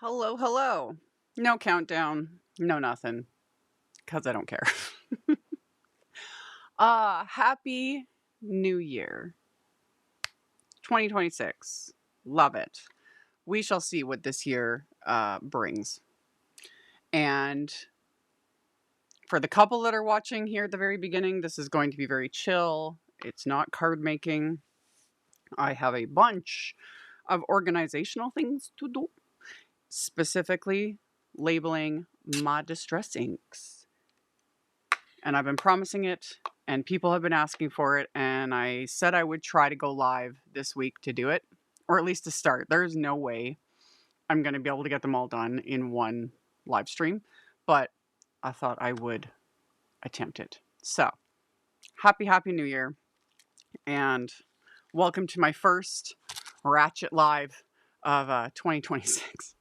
Hello, hello. No countdown, no nothing, because I don't care. Happy New Year 2026. Love it. We shall see what this year brings. And for the couple that are watching here at the very beginning, this is going to be very chill. It's not card making. I have a bunch of organizational things to do, specifically labeling my distress inks. And I've been promising it, and people have been asking for it, and I said I would try to go live this week to do it, or at least to start. There's no way I'm going to be able to get them all done in one live stream, but I thought I would attempt it. So, happy New Year, and welcome to my first Ratchet Live of 2026.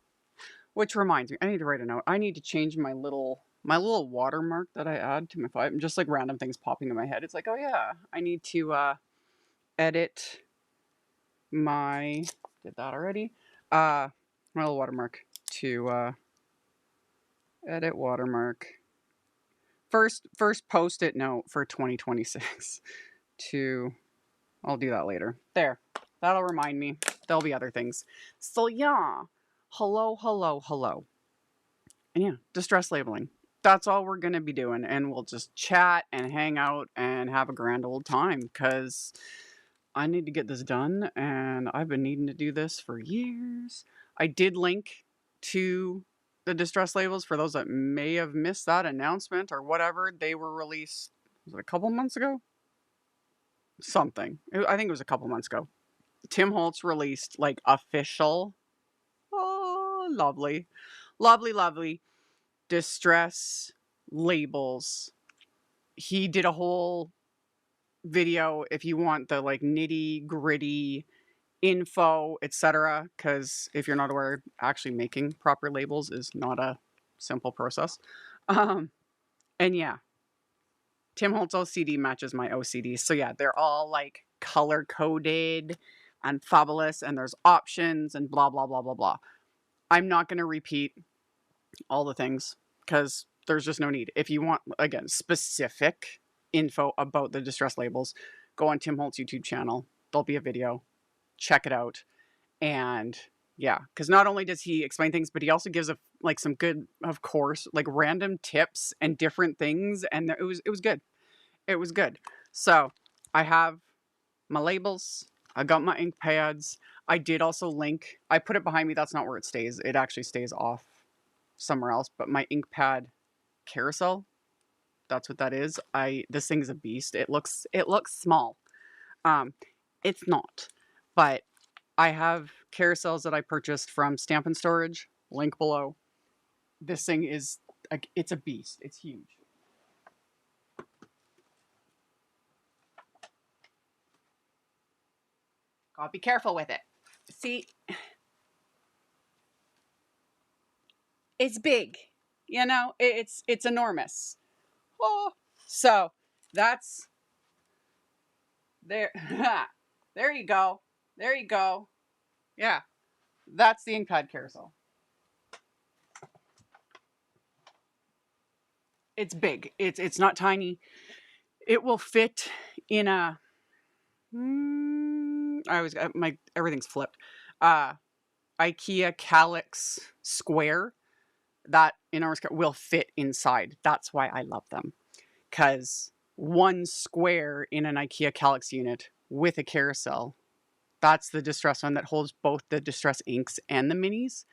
Which reminds me, I need to write a note. I need to change my little watermark that I add to my file. Just like random things popping in my head. It's like, oh yeah, I need to edit my did that already. My little watermark to edit watermark. First post-it note for 2026 to I'll do that later. There. That'll remind me. There'll be other things. So yeah. Hello. And yeah, distress labeling. That's all we're going to be doing. And we'll just chat and hang out and have a grand old time because I need to get this done. And I've been needing to do this for years. I did link to the distress labels for those that may have missed that announcement or whatever. They were released, was it a couple months ago? Something. I think it was a couple months ago. Tim Holtz released like official. Oh, lovely distress labels. He did a whole video if you want the like nitty gritty info, etc. Because if you're not aware, actually making proper labels is not a simple process. And yeah, Tim Holtz OCD matches my OCD. So yeah, they're all like color coded and fabulous, and there's options and blah blah blah blah blah. I'm not going to repeat all the things because there's just no need. If you want, again, specific info about the distress labels, go on Tim Holtz YouTube channel. There'll be a video. Check it out. And yeah, because not only does he explain things, but he also gives like some good, of course, like random tips and different things. And it was good. It was good. So I have my labels. I got my ink pads. I did also link. I put it behind me. That's not where it stays. It actually stays off somewhere else. But my ink pad carousel, that's what that is. This thing's a beast. It looks small. It's not. But I have carousels that I purchased from Stamp and Storage. Link below. This thing is it's a beast. It's huge. Gotta be careful with it. See, it's big. You know, it's enormous. Oh, so that's there. There you go. There you go. Yeah, that's the ink pad carousel. It's big. It's not tiny. It will fit in a. I always my everything's flipped. IKEA Calyx square that in our will fit inside. That's why I love them, because one square in an IKEA Calyx unit with a carousel, that's the distress one that holds both the distress inks and the minis,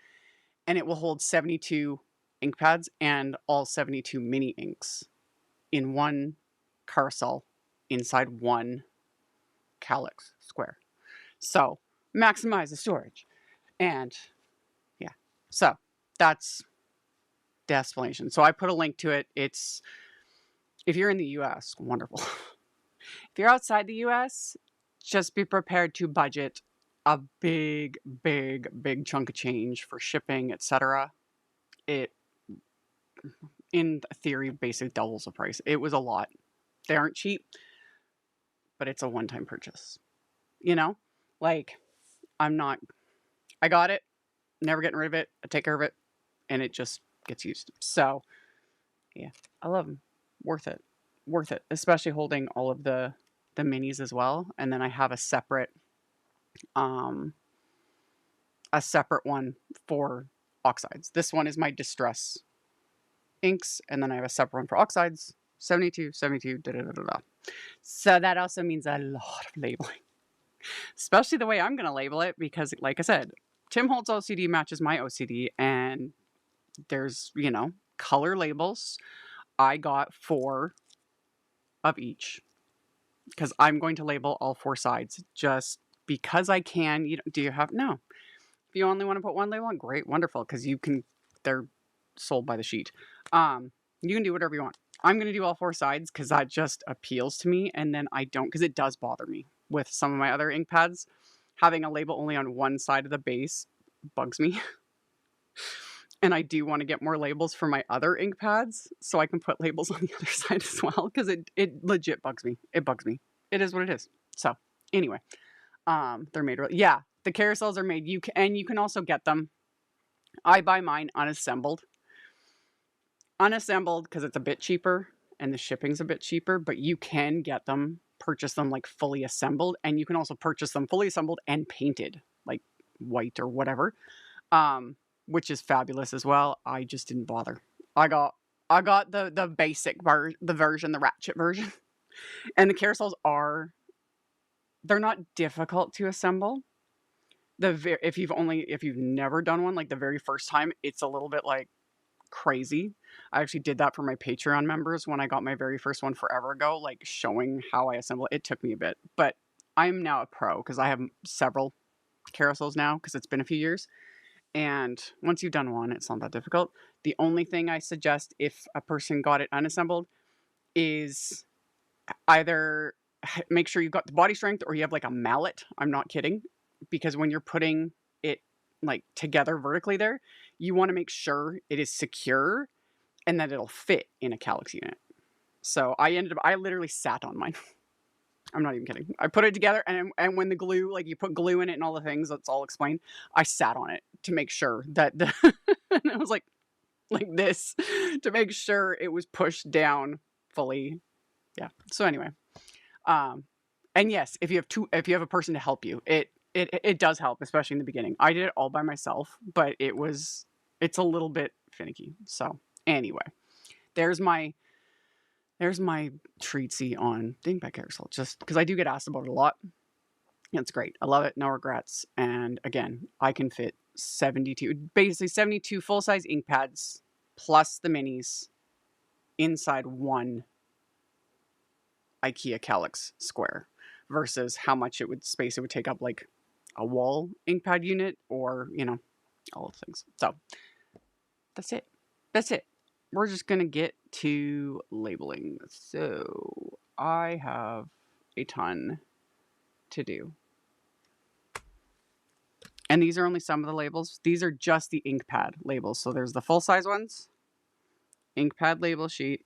and it will hold 72 ink pads and all 72 mini inks in one carousel inside one Calyx square. So maximize the storage. And yeah, so that's the explanation. So I put a link to it. It's, if you're in the US, wonderful. If you're outside the US, just be prepared to budget a big chunk of change for shipping, etc. It, in theory, basically doubles the price. It was a lot. They aren't cheap, but it's a one-time purchase. You know, like I got it. never getting rid of it. I take care of it, and it just gets used. So yeah, I love them. Worth it. Worth it. Especially holding all of the minis as well. And then I have um a separate one for oxides. This one is my Distress inks, and then I have a separate one for oxides. 72, 72, da da da da da. So that also means a lot of labeling, especially the way I'm going to label it, because, like I said, Tim Holtz OCD matches my OCD, and there's, color labels. I got 4 of each because I'm going to label all 4 sides just because I can. Do you have? No. If you only want to put one label on, great, wonderful, because they're sold by the sheet. You can do whatever you want. I'm going to do all 4 sides because that just appeals to me. And then I don't, because it does bother me with some of my other ink pads. Having a label only on one side of the base bugs me. And I do want to get more labels for my other ink pads so I can put labels on the other side as well, because it legit bugs me. It bugs me. It is what it is. So anyway, they're made. Yeah, the carousels are made. You can also get them. I buy mine unassembled. Unassembled because it's a bit cheaper and the shipping's a bit cheaper, but you can get them, purchase them like fully assembled, and you can also purchase them fully assembled and painted, like white or whatever, which is fabulous as well. I just didn't bother. I got the basic version, the ratchet version, and the carousels they're not difficult to assemble. If you've never done one, like the very first time, it's a little bit like crazy. I actually did that for my Patreon members when I got my very first one forever ago, like showing how I assemble it. It took me a bit, but I'm now a pro because I have several carousels now because it's been a few years. And once you've done one, it's not that difficult. The only thing I suggest if a person got it unassembled is either make sure you've got the body strength or you have like a mallet. I'm not kidding. Because when you're putting it like together vertically there, you want to make sure it is secure and that it'll fit in a Calyx unit. So I literally sat on mine. I'm not even kidding. I put it together, and when the glue, like you put glue in it and all the things, that's all explained. I sat on it to make sure that and it was like this to make sure it was pushed down fully. Yeah. So anyway, and yes, if you have a person to help you, it does help, especially in the beginning. I did it all by myself, but it's a little bit finicky. So anyway, there's my treatsy on the Pad Carousel, just because I do get asked about it a lot. It's great. I love it. No regrets. And again, I can fit 72 full-size ink pads plus the minis inside one IKEA Calyx square versus how much it would take up, like a wall ink pad unit, or all of the things. So that's it. We're just gonna get to labeling. So I have a ton to do, and these are only some of the labels. These are just the ink pad labels. So there's the full-size ones, ink pad label sheet,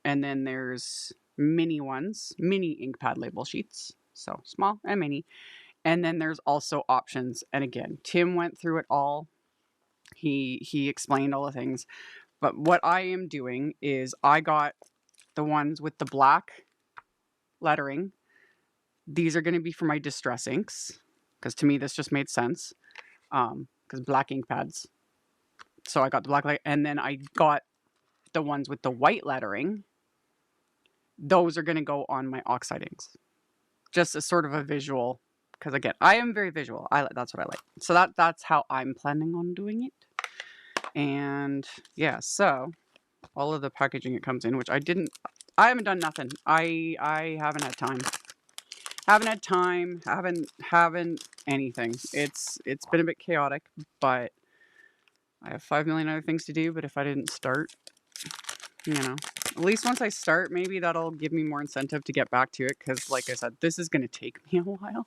and then there's mini ones, mini ink pad label sheets. So small and mini. And then there's also options. And again, Tim went through it all. He explained all the things. But what I am doing is I got the ones with the black lettering. These are going to be for my Distress inks, because to me this just made sense, because black ink pads. So I got the black light, and then I got the ones with the white lettering. Those are going to go on my oxide inks, just as sort of a visual, because again, I am very visual. That's what I like. So that's how I'm planning on doing it. And yeah, so all of the packaging it comes in, which I haven't done nothing. I haven't had time. Haven't anything. It's been a bit chaotic, but I have 5 million other things to do. But if I didn't start, at least once I start, maybe that'll give me more incentive to get back to it. Because like I said, this is going to take me a while.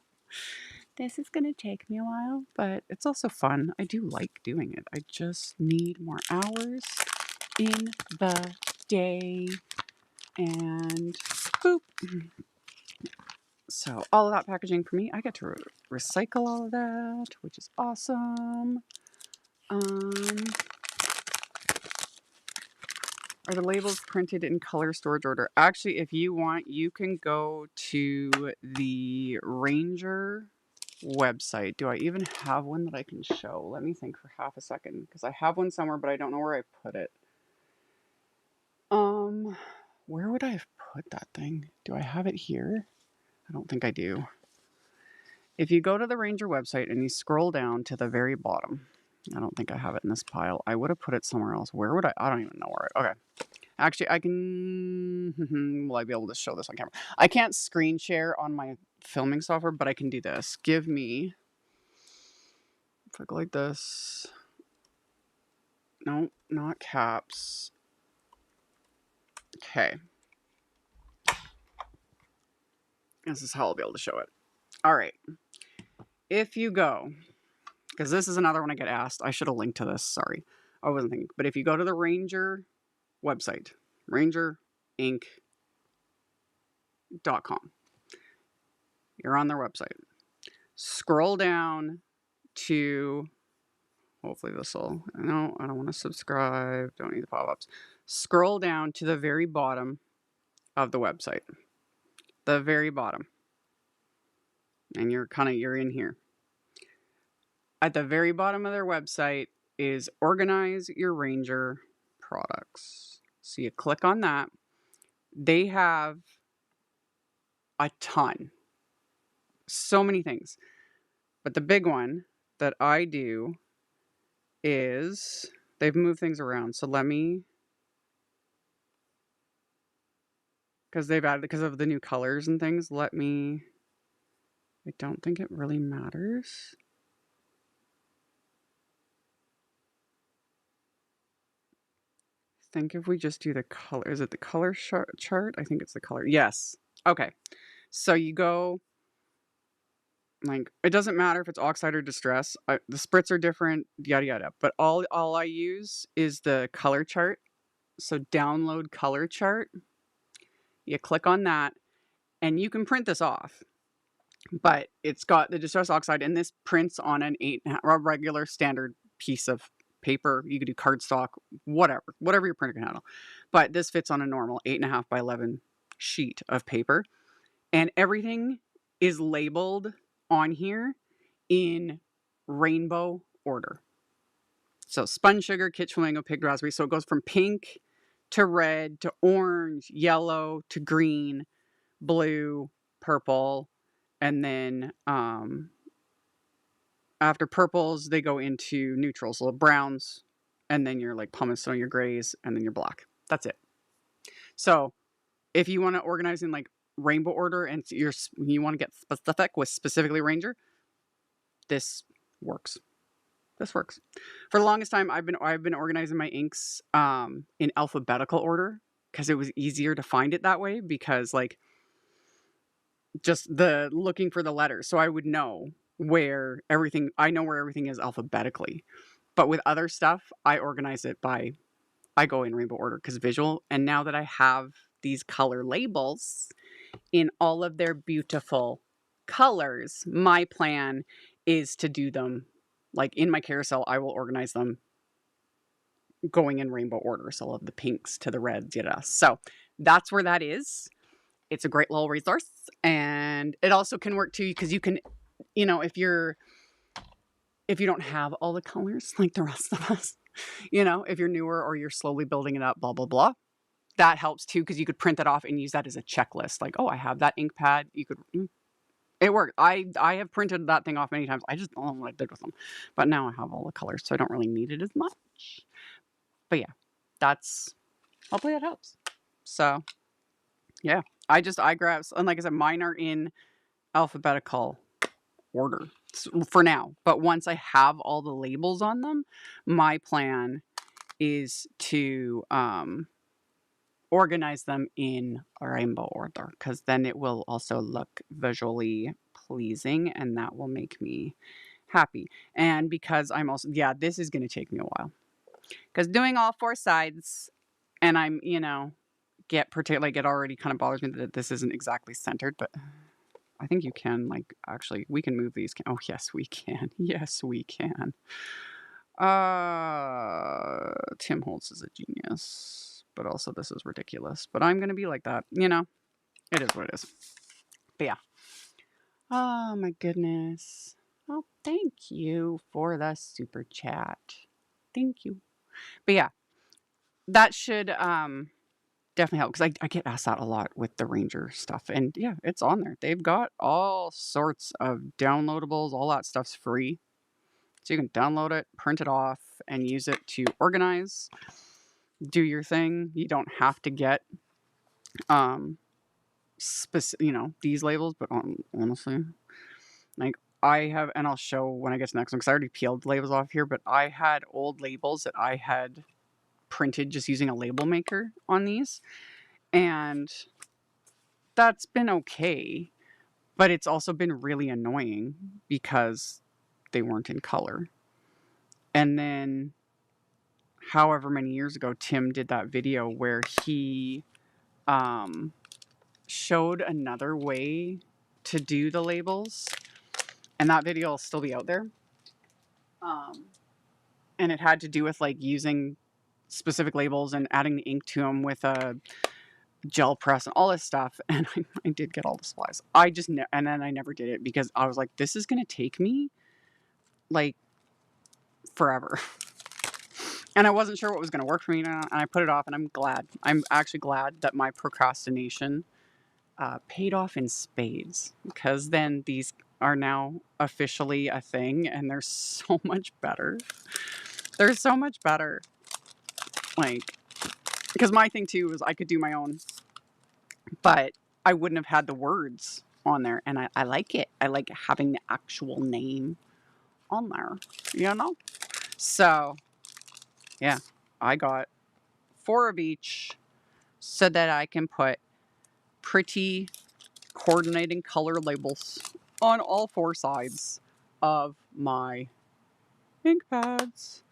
But it's also fun. I do like doing it. I just need more hours in the day. And boop. So all of that packaging for me, I get to recycle all of that, which is awesome. Are the labels printed in color storage order? Actually, if you want, you can go to the Ranger website. Do I even have one that I can show? Let me think for half a second, because I have one somewhere, but I don't know where I put it. Where would I have put that thing? Do I have it here? I don't think I do. If you go to the Ranger website and you scroll down to the very bottom, I don't think I have it in this pile. I would have put it somewhere else. Where would I? I don't even know where. Okay. Actually, I can. Will I be able to show this on camera? I can't screen share on my filming software, but I can do this. Give me. If I go like this. No, not caps. Okay. This is how I'll be able to show it. All right. If you go, because this is another one I get asked. I should have linked to this. Sorry. I wasn't thinking. But if you go to the Ranger website, rangerinc.com, you're on their website. Scroll down to, hopefully this will, no, I don't want to subscribe. Don't need the pop-ups. Scroll down to the very bottom of the website. The very bottom. And you're in here. At the very bottom of their website is Organize Your Ranger Products. So you click on that. They have a ton. So many things. But the big one that I do is, they've moved things around. So let me, because they've added, because of the new colors and things, I don't think it really matters. I think if we just do the color, is it the color chart? I think it's the color. Yes. Okay. So you go, like, it doesn't matter if it's oxide or distress. The sprits are different, yada yada. But all I use is the color chart. So download color chart. You click on that, and you can print this off. But it's got the distress oxide, and this prints on a regular standard piece of paper. You could do cardstock, whatever your printer can handle. But this fits on a normal 8.5 by 11 sheet of paper, and everything is labeled on here in rainbow order. So spun sugar, kitsch flamingo, pigged raspberry. So it goes from pink to red to orange, yellow to green, blue, purple, and then after purples they go into neutrals, so browns, and then your like pumice stone, your grays, and then your black. That's it. So if you want to organize in like rainbow order and you want to get specific with specifically Ranger, this works. This works. For the longest time, I've been organizing my inks in alphabetical order because it was easier to find it that way, because like just the looking for the letters. So I would know where everything is alphabetically. But with other stuff, I organize it I go in rainbow order because visual. And now that I have these color labels in all of their beautiful colors, my plan is to do them like in my carousel. I will organize them going in rainbow order. So all of the pinks to the reds, So that's where that is. It's a great little resource, and it also can work too because you can, if you don't have all the colors like the rest of us, if you're newer or you're slowly building it up, blah blah blah, that helps too because you could print that off and use that as a checklist. Like, oh, I have that ink pad. You could. It worked. I have printed that thing off many times. I just don't know what I did with them, but now I have all the colors, so I don't really need it as much. But yeah, hopefully that helps. So yeah. I grab, and like I said, mine are in alphabetical order for now. But once I have all the labels on them, my plan is to organize them in a rainbow order, because then it will also look visually pleasing, and that will make me happy. And because I'm also, this is going to take me a while, because doing all 4 sides, and I'm, it already kind of bothers me that this isn't exactly centered, but I think you can, actually, we can move these. Oh, yes, we can. Yes, we can. Tim Holtz is a genius, but also this is ridiculous. But I'm gonna be like that, you know. It is what it is. But yeah. Oh my goodness. Oh, thank you for the super chat. Thank you. But yeah, that should definitely help because I get asked that a lot with the Ranger stuff. And yeah, it's on there. They've got all sorts of downloadables. All that stuff's free. So you can download it, print it off, and use it to organize, do your thing. You don't have to get these labels, but honestly, like I have, and I'll show when I get to the next one because I already peeled labels off here, but I had old labels that I had printed just using a label maker on these, and that's been okay, but it's also been really annoying because they weren't in color. And then however many years ago Tim did that video where he showed another way to do the labels, and that video will still be out there. And it had to do with like using specific labels and adding the ink to them with a gel press and all this stuff. And I did get all the supplies. And then I never did it because I was like, this is going to take me like forever. And I wasn't sure what was going to work for me. And I put it off, and I'm glad. I'm actually glad that my procrastination paid off in spades, because then these are now officially a thing, and they're so much better. They're so much better. Like, because my thing too was I could do my own, but I wouldn't have had the words on there, and I like it. I like having the actual name on there, you know? So, yeah, I got 4 of each so that I can put pretty coordinating color labels on all 4 sides of my ink pads.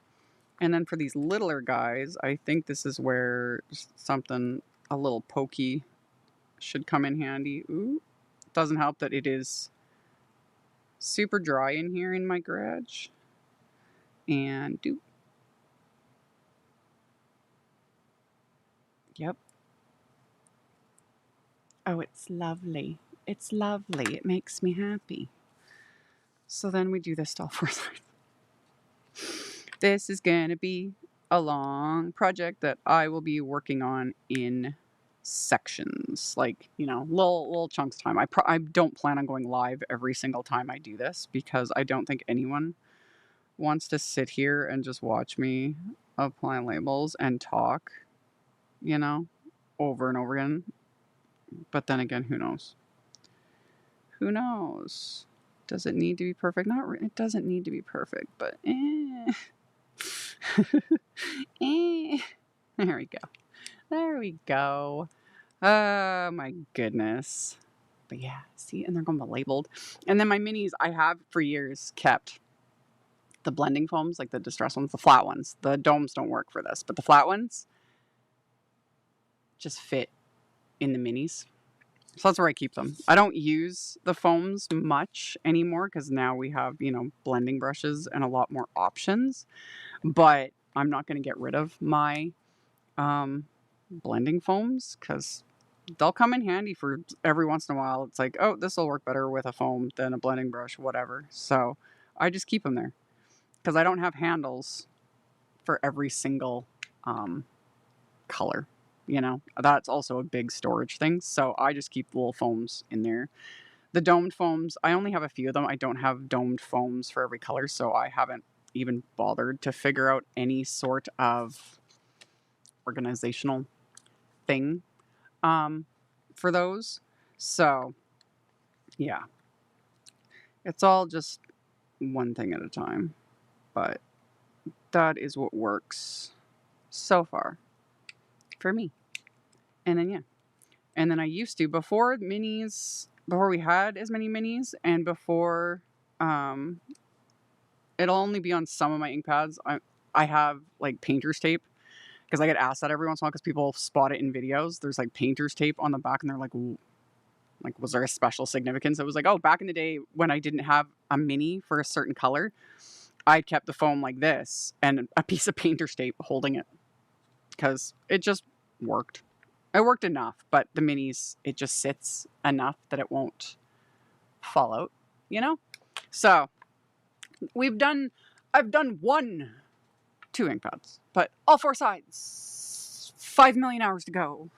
And then for these littler guys, I think this is where something a little pokey should come in handy. Ooh, doesn't help that it is super dry in here in my garage. And yep. Oh, it's lovely. It's lovely. It makes me happy. So then we do this to all 4 sides. This is going to be a long project that I will be working on in sections, like, you know, little chunks of time. I don't plan on going live every single time I do this because I don't think anyone wants to sit here and just watch me apply labels and talk, you know, over and over again. But then again, who knows? Who knows? Does it need to be perfect? It doesn't need to be perfect, but There we go. There we go. Oh my goodness. But yeah, see, and they're going to be labeled. And then my minis, I have for years kept the blending foams, like the Distress ones, the flat ones. The domes don't work for this, but the flat ones just fit in the minis. So that's where I keep them. I don't use the foams much anymore because now we have, you know, blending brushes and a lot more options. But I'm not going to get rid of my blending foams because they'll come in handy for every once in a while. It's like, oh, this will work better with a foam than a blending brush, whatever. So I just keep them there because I don't have handles for every single color. You know, that's also a big storage thing. So I just keep little foams in there. The domed foams, I only have a few of them. I don't have domed foams for every color, so I haven't even bothered to figure out any sort of organizational thing for those. So, yeah. It's all just one thing at a time. But that is what works so far for me. And then, yeah. And then I used to, before we had as many minis, and before, it'll only be on some of my ink pads. I have, like, painter's tape, because I get asked that every once in a while because people spot it in videos. There's, like, painter's tape on the back, and they're like, was there a special significance? It was like, oh, back in the day when I didn't have a mini for a certain color, I kept the foam like this and a piece of painter's tape holding it because it just worked. It worked enough, but the minis, it just sits enough that it won't fall out, you know? So I've done 2 ink pads, but all 4 sides. 5 million hours to go.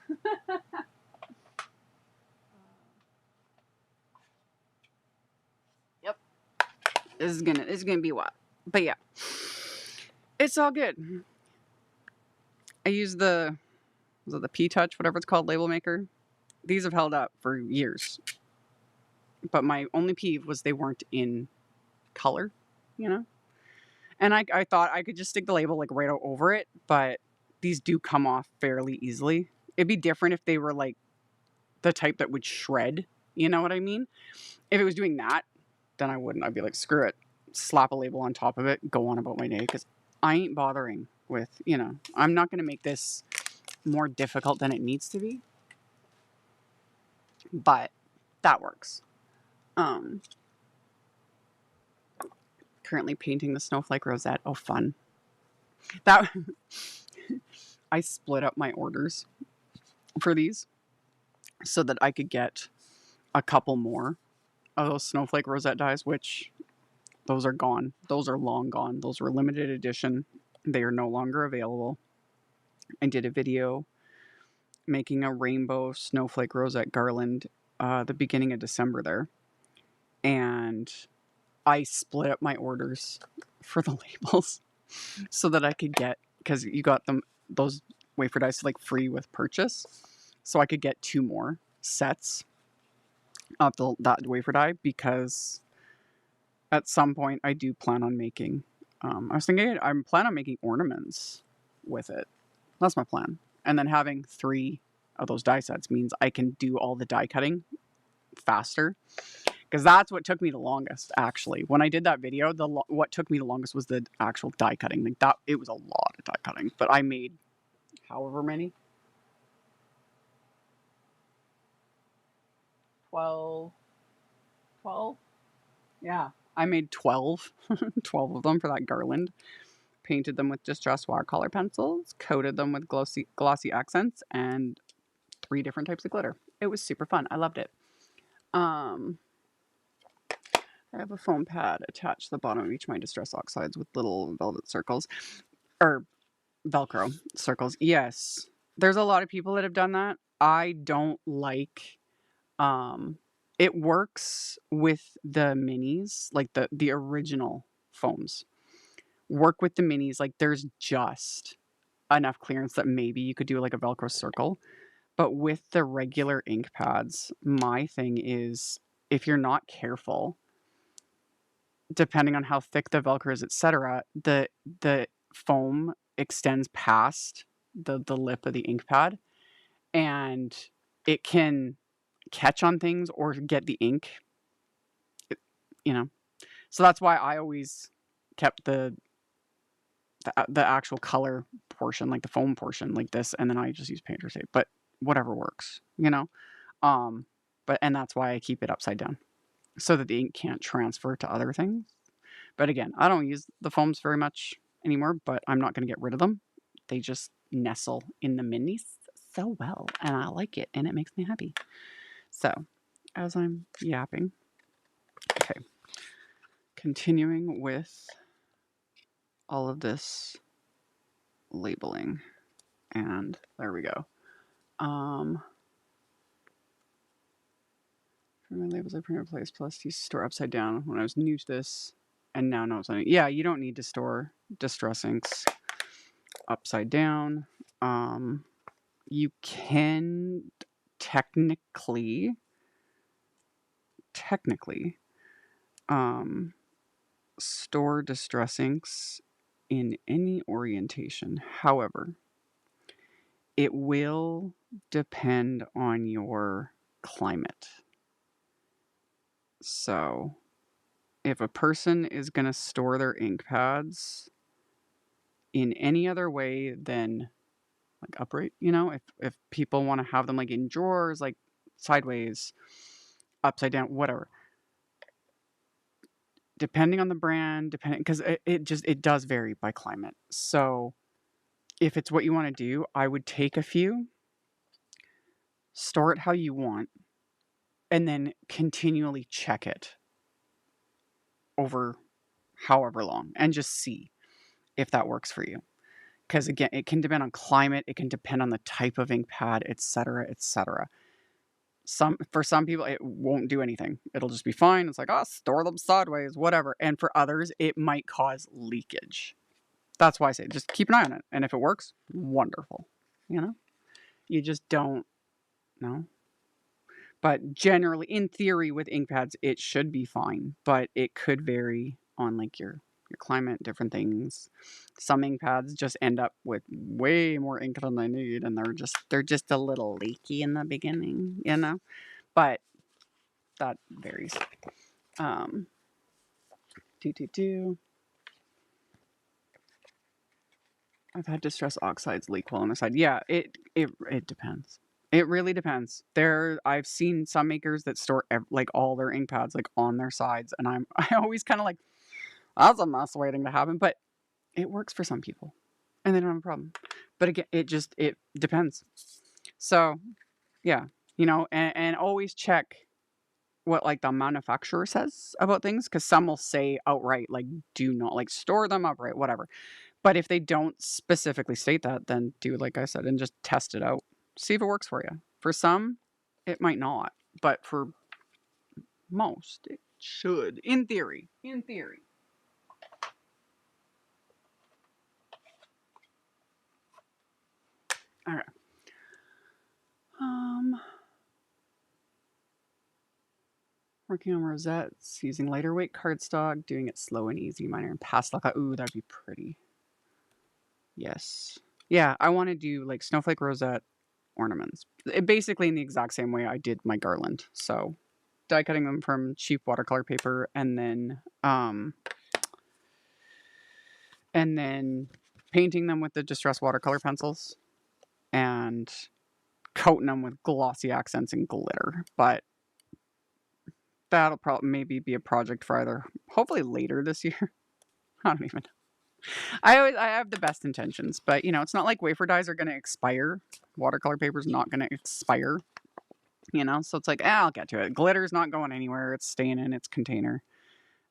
Yep. This is gonna be what? But yeah. It's all good. I use the P-Touch, whatever it's called, label maker. These have held up for years. But my only peeve was they weren't in color, you know? And I thought I could just stick the label like right over it, but these do come off fairly easily. It'd be different if they were like the type that would shred, you know what I mean? If it was doing that, then I wouldn't. I'd be like, screw it. Slap a label on top of it, go on about my day, because I ain't bothering with, you know, I'm not going to make this more difficult than it needs to be. But that works. Currently painting the snowflake rosette. Oh, fun. That I split up my orders for these so that I could get a couple more of those snowflake rosette dies, which those are gone. Those are long gone. Those were limited edition. They are no longer available. I did a video making a rainbow snowflake rosette garland the beginning of December there. And I split up my orders for the labels so that I could get, because you got those wafer dice like free with purchase. So I could get 2 more sets of that wafer die, because at some point I do plan on making, I was thinking I'm planning on making ornaments with it. That's my plan. And then having 3 of those die sets means I can do all the die cutting faster. Because that's what took me the longest, actually. When I did that video, what took me the longest was the actual die cutting. Like that, it was a lot of die cutting. But I made however many. 12. Yeah. I made 12. 12 of them for that garland. Painted them with distressed watercolor pencils. Coated them with glossy accents. And 3 different types of glitter. It was super fun. I loved it. I have a foam pad attached to the bottom of each of my distress oxides with little velvet circles. Or Velcro circles. Yes. There's a lot of people that have done that. I don't like it works with the minis, like the original foams. Work with the minis, like there's just enough clearance that maybe you could do like a Velcro circle. But with the regular ink pads, my thing is if you're not careful, depending on how thick the Velcro is, etc., the foam extends past the lip of the ink pad, and it can catch on things or get the ink, you know. So that's why I always kept the actual color portion, like the foam portion, like this, and then I just use painter's tape. But whatever works, you know. And that's why I keep it upside down, so that the ink can't transfer to other things. But again, I don't use the foams very much anymore, but I'm not going to get rid of them. They just nestle in the minis so well, and I like it, and it makes me happy. So, as I'm yapping, okay, continuing with all of this labeling, and there we go. For my labels, I print replace plus used to store upside down when I was new to this, and now know something. Yeah, you don't need to store distress inks upside down. You can technically store distress inks in any orientation. However, it will depend on your climate. So, if a person is going to store their ink pads in any other way than like upright, you know, if people want to have them like in drawers, like sideways, upside down, whatever, depending on the brand, because it does vary by climate. So if it's what you want to do, I would take a few, store it how you want, and then continually check it over however long and just see if that works for you. Because again, it can depend on climate, it can depend on the type of ink pad, etc., etc. For some people, it won't do anything. It'll just be fine. It's like, oh, store them sideways, whatever. And for others, it might cause leakage. That's why I say just keep an eye on it. And if it works, wonderful. You know, you just don't know. But generally, in theory, with ink pads, it should be fine. But it could vary on like your climate, different things. Some ink pads just end up with way more ink than they need, and they're just a little leaky in the beginning, you know. But that varies. Um, I've had distress oxides leak while on the side. Yeah, it depends. It really depends. I've seen some makers that store like all their ink pads like on their sides, and I always kind of like that's a mess waiting to happen. But it works for some people, and they don't have a problem. But again, it depends. So yeah, and always check what like the manufacturer says about things, because some will say outright like do not like store them upright, whatever. But if they don't specifically state that, then do like I said and just test it out. See if it works for you. For some, it might not, but for most, it should. In theory. In theory. All right. Working on rosettes, using lighter weight cardstock, doing it slow and easy, minor and pastel. Ooh, that'd be pretty. Yes. Yeah, I want to do like snowflake rosette ornaments. Basically in the exact same way I did my garland. So die cutting them from cheap watercolor paper and then painting them with the Distress watercolor pencils and coating them with glossy accents and glitter. But that'll probably maybe be a project for either hopefully later this year. I don't even know. I have the best intentions, but it's not like wafer dyes are going to expire. Watercolor paper's not going to expire, so it's like, I'll get to it. Glitter's not going anywhere. It's staying in its container.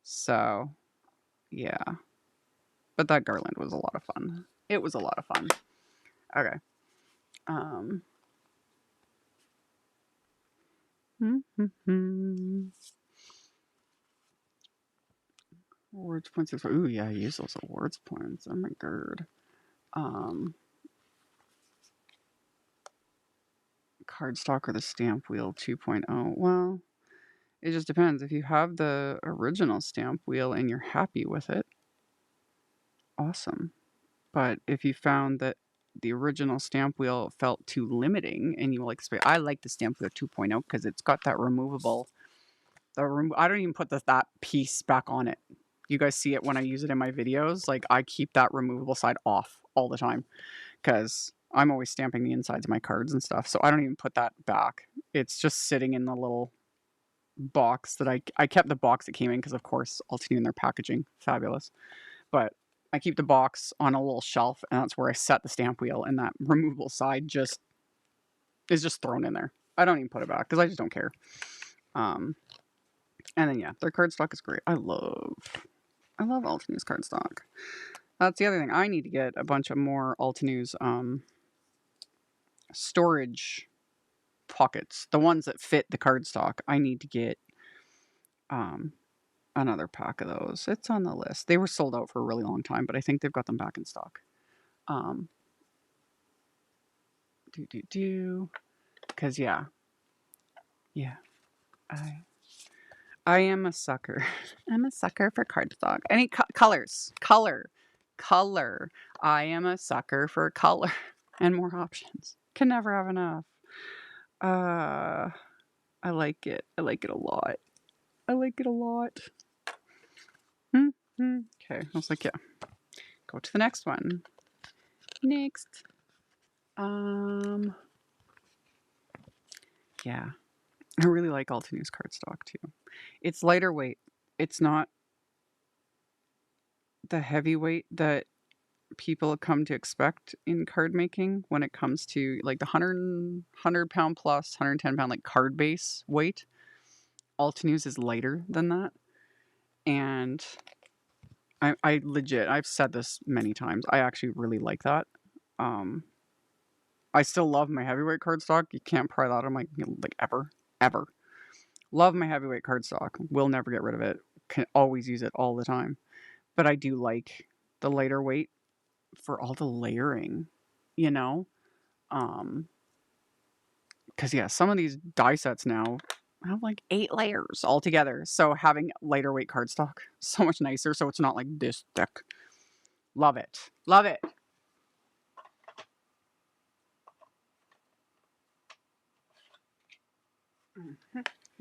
So, yeah. But that garland was a lot of fun. It was a lot of fun. Okay. Words points. Ooh, yeah, I use those words points. Oh my god. Cardstock or the stamp wheel 2.0. Well, it just depends. If you have the original stamp wheel and you're happy with it, awesome. But if you found that the original stamp wheel felt too limiting and you like, I like the stamp wheel 2.0 because it's got that removable. I don't even put that piece back on it. You guys see it when I use it in my videos. Like I keep that removable side off all the time because I'm always stamping the insides of my cards and stuff. So I don't even put that back. It's just sitting in the little box that I kept the box that came in because of course Altini and their packaging, fabulous. But I keep the box on a little shelf and that's where I set the stamp wheel, and that removable side is just thrown in there. I don't even put it back because I just don't care. And then yeah, their cardstock is great. I love Altenews cardstock. That's the other thing. I need to get a bunch of more Altenews storage pockets. The ones that fit the cardstock. I need to get another pack of those. It's on the list. They were sold out for a really long time, but I think they've got them back in stock. Because yeah. I am a sucker. I'm a sucker for cardstock. Any colors. Color. I am a sucker for color and more options. Can never have enough. I like it. I like it a lot. Okay, I was like, yeah. Go to the next one. Next. Yeah. I really like Altenews cardstock too. It's lighter weight. It's not the heavyweight that people come to expect in card making when it comes to like the 100 pound plus 110 pound like card base weight. Altenews is lighter than that, and I legit, I've said this many times, I actually really like that. um I still love my heavyweight cardstock. You can't pry that on my like ever. Love my heavyweight cardstock, will never get rid of it, can always use it all the time. But I do like the lighter weight for all the layering, you know? Um, because yeah, some of these die sets now have like 8 layers altogether. So having lighter weight cardstock, so much nicer. So it's not like this thick. Love it. Love it.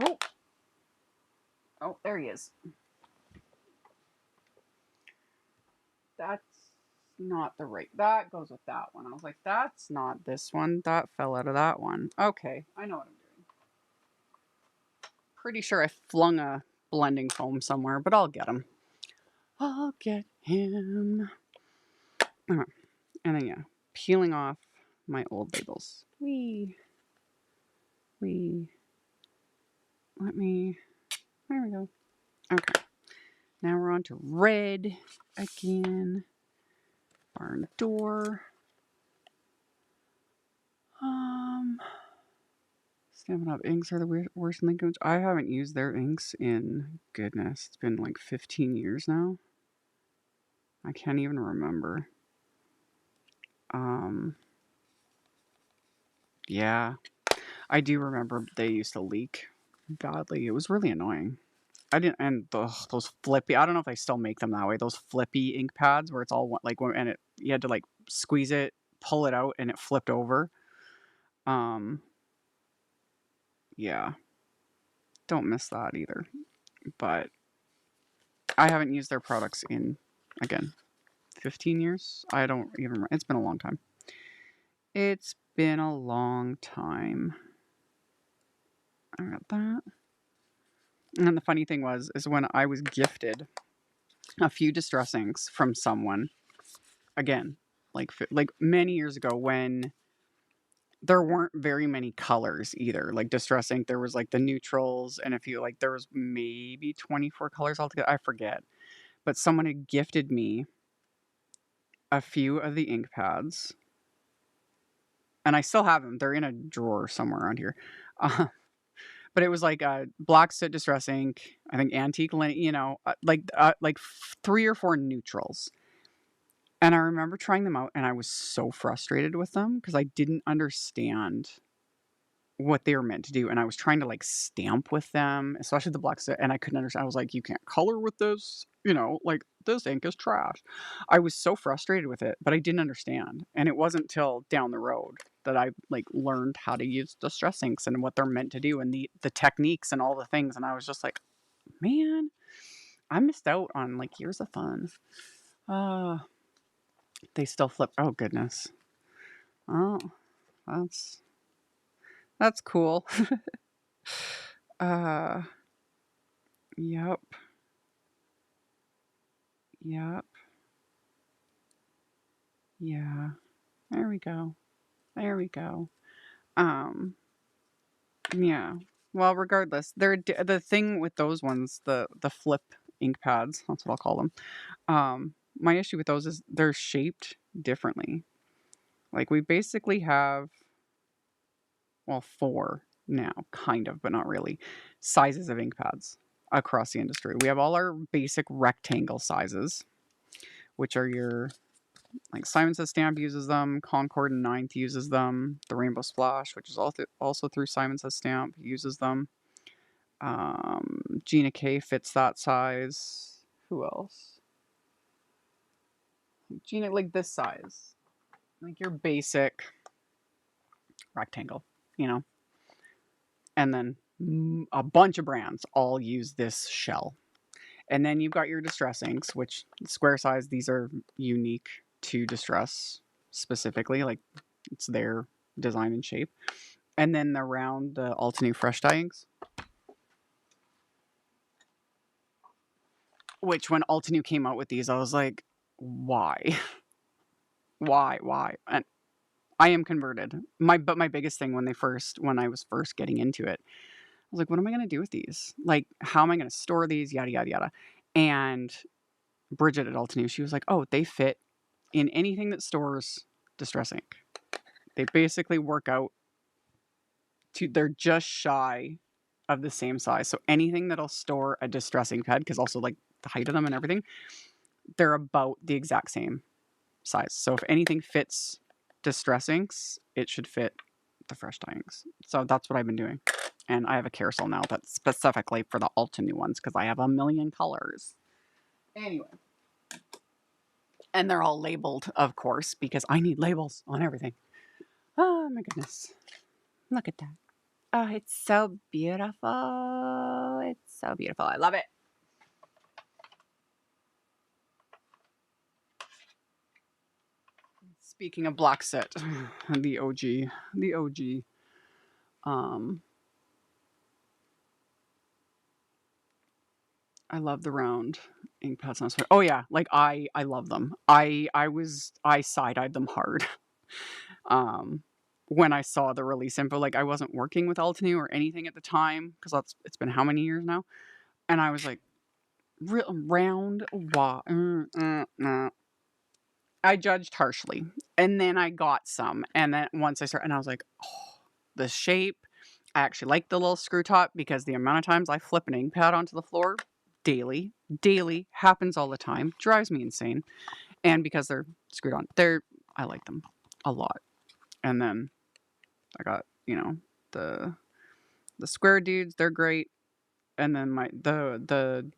Oh, oh, there he is. That's not the right. That goes with that one. I was like, that's not this one. That fell out of that one. Okay, I know what I'm doing. Pretty sure I flung a blending foam somewhere, but I'll get him. I'll get him. Okay. And then, yeah, peeling off my old labels. Let me, there we go. Okay. Now we're on to red again. Barn door. Stampin' Up! Inks are the worst linkage. I haven't used their inks in, goodness, it's been like 15 years now. I can't even remember. Yeah, I do remember they used to leak badly. It was really annoying. I didn't, and those flippy, I don't know if they still make them that way, those flippy ink pads where it's all like, and it, you had to like squeeze it, pull it out, and it flipped over. Yeah, don't miss that either. But I haven't used their products in, again, 15 years? I don't even remember. It's been a long time. It's been a long time. I got that. And the funny thing is when I was gifted a few distress inks from someone, again, like many years ago when there weren't very many colors either. Like distress ink, there was like the neutrals and a few, like there was maybe 24 colors altogether. I forget. But someone had gifted me a few of the ink pads, and I still have them. They're in a drawer somewhere around here. Uh, but it was like black soot distress ink, I think antique linen, like 3 or 4 neutrals. And I remember trying them out, and I was so frustrated with them because I didn't understand what they were meant to do, and I was trying to like stamp with them, especially the black soot, and I couldn't understand. I was like, you can't color with this, like this ink is trash. I was so frustrated with it, but I didn't understand, and it wasn't till down the road that I like learned how to use distress inks and what they're meant to do and the techniques and all the things, and I was just like, man, I missed out on like years of fun. uh they still flip. Oh goodness. Oh, that's cool. uh yep. Yep. Yeah. There we go. There we go. Um, yeah. Well, regardless, the thing with those ones, the flip ink pads, that's what I'll call them. My issue with those is they're shaped differently. Like we basically have, well, 4 now, kind of, but not really, sizes of ink pads across the industry. We have all our basic rectangle sizes, which are your, like Simon Says Stamp uses them, Concord and Ninth uses them, the Rainbow Splash, which is also through Simon Says Stamp, uses them. Gina K fits that size. Who else? Gina, like this size, like your basic rectangle, you know. And then a bunch of brands all use this shell. And then you've got your distress inks, which square size, these are unique to distress specifically, like it's their design and shape. And then around the Altenew fresh dye inks. which when Altenew came out with these, I was like, why? Why? And I am converted. But my biggest thing when I was first getting into it, I was like, what am I going to do with these? Like, how am I going to store these? Yada, yada, yada. And Bridget at Altenew, she was like, oh, they fit in anything that stores Distress ink. They basically work out they're just shy of the same size. So anything that'll store a Distress ink pad, because also like the height of them and everything, they're about the exact same size. So if anything fits Distress inks, it should fit the Fresh Dye inks. So that's what I've been doing. And I have a carousel now that's specifically for the Altenew ones because I have a million colors. Anyway. And they're all labeled, of course, because I need labels on everything. Oh my goodness. Look at that. Oh, it's so beautiful. It's so beautiful. I love it. Speaking of black set, the OG. I love the round ink pads on sweater. Oh yeah, like I love them. I side-eyed them hard. When I saw the release info, like I wasn't working with Altenew or anything at the time because it's been how many years now, and I was like, round why? I judged harshly, and then I got some, and then once I started, and I was like, oh, the shape. I actually like the little screw top because the amount of times I flip an ink pad onto the floor daily happens all the time, drives me insane, and because they're screwed on, I like them a lot. And then I got the square dudes, they're great, and then the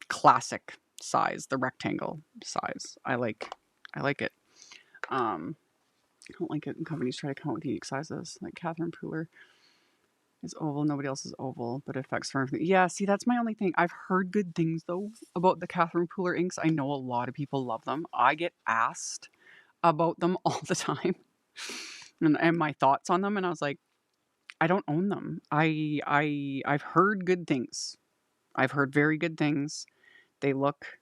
classic size, the rectangle size, I like it. I don't like it when companies try to come up with unique sizes. Like Catherine Pooler is oval, nobody else is oval, but it affects for everything. Yeah, see, that's my only thing. I've heard good things though about the Catherine Pooler inks. I know a lot of people love them. I get asked about them all the time, and my thoughts on them, and I was like, I don't own them. I've heard good things. I've heard very good things. They look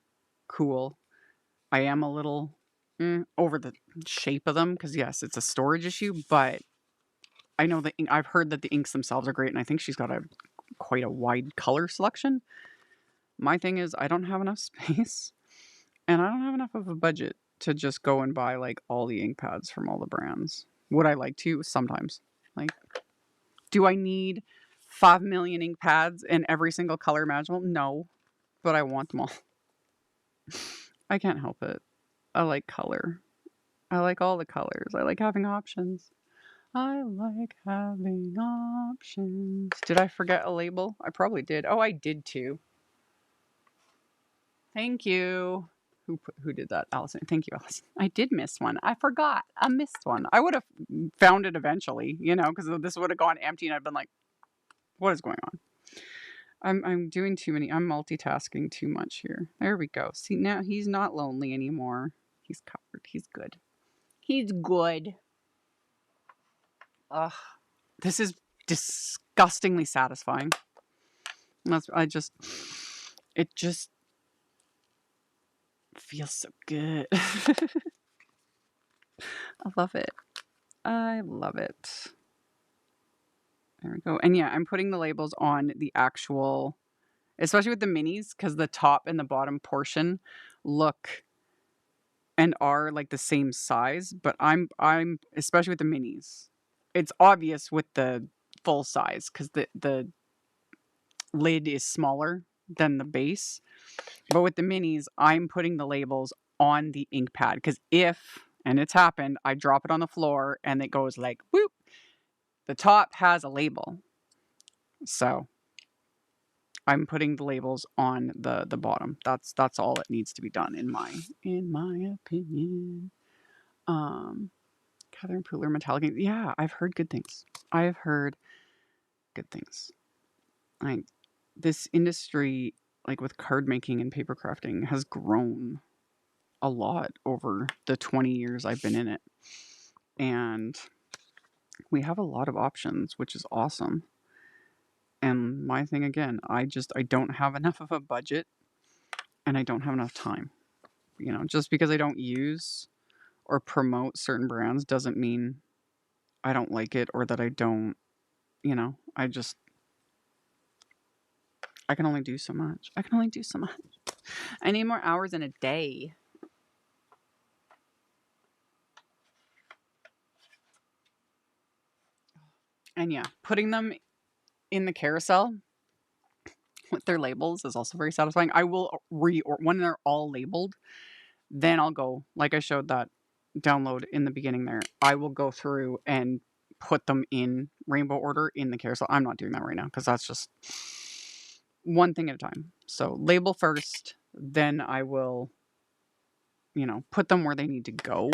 cool. I am a little over the shape of them because yes, it's a storage issue, but I know I've heard that the inks themselves are great, and I think she's got quite a wide color selection. My thing is I don't have enough space, and I don't have enough of a budget to just go and buy like all the ink pads from all the brands. Would I like to? Sometimes. Like, do I need 5 million ink pads in every single color imaginable? No, but I want them all. I can't help it. I like color. I like all the colors. I like having options. I like having options. Did I forget a label? I probably did. Oh, I did too. Thank you. Who did that? Allison. Thank you, Allison. I did miss one. I forgot. I missed one. I would have found it eventually, because this would have gone empty and I'd been like, what is going on? I'm doing too many. I'm multitasking too much here. There we go. See, now he's not lonely anymore. He's covered. He's good. He's good. Ugh. This is disgustingly satisfying. It just feels so good. I love it. I love it. There we go. And yeah, I'm putting the labels on the actual, especially with the minis, because the top and the bottom portion look and are like the same size, but I'm especially with the minis. It's obvious with the full size because the lid is smaller than the base. But with the minis, I'm putting the labels on the ink pad because and it's happened, I drop it on the floor and it goes like, whoop, the top has a label. So I'm putting the labels on the bottom. That's all it needs to be done in my opinion. Catherine Pooler metallic. Yeah, I've heard good things. This industry, like with card making and paper crafting, has grown a lot over the 20 years I've been in it. And we have a lot of options, which is awesome. And my thing again, I don't have enough of a budget and I don't have enough time. Just because I don't use or promote certain brands doesn't mean I don't like it or that I don't, I can only do so much. I need more hours in a day. And yeah, putting them in the carousel with their labels is also very satisfying. I will when they're all labeled, then I'll go, like I showed that download in the beginning there, I will go through and put them in rainbow order in the carousel. I'm not doing that right now because that's just one thing at a time. So label first, then I will, put them where they need to go.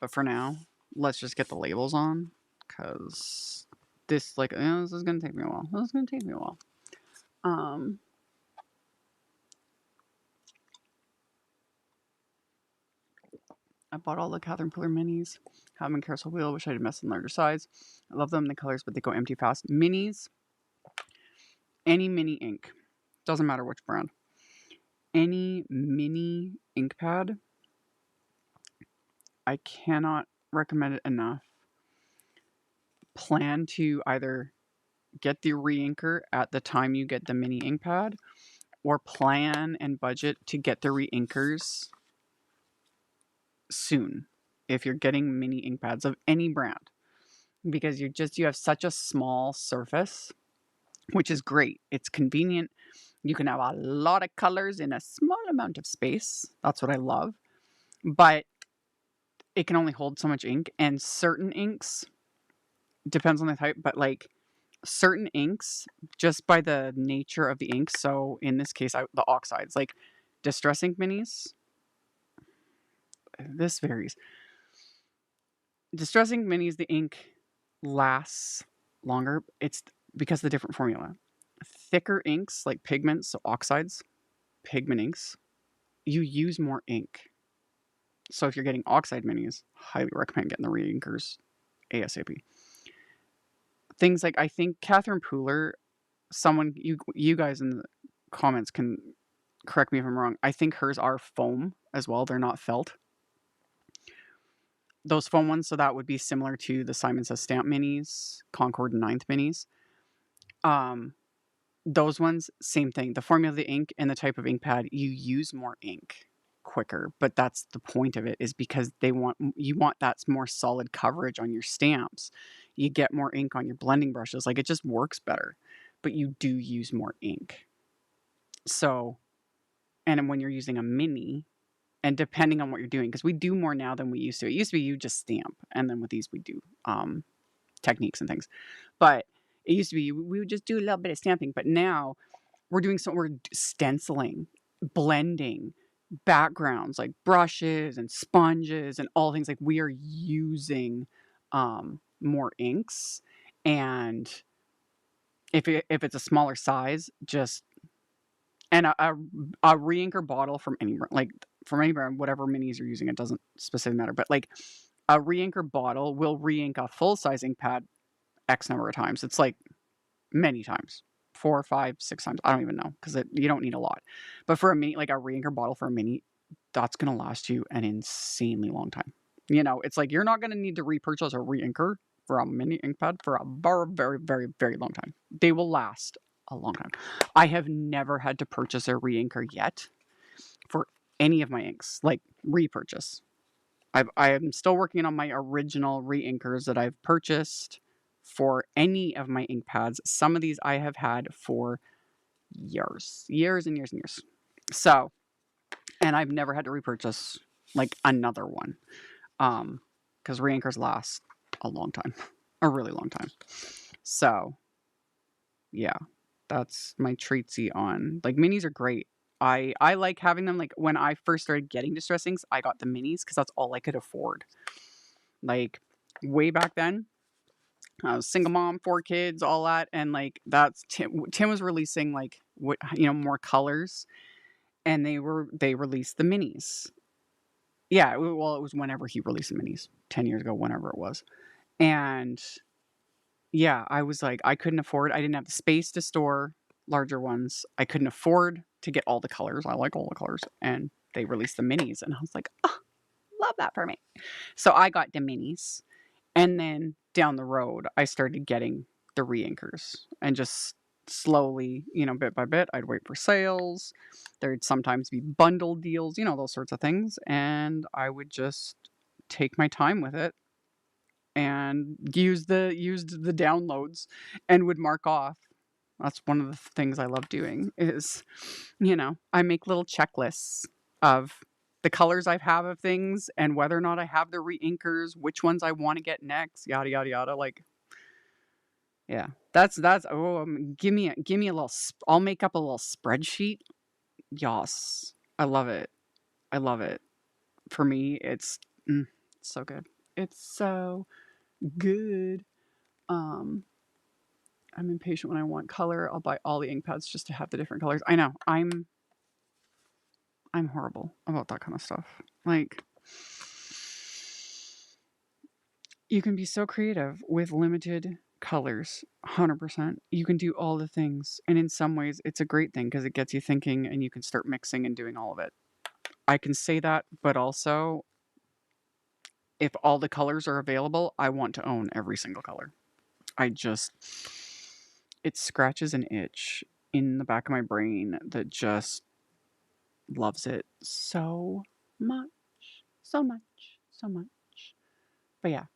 But for now, let's just get the labels on because this, this is going to take me a while. I bought all the Catherine Pooler minis. Have them in carousel wheel. Wish I had messed in larger size. I love them, the colors, but they go empty fast. Minis, any mini ink. Doesn't matter which brand. Any mini ink pad, I cannot recommend it enough. Plan to either get the reinker at the time you get the mini ink pad, or plan and budget to get the reinkers soon if you're getting mini ink pads of any brand, because you have such a small surface, which is great. It's convenient. You can have a lot of colors in a small amount of space. That's what I love. But it can only hold so much ink, and certain inks, depends on the type, but certain inks, just by the nature of the ink, so in this case, the oxides, like Distress ink minis, this varies. Distress ink minis, the ink lasts longer. It's because of the different formula. Thicker inks, like pigments, so oxides, pigment inks, you use more ink. So if you're getting oxide minis, highly recommend getting the reinkers ASAP. Things like, I think Catherine Pooler, someone, you guys in the comments can correct me if I'm wrong. I think hers are foam as well. They're not felt. Those foam ones, so that would be similar to the Simon Says Stamp minis, Concord and 9th minis. Those ones, same thing. The formula of the ink and the type of ink pad, you use more ink quicker, but that's the point of it, is because you want that more solid coverage on your stamps. You get more ink on your blending brushes. It just works better, but you do use more ink. So, and when you're using a mini, and depending on what you're doing, because we do more now than we used to. It used to be you just stamp, and then with these we do techniques and things. But it used to be we would just do a little bit of stamping, but now we're stenciling, blending, backgrounds like brushes and sponges and all things. We are using more inks, and if it's a smaller size, and a reinker bottle from any brand, whatever minis you're using, it doesn't specifically matter, but a reinker bottle will reink a full size ink pad X number of times. It's many times, 4, 5, 6 times. I don't even know, because you don't need a lot. But for a mini, a reinker bottle for a mini, that's going to last you an insanely long time. It's you're not going to need to repurchase a reinker for a mini ink pad for a very, very, very, very long time. They will last a long time. I have never had to purchase a reinker yet for any of my inks, repurchase. I am still working on my original reinkers that I've purchased for any of my ink pads. Some of these I have had for years and years and years. So, and I've never had to repurchase another one, because reinkers last a long time, a really long time. So, yeah, that's my treatsy on minis are great. I like having them. When I first started getting Distress inks, I got the minis because that's all I could afford. Way back then, I was single mom, 4 kids, all that, and that's Tim was releasing more colors, and they released the minis. Yeah, well, it was whenever he released the minis, 10 years ago, whenever it was, and yeah, I was I couldn't afford. I didn't have the space to store larger ones. I couldn't afford to get all the colors. I like all the colors. And they released the minis. And I was like, oh, love that for me. So I got the minis. And then down the road, I started getting the reinkers. And just slowly, you know, bit by bit, I'd wait for sales. There'd sometimes be bundle deals, you know, those sorts of things. And I would just take my time with it and used the downloads and would mark off. That's one of the things I love doing is, you know, I make little checklists of the colors I have of things and whether or not I have the reinkers, which ones I want to get next, yada yada yada. Like, yeah, that's give me a little. I'll make up a little spreadsheet. Yas, I love it. I love it. For me, it's so good. It's so good. Um, I'm impatient when I want color. I'll buy all the ink pads just to have the different colors. I know. I'm horrible about that kind of stuff. Like, you can be so creative with limited colors. 100%. You can do all the things. And in some ways, it's a great thing because it gets you thinking and you can start mixing and doing all of it. I can say that, but also, if all the colors are available, I want to own every single color. It scratches an itch in the back of my brain that just loves it so much. So much. So much. But yeah.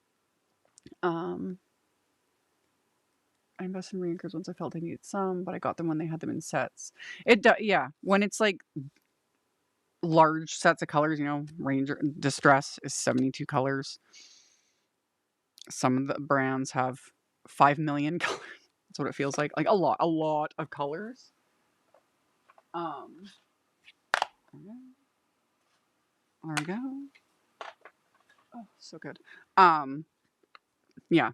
I invested in reinkers once I felt I needed some, but I got them when they had them in sets. Yeah. When it's like large sets of colors, you know, Ranger Distress is 72 colors. Some of the brands have 5 million colors. That's what it feels like. Like a lot of colors. There we go. Oh, so good. Yeah.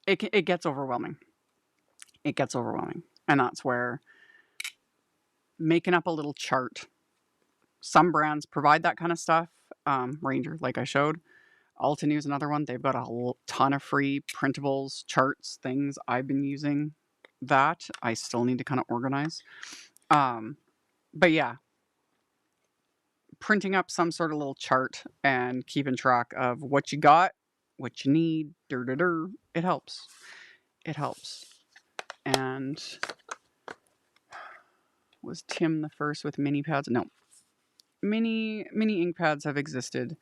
It gets overwhelming. It gets overwhelming. And that's where making up a little chart. Some brands provide that kind of stuff. Ranger, like I showed. Altenew is another one. They've got a ton of free printables, charts, things. I've been using that. I still need to kind of organize. But yeah, printing up some sort of little chart and keeping track of what you got, what you need, it helps. It helps. And was Tim the first with mini pads? No. Mini ink pads have existed.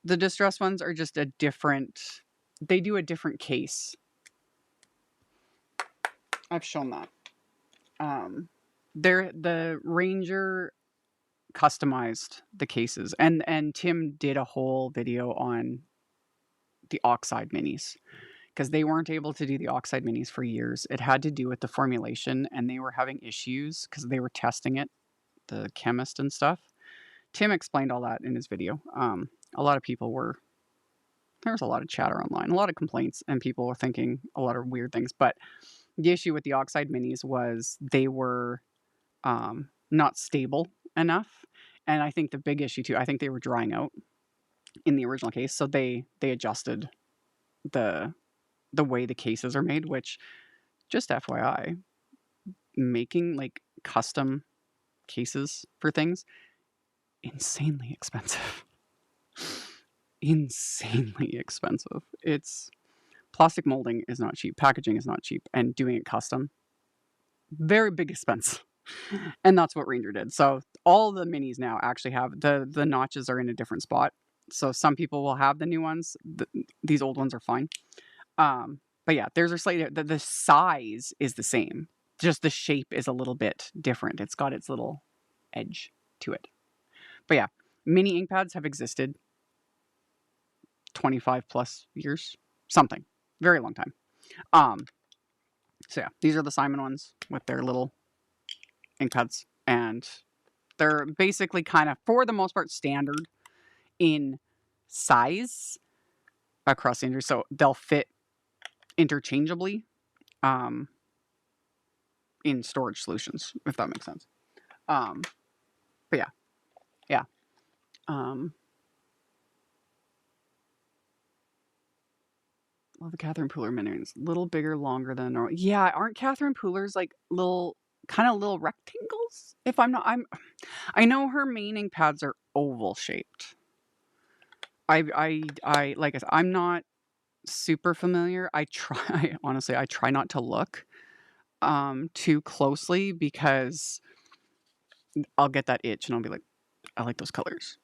The Distress ones are just a different, they do a different case. I've shown that. The Ranger customized the cases, and Tim did a whole video on the Oxide minis because they weren't able to do the Oxide minis for years. It had to do with the formulation, and they were having issues because they were testing it, the chemist and stuff. Tim explained all that in his video. A lot of people there was a lot of chatter online, a lot of complaints, and people were thinking a lot of weird things. But the issue with the Oxide minis was they were not stable enough. And I think the big issue too, I think they were drying out in the original case. So they adjusted the way the cases are made, which, just FYI, making like custom cases for things, insanely expensive. Insanely expensive. It's plastic molding is not cheap. Packaging is not cheap. And doing it custom, very big expense. And that's what Ranger did. So all the minis now actually have the notches are in a different spot. So some people will have the new ones. These old ones are fine. But yeah, there's a slightly, the size is the same. Just the shape is a little bit different. It's got its little edge to it. But yeah, mini ink pads have existed 25 plus years. Something. Very long time. So yeah, these are the Simon ones with their little ink pads. And they're basically kind of, for the most part, standard in size across the industry. So they'll fit interchangeably in storage solutions, if that makes sense. But yeah. Yeah. Love the Catherine Pooler minions. Little bigger, longer than normal. Yeah, aren't Catherine Poolers like little rectangles? If I'm not, I know her main ink pads are oval shaped. I like I said, I'm not super familiar. I try honestly, I try not to look too closely because I'll get that itch and I'll be like, I like those colors.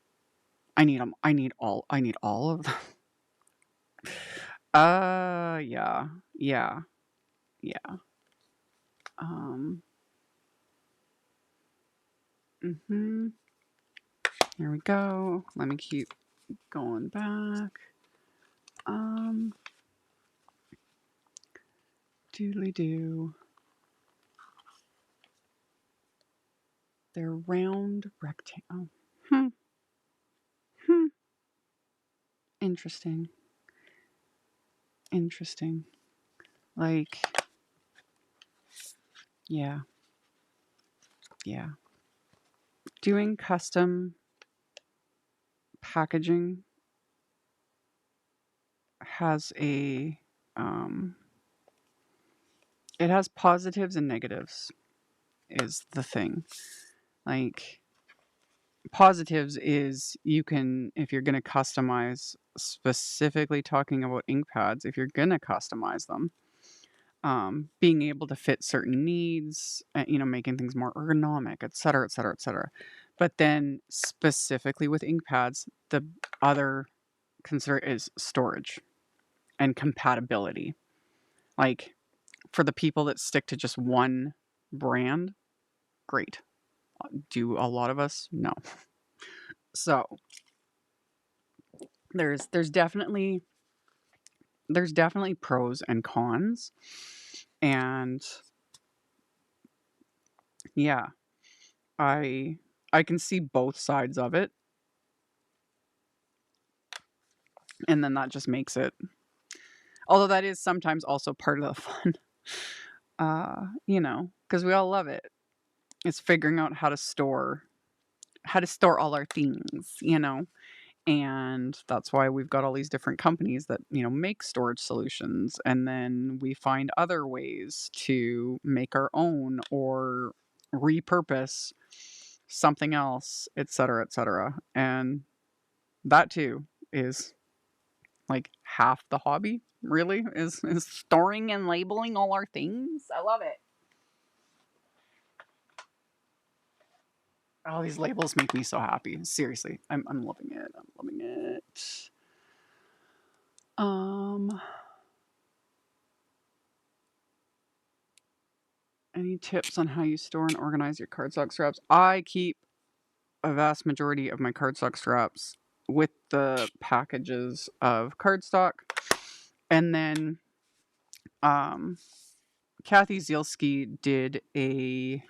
I need them. I need all of them. Yeah. Yeah. Yeah. Um mhm. Here we go. Let me keep going back. Doodly doo. They're round rectangle. Hmm. Hmm. Interesting. Interesting. Like, yeah. Yeah. Doing custom packaging has um it has positives and negatives is the thing. Like positives is you can if you're going to customize specifically talking about ink pads, if you're going to customize them, being able to fit certain needs, making things more ergonomic, et cetera, et cetera, et cetera. But then specifically with ink pads, the other consider is storage and compatibility. Like for the people that stick to just one brand, great. Do a lot of us? No. So there's definitely pros and cons. And yeah, I I can see both sides of it. And then that just makes it, although that is sometimes also part of the fun. Because we all love it. It's figuring out how to store all our things. And that's why we've got all these different companies that, make storage solutions. And then we find other ways to make our own or repurpose something else, et cetera, et cetera. And that too is like half the hobby, really, is storing and labeling all our things. I love it. Oh, these labels make me so happy. Seriously, I'm loving it. I'm loving it. Um, any tips on how you store and organize your cardstock straps? I keep a vast majority of my cardstock straps with the packages of cardstock, and then Kathy Zielski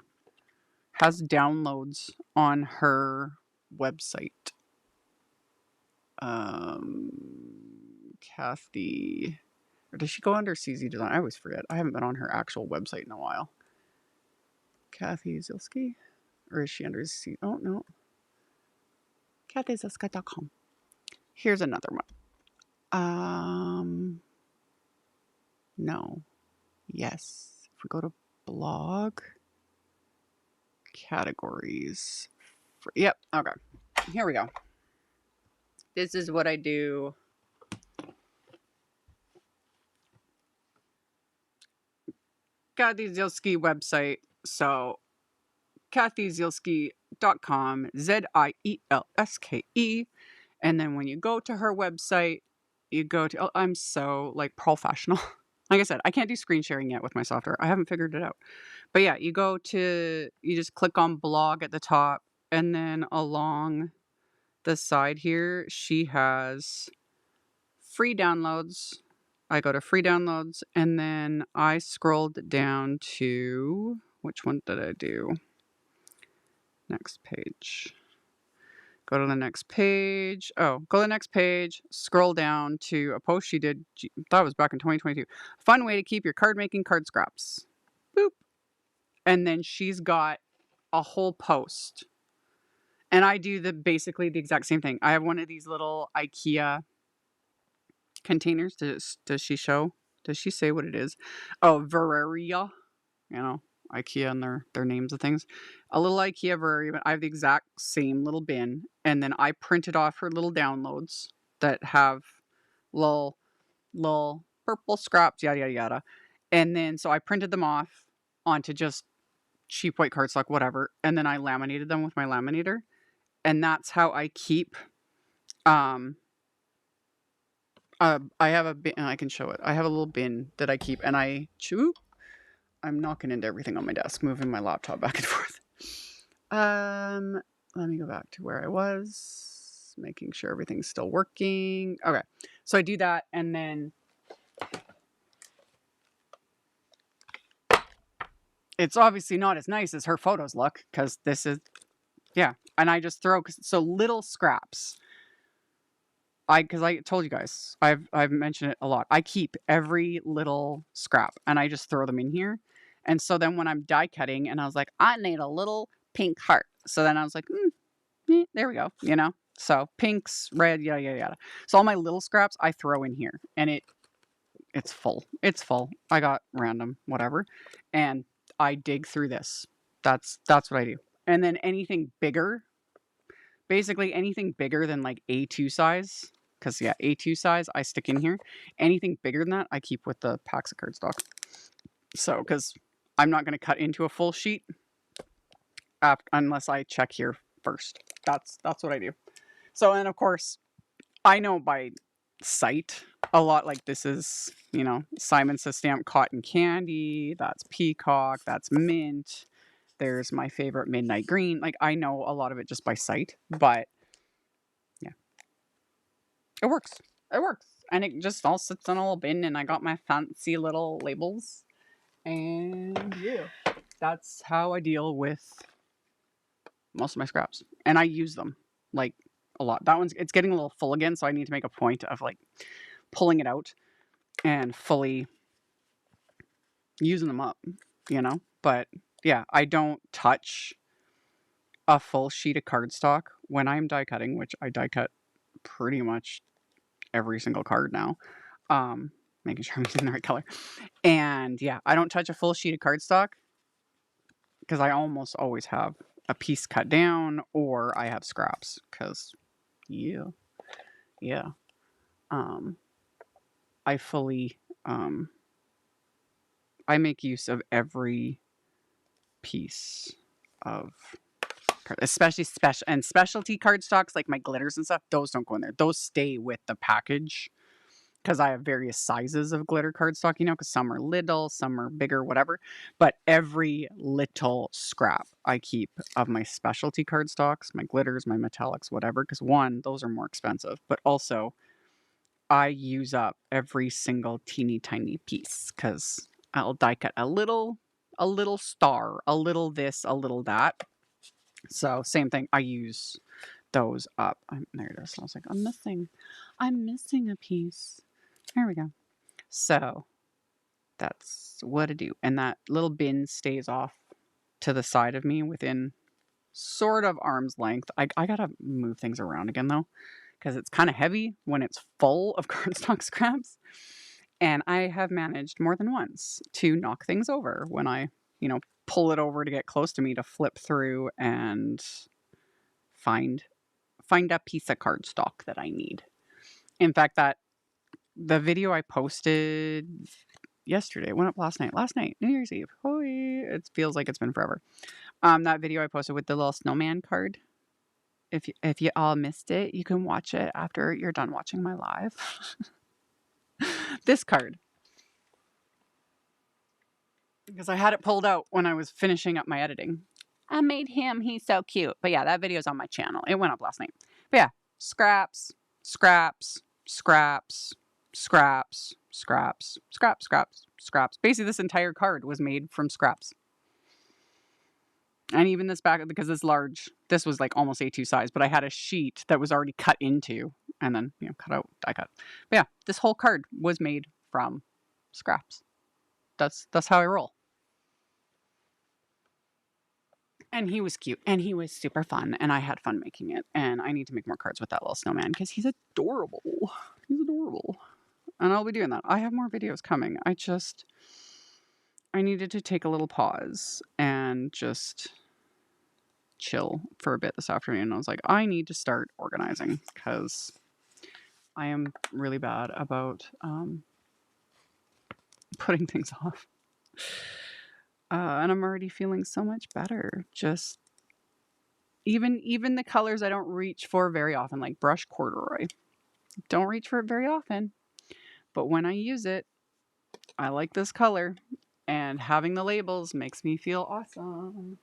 has downloads on her website. Kathy, or does she go under CZ Design? I always forget. I haven't been on her actual website in a while. Kathy Zielski, or is she under C? Oh no, kathyzielski.com. Here's another one. No, yes. If we go to blog categories, yep. Okay, here we go. This is what I do. Kathy Zielski website. So kathyzielski.com, Zielske. And then when you go to her website, you go to, I'm so like professional. Like I said, I can't do screen sharing yet with my software. I haven't figured it out. But yeah, you just click on blog at the top, and then along the side here, she has free downloads. I go to free downloads, and then I scrolled down to, which one did I do? Next page. Go to the next page. Oh, go to the next page. Scroll down to a post she did. That was back in 2022. Fun way to keep your card making card scraps. Boop. And then she's got a whole post. And I do basically the exact same thing. I have one of these little IKEA containers. Does she show? Does she say what it is? Oh, Veraria. You know, IKEA and their names of things. A little IKEA Veraria, but I have the exact same little bin. And then I printed off her little downloads that have little purple scraps, yada yada yada. And then so I printed them off onto just cheap white cardstock, whatever. And then I laminated them with my laminator. And that's how I keep I have a bin, I can show it. I have a little bin that I keep, and I'm knocking into everything on my desk, moving my laptop back and forth. Let me go back to where I was, making sure everything's still working. Okay, so I do that, and then it's obviously not as nice as her photos look, because this is, yeah, and I just throw, so little scraps. Because I told you guys, I've mentioned it a lot. I keep every little scrap and I just throw them in here. And so then when I'm die cutting and I was like, I need a little pink heart. So then I was like, there we go, you know? So pinks, red, yada, yada, yada. So all my little scraps I throw in here and it's full. It's full. I got random, whatever. And I dig through this. That's what I do. And then anything bigger, basically anything bigger than like A2 size, because yeah, A2 size I stick in here. Anything bigger than that I keep with the packs of cardstock. So because I'm not going to cut into a full sheet unless I check here first. That's what I do. So, and of course I know by sight a lot, like this is, you know, Simon Says Stamp Cotton Candy, that's Peacock, that's Mint. There's my favorite Midnight Green. Like, I know a lot of it just by sight, but yeah, it works. It works. And it just all sits in a little bin, and I got my fancy little labels. And yeah, that's how I deal with most of my scraps. And I use them, like, a lot. That one's, it's getting a little full again, so I need to make a point of, like, pulling it out and fully using them up, you know? But yeah, I don't touch a full sheet of cardstock when I'm die cutting, which I die cut pretty much every single card now. Making sure I'm using the right color. And yeah, I don't touch a full sheet of cardstock because I almost always have a piece cut down or I have scraps because yeah. I fully I make use of every piece of card, especially specialty cardstocks like my glitters and stuff. Those don't go in there. Those stay with the package because I have various sizes of glitter cardstock, you know, because some are little, some are bigger, whatever. But every little scrap I keep of my specialty cardstocks, my glitters, my metallics, whatever, because one, those are more expensive, but also I use up every single teeny tiny piece because I'll die cut a little star, a little this, a little that. So same thing. I use those up. There it is. I was like, I'm missing a piece. There we go. So that's what I do. And that little bin stays off to the side of me within sort of arm's length. I gotta move things around again though, because it's kind of heavy when it's full of cardstock scraps. And I have managed more than once to knock things over when I, you know, pull it over to get close to me to flip through and find a piece of cardstock that I need. In fact, that the video I posted yesterday, it went up last night, New Year's Eve. Holy, it feels like it's been forever. That video I posted with the little snowman card. If you all missed it, you can watch it after you're done watching my live. This card. Because I had it pulled out when I was finishing up my editing. I made him. He's so cute. But yeah, that video's on my channel. It went up last night. But yeah, scraps. Basically, this entire card was made from scraps. And even this back, because it's large, this was like almost A2 size, but I had a sheet that was already cut into and then, you know, cut out, die cut. But yeah, this whole card was made from scraps. That's how I roll. And he was cute and he was super fun and I had fun making it. And I need to make more cards with that little snowman because he's adorable. He's adorable. And I'll be doing that. I have more videos coming. I needed to take a little pause and just chill for a bit this afternoon. I was like, I need to start organizing because I am really bad about putting things off. And I'm already feeling so much better. Just even the colors I don't reach for very often, like brush corduroy. Don't reach for it very often. But when I use it, I like this color. And having the labels makes me feel awesome.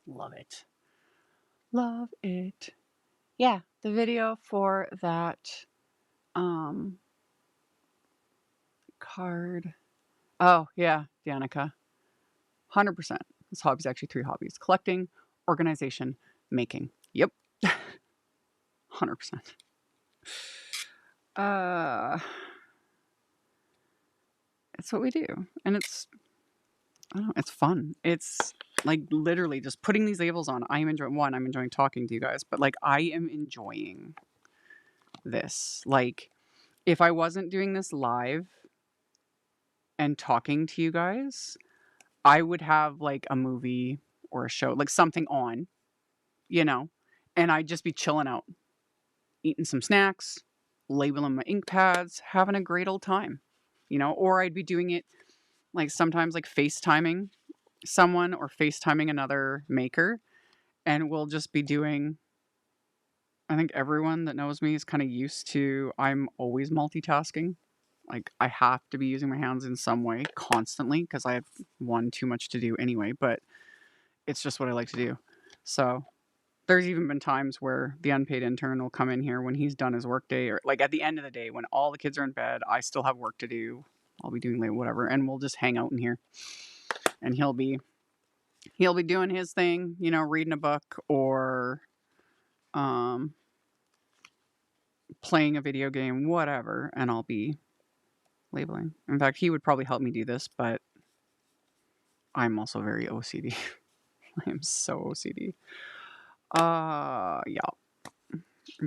Love it. Love it. Yeah, the video for that card. Oh, yeah, Danica. 100%. This hobby's actually 3 hobbies: collecting, organization, making. Yep. 100%. It's what we do. And it's, I don't know, it's fun. It's like literally just putting these labels on. I'm enjoying talking to you guys, but like I am enjoying this. Like if I wasn't doing this live and talking to you guys, I would have like a movie or a show, like something on, and I'd just be chilling out, eating some snacks, labeling my ink pads, having a great old time, or I'd be doing it like sometimes like FaceTiming someone or FaceTiming another maker, and we'll just be doing. I think everyone that knows me is kind of used to I'm always multitasking. Like I have to be using my hands in some way constantly because I have too much to do anyway, but it's just what I like to do. So there's even been times where the unpaid intern will come in here when he's done his workday, or like at the end of the day when all the kids are in bed, I still have work to do. I'll be doing whatever, and we'll just hang out in here, and he'll be doing his thing, reading a book or playing a video game, whatever, and I'll be labeling. In fact, he would probably help me do this, but I'm also very OCD. I am so OCD. Yeah.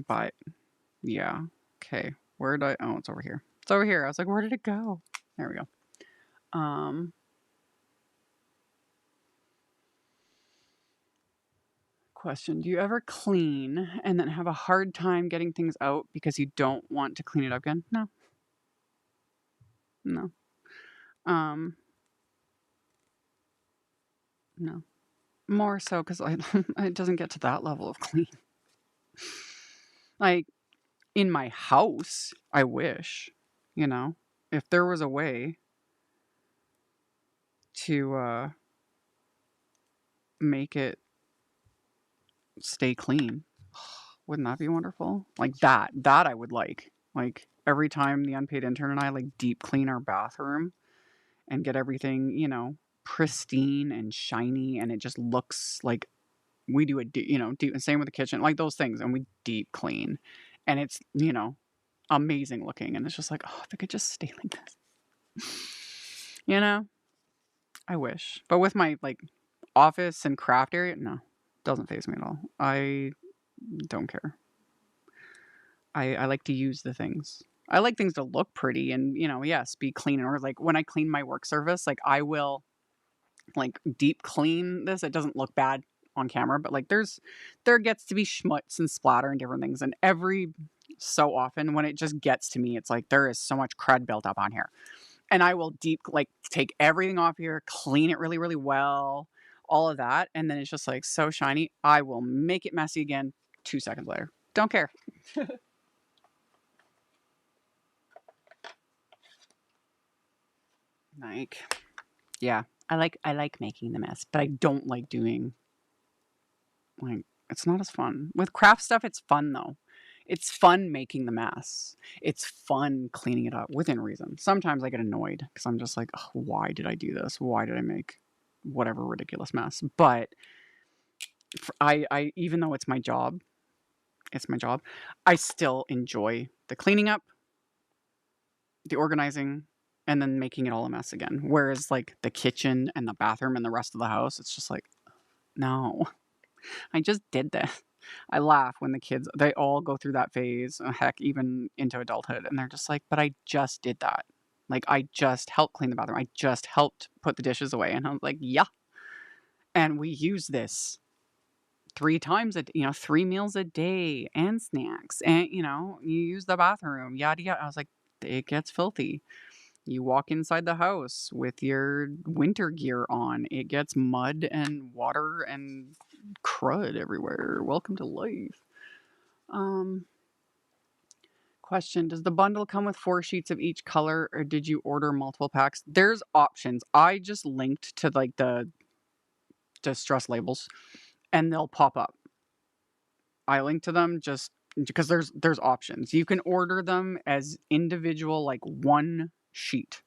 But yeah. Okay. Where did oh, it's over here. It's over here. I was like, where did it go? There we go. Question. Do you ever clean and then have a hard time getting things out because you don't want to clean it up again? No. No. No. More so because it doesn't get to that level of clean. Like, in my house, I wish, if there was a way to make it stay clean. Wouldn't that be wonderful? Like that I would like. Like every time the unpaid intern and I like deep clean our bathroom and get everything, pristine and shiny, and it just looks like we do it, deep, and same with the kitchen, like those things, and we deep clean, and it's, amazing looking, and it's just like, oh, if it could just stay like this, I wish. But with my like office and craft area, no, doesn't faze me at all. I don't care. I like to use the things. I like things to look pretty and, yes, be clean. Or like when I clean my work surface, like I will like deep clean this. It doesn't look bad on camera, but like there gets to be schmutz and splatter and different things. And every so often when it just gets to me, it's like there is so much crud built up on here. And I will like take everything off here, clean it really, really well, all of that. And then it's just like so shiny. I will make it messy again 2 seconds later. Don't care. Like, yeah, I like making the mess, but I don't like doing, like, it's not as fun. With craft stuff, it's fun though. It's fun making the mess. It's fun cleaning it up within reason. Sometimes I get annoyed because I'm just like, oh, why did I do this? Why did I make whatever ridiculous mess? But I even though it's my job, I still enjoy the cleaning up, the organizing, and then making it all a mess again. Whereas like the kitchen and the bathroom and the rest of the house, it's just like, no. I just did this. I laugh when the kids, they all go through that phase, heck, even into adulthood, and they're just like, but I just did that. Like, I just helped clean the bathroom. I just helped put the dishes away. And I was like, yeah. And we use this 3 times a, 3 meals a day and snacks. And, you use the bathroom, yada, yada. I was like, it gets filthy. You walk inside the house with your winter gear on. It gets mud and water and crud everywhere. Welcome to life. Question, does the bundle come with 4 sheets of each color, or did you order multiple packs? There's options. I just linked to like the distress labels and they'll pop up. I linked to them just because there's options. You can order them as individual, like 1 sheet.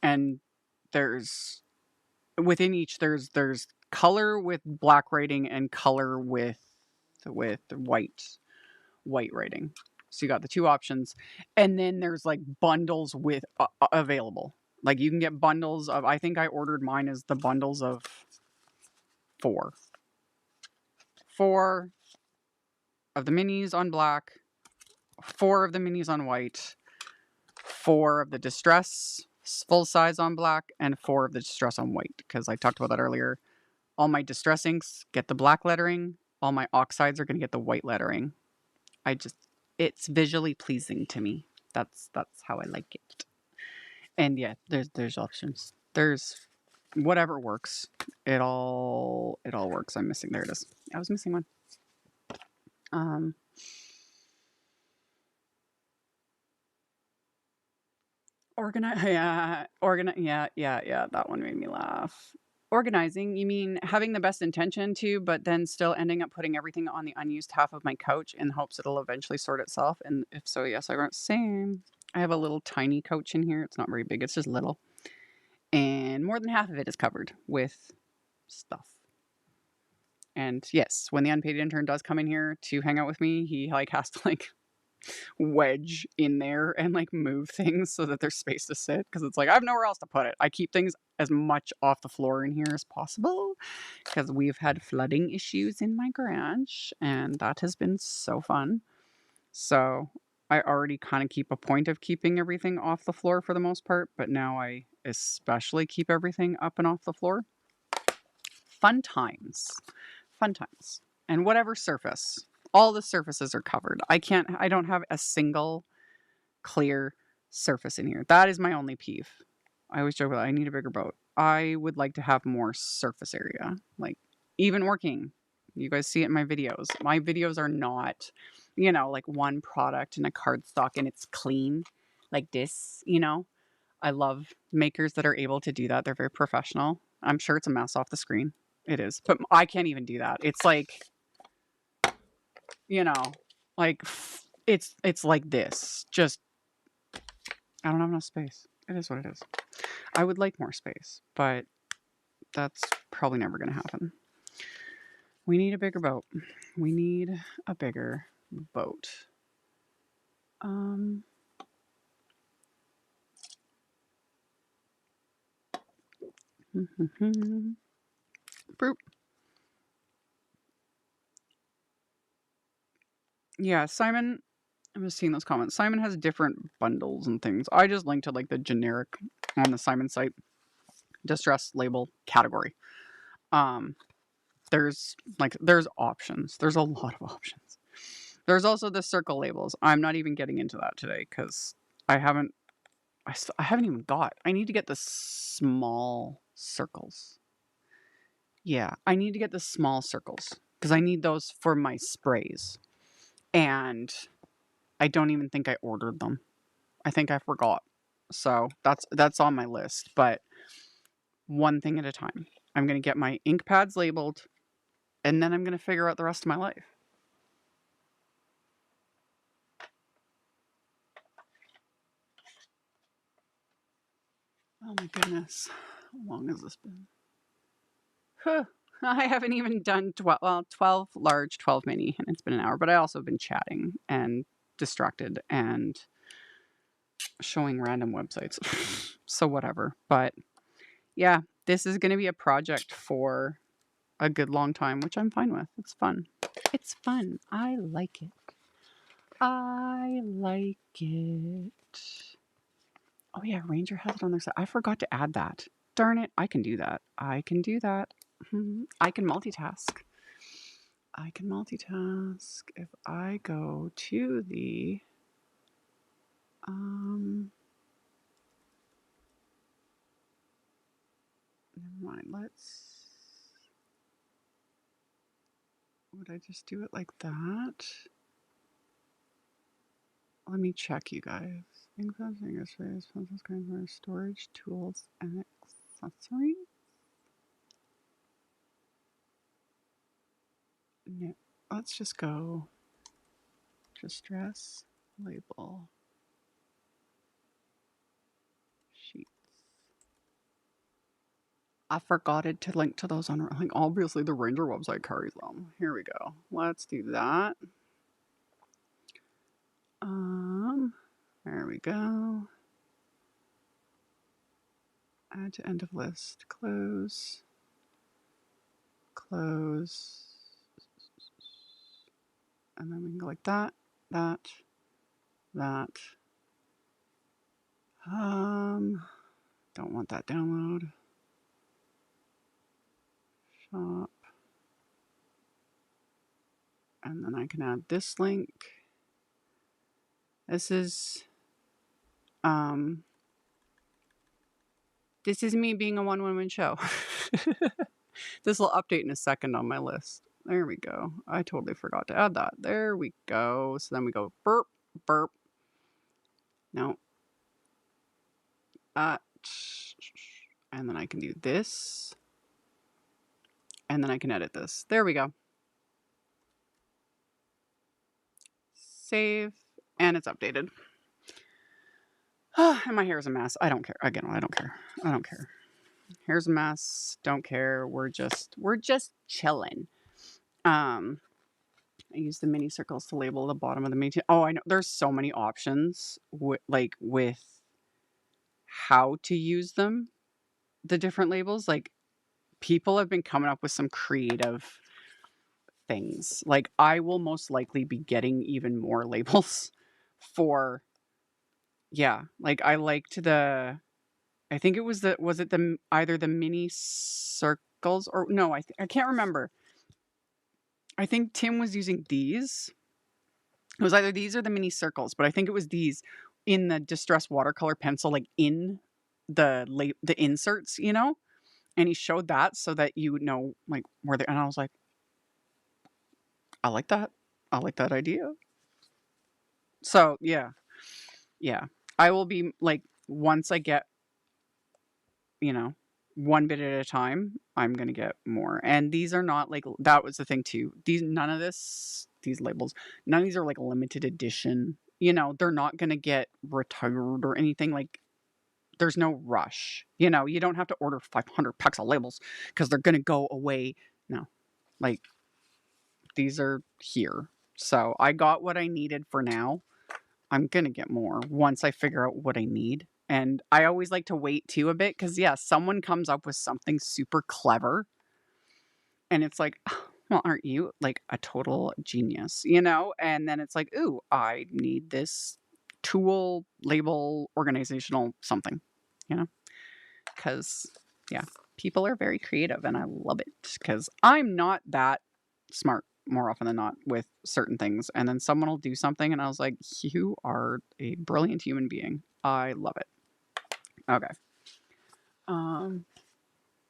And there's within each there's color with black writing and color with white writing. So you got the 2 options, and then there's like bundles with available. Like you can get bundles of, I think I ordered mine as the bundles of 4 of the minis on black, 4 of the minis on white, 4 of the distress full size on black, and 4 of the distress on white, because I talked about that earlier. All my distress inks get the black lettering. All my oxides are going to get the white lettering. It's visually pleasing to me. That's how I like it. And yeah, there's options. There's whatever works. It all works. I'm missing. There it is. I was missing one. Yeah, that one made me laugh. Organizing, you mean having the best intention to, but then still ending up putting everything on the unused half of my couch in hopes it'll eventually sort itself? And if so, yes, I wrote same. I have a little tiny couch in here. It's not very big. It's just little. And more than half of it is covered with stuff. And yes, when the unpaid intern does come in here to hang out with me, he has to wedge in there and move things so that there's space to sit, because it's I have nowhere else to put it. I keep things as much off the floor in here as possible because we've had flooding issues in my garage, and that has been so fun. So I already kind of keep a point of keeping everything off the floor for the most part, but now I especially keep everything up and off the floor. Fun times. And whatever surface. All the surfaces are covered. I don't have a single clear surface in here. That is my only peeve. I always joke about it. I need a bigger boat. I would like to have more surface area. Even working. You guys see it in my videos. My videos are not, one product in a cardstock and it's clean like this, I love makers that are able to do that. They're very professional. I'm sure it's a mess off the screen. It is. But I can't even do that. It's it's like this. Just, I don't have enough space. It is what it is. I would like more space, but that's probably never going to happen. We need a bigger boat. We need a bigger boat. Boop. Yeah, Simon, I'm just seeing those comments. Simon has different bundles and things. I just linked to the generic on the Simon site distress label category. There's options. There's a lot of options. There's also the circle labels. I'm not even getting into that today because I haven't even got. I need to get the small circles. Yeah, I need to get the small circles because I need those for my sprays. And I don't even think I ordered them. I think I forgot. So that's on my list, but one thing at a time. I'm going to get my ink pads labeled, and then I'm going to figure out the rest of my life. Oh my goodness. How long has this been? I haven't even done 12 large, 12 mini, and it's been an hour, but I also have been chatting and distracted and showing random websites. So whatever. But yeah, this is going to be a project for a good long time, which I'm fine with. It's fun. It's fun. I like it. I like it. Oh yeah, Ranger has it on their side. I forgot to add that. Darn it. I can do that. I can do that. I can multitask. I can multitask. If I go to the never mind. Would I just do it like that? Let me check, you guys. Storage, tools, and accessories. No, let's just go Distress, label, sheets. I forgot to link to those on, like, obviously the Ranger website carries them. Here we go. Let's do that. There we go. Add to end of list. Close. Close. And then we can go like that, that, that. Don't want that download. Shop. And then I can add this link. This is me being a one-woman show. This will update in a second on my list. There we go. I totally forgot to add that. There we go. So then we go burp, burp. No. And then I can do this. And then I can edit this. There we go. Save. And it's updated. And my hair is a mess. I don't care. Again, I don't care. I don't care. Hair's a mess. Don't care. We're just chilling. I use the mini circles to label the bottom of the mini. Oh, I know. There's so many options with how to use them. The different labels. Like, people have been coming up with some creative things. Like, I will most likely be getting even more labels for. Yeah, like I liked I think it was either the mini circles or no, I can't remember. I think Tim was using these. It was either these or the mini circles, but I think it was these in the Distress watercolor pencil, like in the inserts, you know? And he showed that so that you know, like, where they, and I was like, I like that. I like that idea. So, yeah. Yeah. I will be like, once I get, you know, one bit at a time, I'm going to get more. And these are not like, that was the thing too. These labels, none of these are like limited edition. You know, they're not going to get retired or anything. Like, there's no rush. You know, you don't have to order 500 packs of labels because they're going to go away. No, like, these are here. So I got what I needed for now. I'm going to get more once I figure out what I need. And I always like to wait too a bit because, yeah, someone comes up with something super clever. And it's like, well, aren't you like a total genius, you know? And then it's like, ooh, I need this tool, label, organizational something, you know? Because, yeah, people are very creative and I love it because I'm not that smart more often than not with certain things. And then someone will do something and I was like, you are a brilliant human being. I love it. Okay.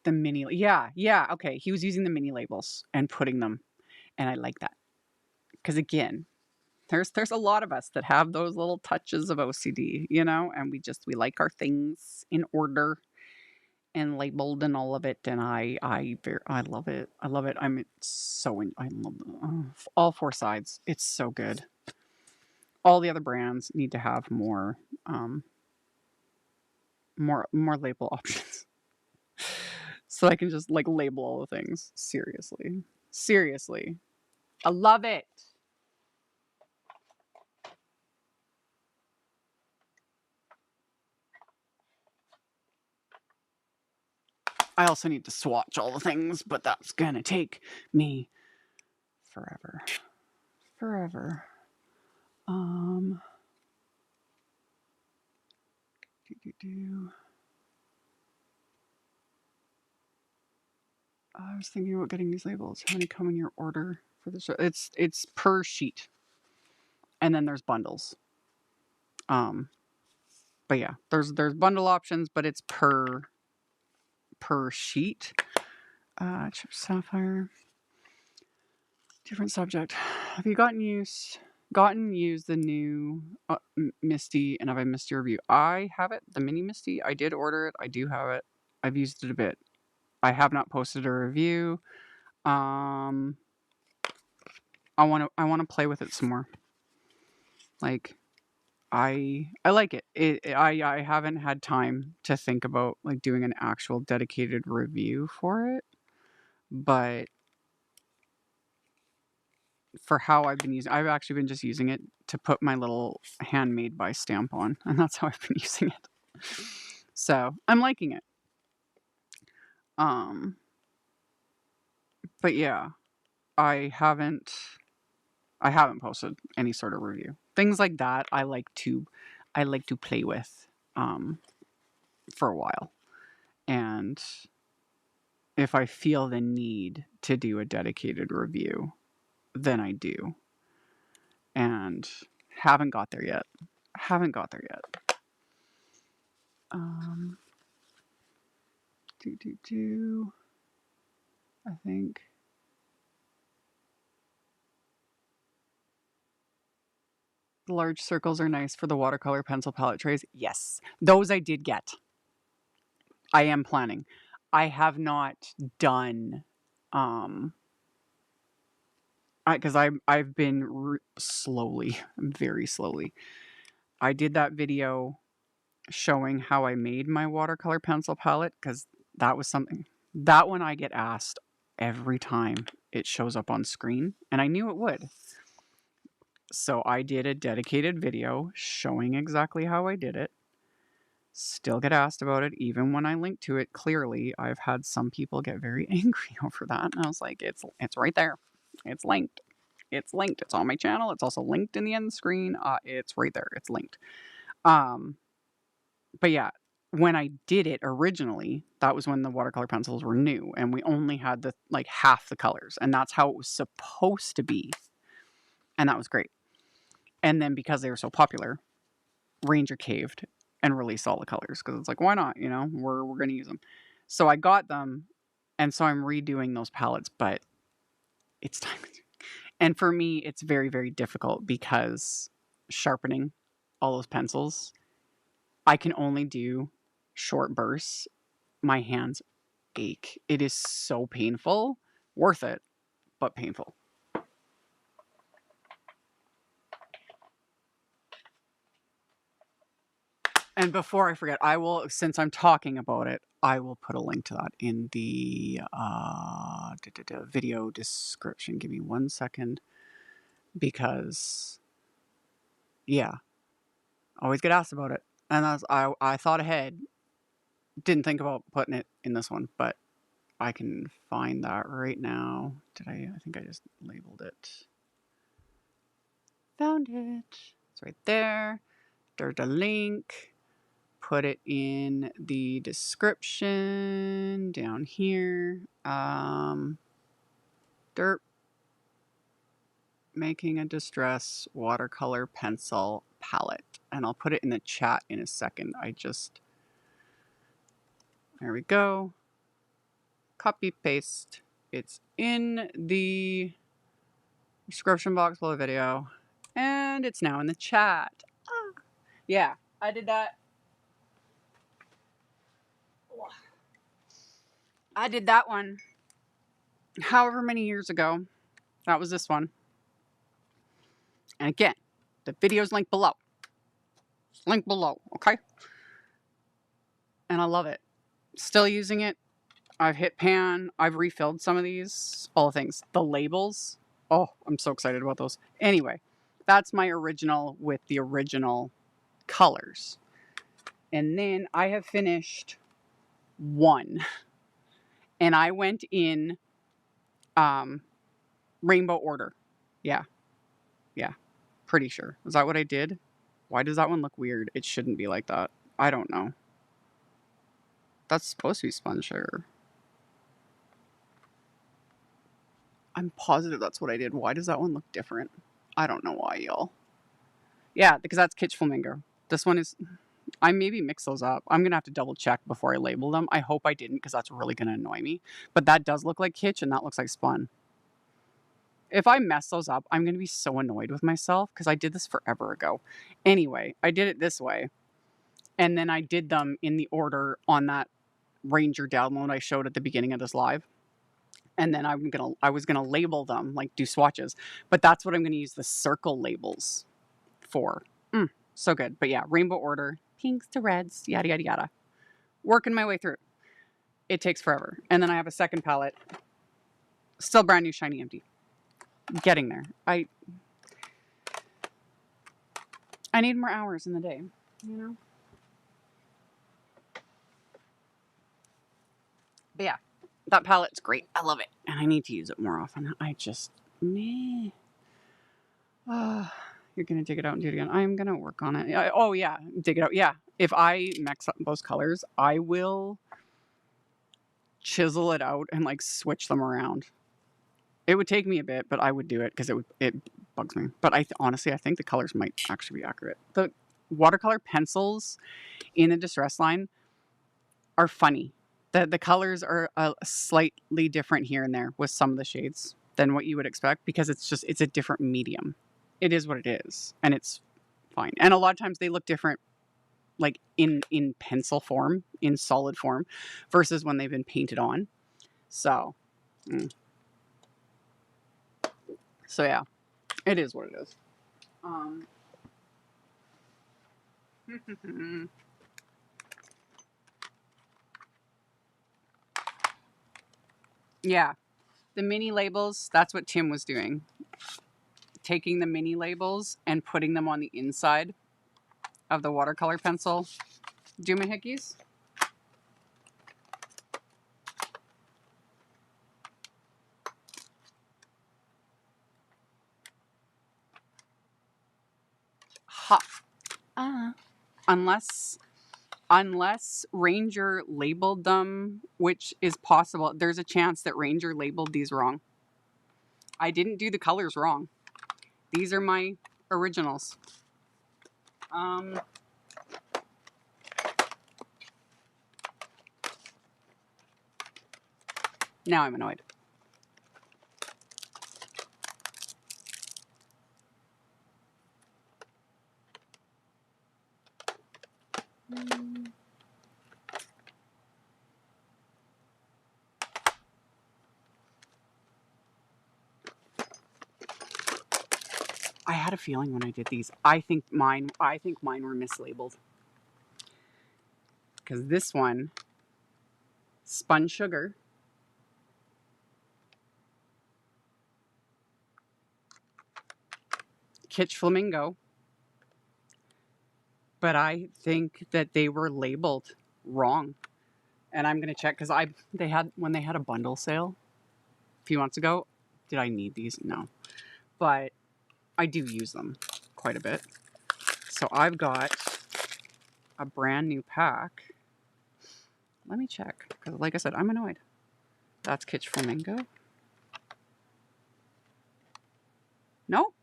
The mini, yeah, okay. He was using the mini labels and putting them, and I like that. Because again, there's a lot of us that have those little touches of OCD, you know, and we like our things in order and labeled and all of it, and I love it. I love it. I love all four sides. It's so good. All the other brands need to have more label options. So I can just like label all the things. Seriously. I love it. I also need to swatch all the things, but that's gonna take me forever. Forever. I was thinking about getting these labels. How many come in your order for the show? It's per sheet. And then there's bundles. But yeah, there's bundle options, but it's per sheet. Chip Sapphire. Different subject. Have you used the new Misty, and have I missed your review? I have it, the mini Misty. I did order it. I do have it. I've used it a bit. I have not posted a review. I want to play with it some more. Like, I like it. I haven't had time to think about like doing an actual dedicated review for it, but for how I've actually been just using it to put my little handmade by stamp on, and that's how I've been using it. So I'm liking it. But yeah, I haven't posted any sort of review. Things like that I like to play with for a while. And if I feel the need to do a dedicated review, then I do. And haven't got there yet. I think. The large circles are nice for the watercolor pencil palette trays. Yes, those I did get. I am planning. I have not done, because I've been slowly, very slowly. I did that video showing how I made my watercolor pencil palette, because that was something, that one I get asked every time it shows up on screen, and I knew it would. So I did a dedicated video showing exactly how I did it. Still get asked about it, even when I link to it clearly. I've had some people get very angry over that, and I was like, it's right there. It's linked. It's linked. It's on my channel. It's also linked in the end screen. It's right there. It's linked. But yeah, when I did it originally, that was when the watercolor pencils were new, and we only had the like half the colors, and that's how it was supposed to be. And that was great. And then because they were so popular, Ranger caved and released all the colors, because it's like, why not? You know, we're going to use them. So I got them, and so I'm redoing those palettes, but it's time. And for me, it's very, very difficult because sharpening all those pencils, I can only do short bursts. My hands ache. It is so painful. Worth it, but painful. And before I forget, I will, since I'm talking about it, I will put a link to that in the video description. Give me 1 second, because, yeah, I always get asked about it. And I thought ahead, didn't think about putting it in this one, but I can find that right now. I think I just labeled it. Found it. It's right there. There's a link. Put it in the description down here. Derp. Making a Distress watercolor pencil palette. And I'll put it in the chat in a second. There we go. Copy paste. It's in the description box below the video. And it's now in the chat. Yeah, I did that. I did that one however many years ago. That was this one. And again, the video's linked below. Link below, okay? And I love it. Still using it. I've hit pan. I've refilled some of these. All the things. The labels. Oh, I'm so excited about those. Anyway, that's my original with the original colors. And then I have finished one. And I went in rainbow order. Yeah. Yeah. Pretty sure. Is that what I did? Why does that one look weird? It shouldn't be like that. I don't know. That's supposed to be sponge sugar. I'm positive that's what I did. Why does that one look different? I don't know why, y'all. Yeah, because that's Kitsch Flamingo. This one is... I maybe mix those up. I'm going to have to double check before I label them. I hope I didn't because that's really going to annoy me. But that does look like Kitsch and that looks like Spun. If I mess those up, I'm going to be so annoyed with myself because I did this forever ago. Anyway, I did it this way. And then I did them in the order on that Ranger download I showed at the beginning of this live. And then I was gonna label them, like do swatches. But that's what I'm going to use the circle labels for. So good. But yeah, rainbow order, pinks to reds, yada, yada, yada. Working my way through. It takes forever. And then I have a second palette. Still brand new, shiny, empty. Getting there. I need more hours in the day, you know? But yeah, that palette's great. I love it. And I need to use it more often. I just, meh. You're going to dig it out and do it again. I'm going to work on it. Oh, yeah. Dig it out. Yeah. If I mix up those colors, I will chisel it out and like switch them around. It would take me a bit, but I would do it because it bugs me. But honestly, I think the colors might actually be accurate. The watercolor pencils in the Distress line are funny. The colors are slightly different here and there with some of the shades than what you would expect because it's a different medium. It is what it is, and it's fine. And a lot of times they look different, like in pencil form, in solid form, versus when they've been painted on. So, so yeah, it is what it is. Yeah, the mini labels. That's what Tim was doing. Taking the mini labels and putting them on the inside of the watercolor pencil. Do my hickeys. Ha. Unless Ranger labeled them, which is possible. There's a chance that Ranger labeled these wrong. I didn't do the colors wrong. These are my originals. Now I'm annoyed. I had a feeling when I did these. I think mine were mislabeled. Because this one, Spun Sugar, Kitsch Flamingo, but I think that they were labeled wrong. And I'm gonna check because when they had a bundle sale a few months ago. Did I need these? No, but I do use them quite a bit. So I've got a brand new pack. Let me check because, like I said, I'm annoyed. That's Kitsch Flamingo. No.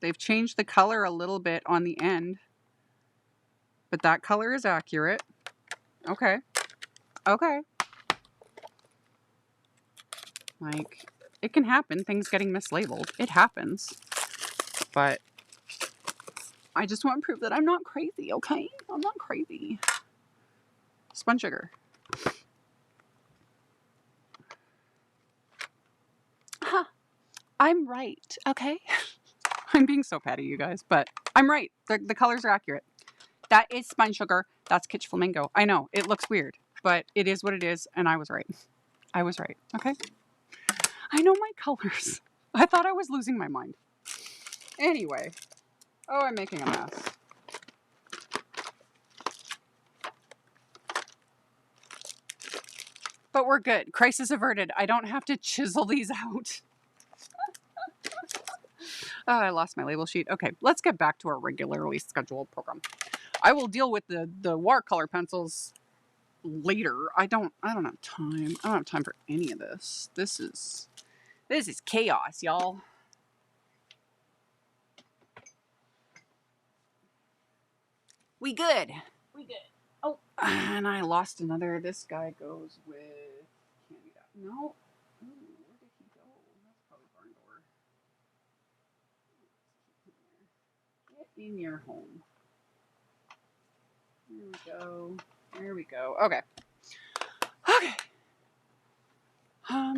They've changed the color a little bit on the end, but that color is accurate. Okay. Like, it can happen, things getting mislabeled. It happens. But I just want proof that I'm not crazy, okay? I'm not crazy. Spun Sugar. I'm right, okay? I'm being so petty, you guys, but I'm right. The colors are accurate. That is Spun Sugar. That's Kitsch Flamingo. I know, it looks weird, but it is what it is, and I was right. I was right, okay? I know my colors. I thought I was losing my mind. Anyway. Oh, I'm making a mess. But we're good. Crisis averted. I don't have to chisel these out. Oh, I lost my label sheet. Okay, let's get back to our regularly scheduled program. I will deal with the watercolor pencils later. I don't have time. I don't have time for any of this. This is chaos, y'all. We good. We good. Oh, and I lost another. This guy goes with candy. No. Ooh, where did he go? That's probably barn door. Get in your home. There we go. There we go. Okay. Okay. I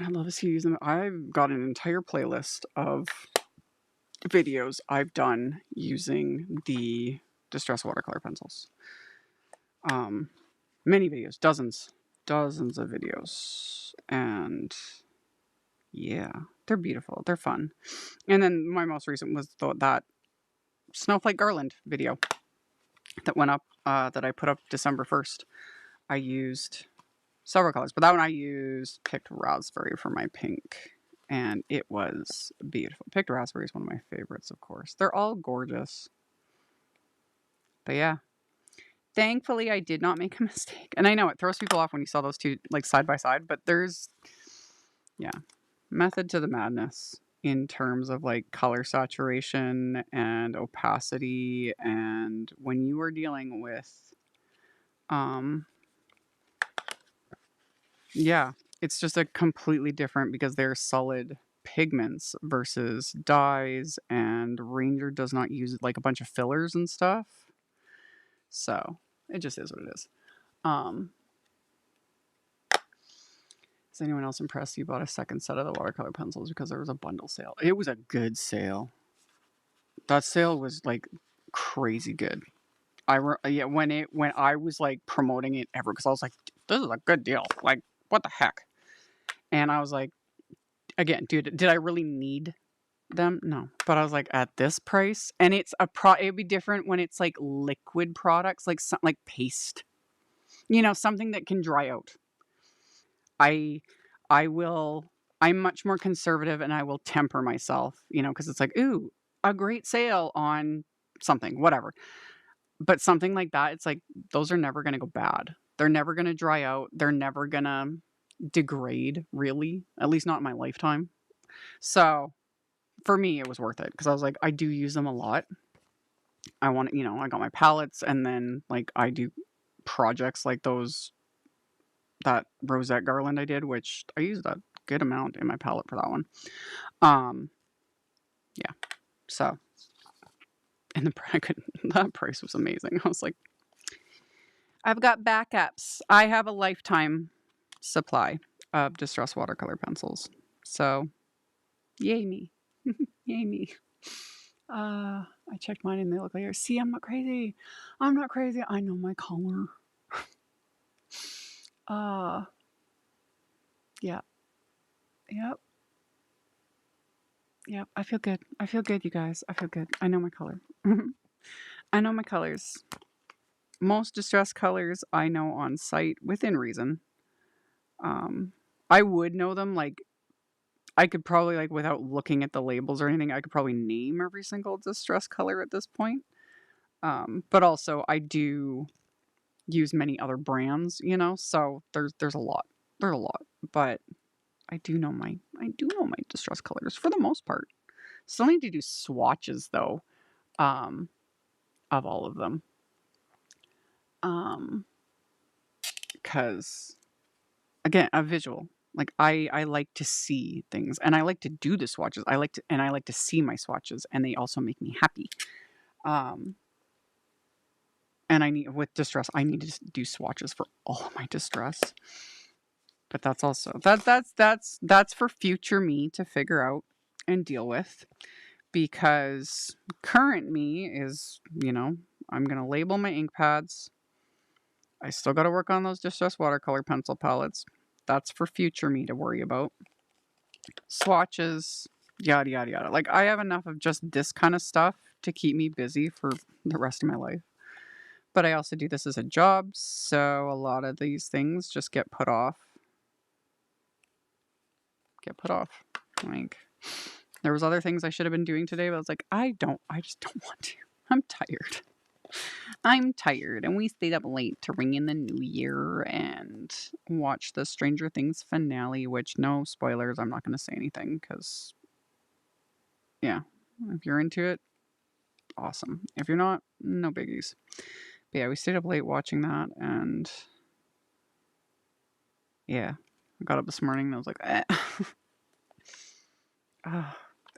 love to see you use them. I've got an entire playlist of videos I've done using the Distress watercolor pencils. Many videos, dozens of videos, and yeah, they're beautiful. They're fun. And then my most recent was that snowflake garland video that went up, that I put up December 1st. I used several colors, but that one I picked raspberry for my pink, and it was beautiful. Picked raspberry is one of my favorites, of course. They're all gorgeous. But yeah, thankfully I did not make a mistake. And I know it throws people off when you saw those two like side by side, but there's, yeah, method to the madness in terms of like color saturation and opacity. And when you are dealing with, yeah, it's just a completely different, because they're solid pigments versus dyes, and Ranger does not use like a bunch of fillers and stuff. So it just is what it is. Is anyone else impressed you bought a second set of the watercolor pencils because there was a bundle sale? It was a good sale. That sale was like crazy good. When I was like promoting it ever, because I was like, this is a good deal. Like, what the heck? And I was like, again, dude, did I really need them? No. But I was like, at this price, and it's it'd be different when it's like liquid products, like something like paste, something that can dry out. I'm much more conservative, and I will temper myself, because it's like, ooh, a great sale on something, whatever. But something like that, it's like, those are never going to go bad. They're never going to dry out. They're never going to degrade, really, at least not in my lifetime. So for me, it was worth it, because I was like, I do use them a lot. I want to, I got my palettes, and then like I do projects like that rosette garland I did, which I used a good amount in my palette for that one. Yeah. So, and that price was amazing. I was like, I've got backups. I have a lifetime supply of Distress watercolor pencils. So, yay me. Yay me. I checked mine and they look like yours. See, I'm not crazy. I'm not crazy. I know my color. Yeah. Yep. Yep. I feel good. I feel good, you guys. I feel good. I know my color. I know my colors. Most distress colors I know on site within reason. I would know them, like, I could probably, like, without looking at the labels or anything, I could probably name every single distress color at this point. But also I do use many other brands, so there's a lot. There's a lot. But I do know my distress colors for the most part. Still need to do swatches though, of all of them. Because again, a visual. Like I like to see things, and I like to do the swatches. I like to see my swatches, and they also make me happy. And with distress, I need to do swatches for all of my distress. But that's also that's for future me to figure out and deal with, because current me is, I'm gonna label my ink pads. I still got to work on those distress watercolor pencil palettes. That's for future me to worry about. Swatches, yada yada yada. Like, I have enough of just this kind of stuff to keep me busy for the rest of my life. But I also do this as a job, so a lot of these things just get put off. Like, there was other things I should have been doing today, but I was like, I just don't want to. I'm tired. And we stayed up late to ring in the new year and watch the Stranger Things finale, which, no spoilers, I'm not going to say anything because, yeah, if you're into it, awesome. If you're not, no biggies. But yeah, we stayed up late watching that, and yeah, I got up this morning and I was like, eh.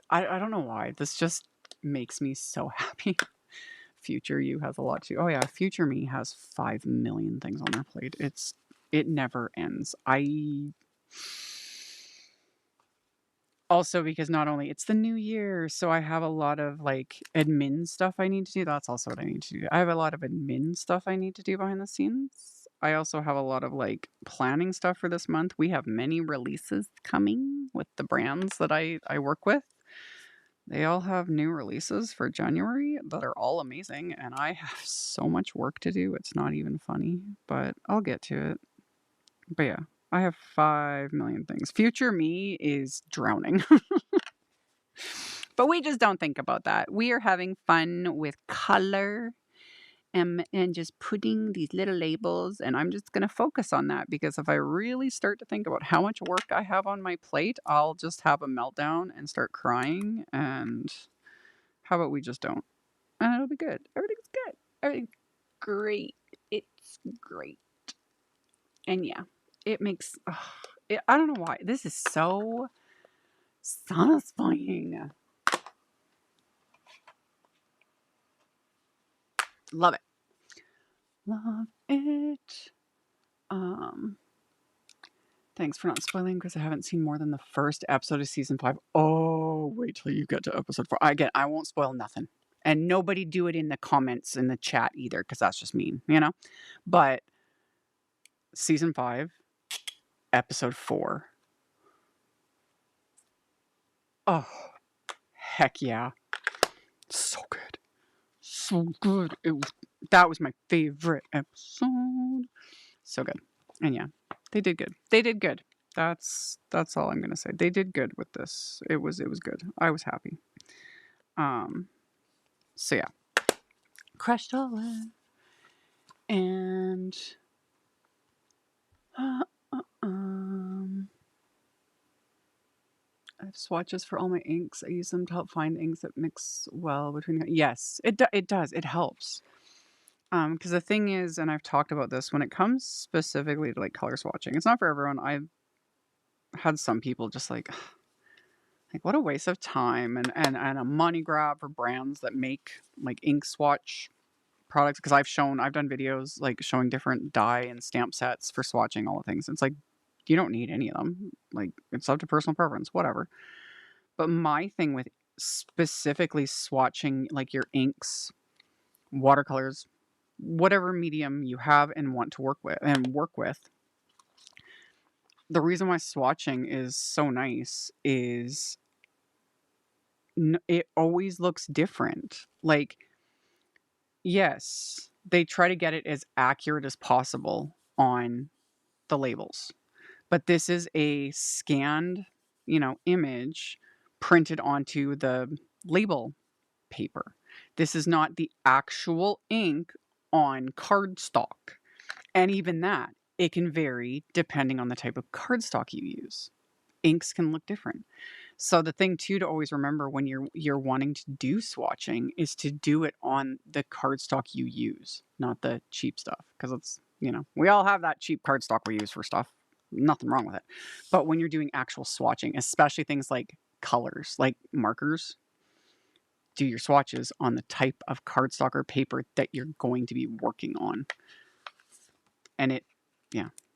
I don't know why. This just makes me so happy. Future you has a lot too. Oh yeah, future me has 5 million things on their plate. It never ends. Also, because not only it's the new year, so I have a lot of like admin stuff I need to do. That's also what I need to do. I have a lot of admin stuff I need to do behind the scenes. I also have a lot of like planning stuff for this month. We have many releases coming with the brands that I work with. They all have new releases for January that are all amazing, and I have so much work to do. It's not even funny, but I'll get to it. But yeah, I have 5 million things. Future me is drowning. But we just don't think about that. We are having fun with color and just putting these little labels, and I'm just going to focus on that, because if I really start to think about how much work I have on my plate, I'll just have a meltdown and start crying, and how about we just don't? And it'll be good. Everything's good. Everything's great. It's great. And yeah, it makes, I don't know why. This is so satisfying. Love it. Love it. Thanks for not spoiling, because I haven't seen more than the first episode of season 5. Oh, wait till you get to episode 4. Again, I won't spoil nothing. And nobody do it in the comments in the chat either, because that's just mean, you know? But season 5, episode 4. Oh, heck yeah. So good. So good. That was my favorite episode. So good. And yeah, they did good. They did good. That's all I'm gonna say. They did good with this. It was good. I was happy. So yeah. Crushed olive. And I have swatches for all my inks. I use them to help find inks that mix well between. Yes, it does. It helps. Because the thing is, and I've talked about this, when it comes specifically to like color swatching, it's not for everyone. I've had some people just like what a waste of time and a money grab for brands that make like ink swatch products. Because I've done videos like showing different dye and stamp sets for swatching all the things. It's like, you don't need any of them. Like, it's up to personal preference, whatever. But my thing with specifically swatching like your inks, watercolors, whatever medium you have and want to work with, the reason why swatching is so nice is it always looks different. Like, yes, they try to get it as accurate as possible on the labels, but this is a scanned, image printed onto the label paper. This is not the actual ink on cardstock. And even that, it can vary depending on the type of cardstock you use. Inks can look different. So the thing too to always remember when you're wanting to do swatching is to do it on the cardstock you use, not the cheap stuff. Because it's, we all have that cheap cardstock we use for stuff. Nothing wrong with it. But when you're doing actual swatching, especially things like colors, like markers, do your swatches on the type of cardstock or paper that you're going to be working on. And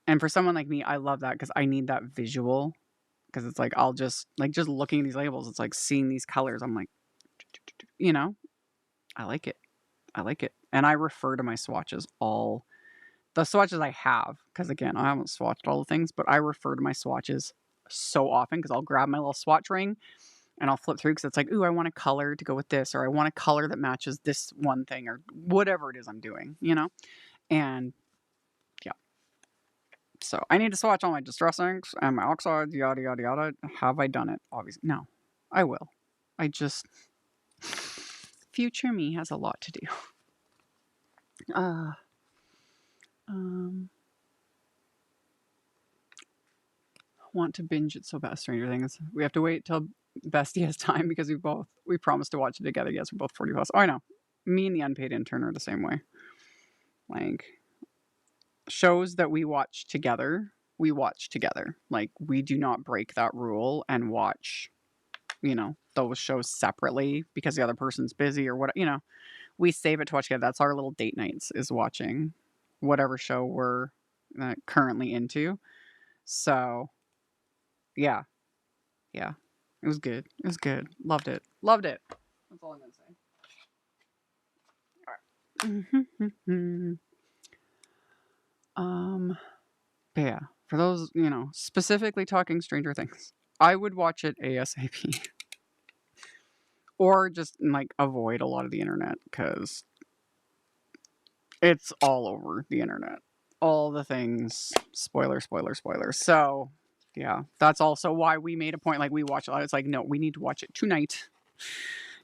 and for someone like me, I love that because I need that visual. Because it's like, I'll just looking at these labels, it's like seeing these colors. I'm like, I like it. And I refer to my swatches, all the swatches I have, because again, I haven't swatched all the things, but I refer to my swatches so often because I'll grab my little swatch ring And I'll flip through because it's like, ooh, I want a color to go with this, or I want a color that matches this one thing, or whatever it is I'm doing, you know? And yeah. So I need to swatch all my distress inks and my oxides, yada, yada, yada. Have I done it? Obviously. No, I will. I just, future me has a lot to do. Want to binge it so bad, Stranger Things. We have to wait till Bestie has time because we promised to watch it together. Yes, we're both 40 plus. Oh, I know. Me and the unpaid intern are the same way. Like, shows that we watch together, we watch together. Like, we do not break that rule and watch, those shows separately because the other person's busy or what, we save it to watch together. That's our little date nights, is watching whatever show we're currently into. So, yeah. Yeah. It was good. It was good. Loved it. Loved it. That's all I'm going to say. All right. But yeah, for those, specifically talking Stranger Things, I would watch it ASAP. Or just, like, avoid a lot of the internet, because it's all over the internet. All the things. Spoiler, spoiler, spoiler. So, yeah, that's also why we made a point, like, we watch a lot. It's like, no, we need to watch it tonight.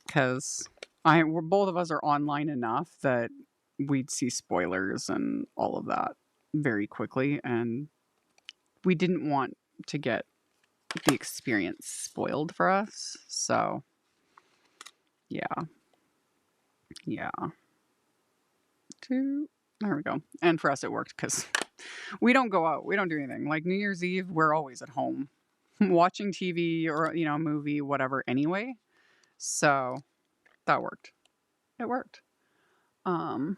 Because both of us are online enough that we'd see spoilers and all of that very quickly. And we didn't want to get the experience spoiled for us. So, yeah. Yeah. There we go. And for us, it worked because we don't go out. We don't do anything. Like New Year's Eve, we're always at home watching TV or, a movie, whatever, anyway. So that worked. It worked. There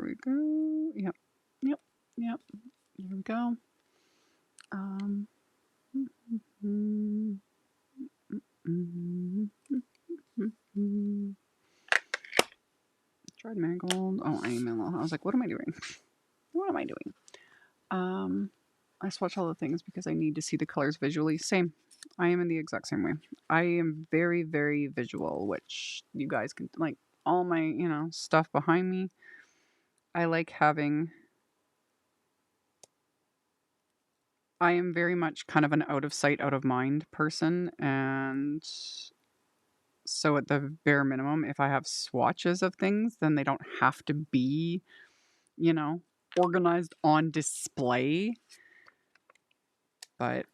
we go. Yep. Yep. Yep. There we go. Dried marigold. Oh, I was like, what am I doing? What am I doing? I swatch all the things because I need to see the colors visually. Same. I am in the exact same way. I am very, very visual, which you guys can, like, all my, stuff behind me. I like having... I am very much kind of an out of sight, out of mind person, and so at the bare minimum, if I have swatches of things, then they don't have to be, organized on display. But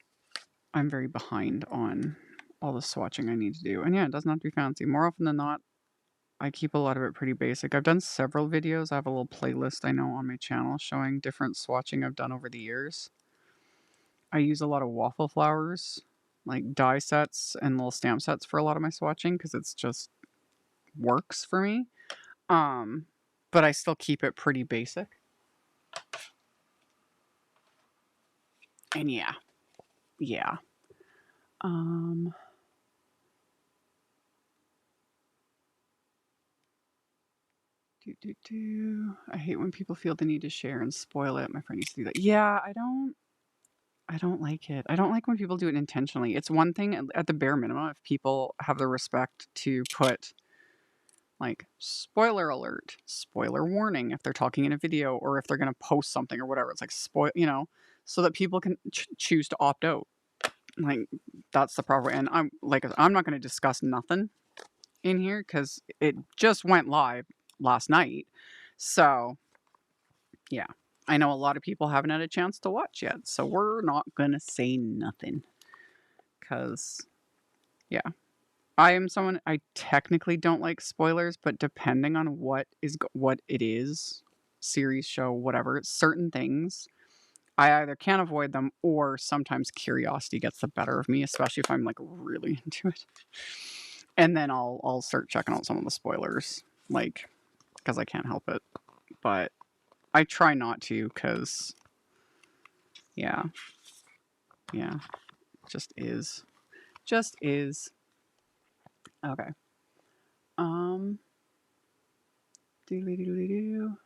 I'm very behind on all the swatching I need to do. And yeah, it doesn't have to be fancy. More often than not, I keep a lot of it pretty basic. I've done several videos. I have a little playlist I know on my channel showing different swatching I've done over the years. I use a lot of waffle flowers, like die sets and little stamp sets for a lot of my swatching because it's just works for me. But I still keep it pretty basic. And yeah. Yeah. I hate when people feel the need to share and spoil it. My friend used to do that. Yeah, I don't like it. I don't like when people do it intentionally. It's one thing at the bare minimum if people have the respect to put, like, spoiler alert, spoiler warning if they're talking in a video or if they're going to post something or whatever. It's like so that people can choose to opt out. Like, that's the proper. And I'm not going to discuss nothing in here because it just went live last night. So, yeah. I know a lot of people haven't had a chance to watch yet, so we're not gonna say nothing. Because, yeah. I technically don't like spoilers, but depending on what it is, series, show, whatever, certain things, I either can't avoid them or sometimes curiosity gets the better of me, especially if I'm, like, really into it. And then I'll start checking out some of the spoilers, like, because I can't help it. But I try not to, because, yeah. Yeah. Just is. Okay. Doodly-doodly-doo.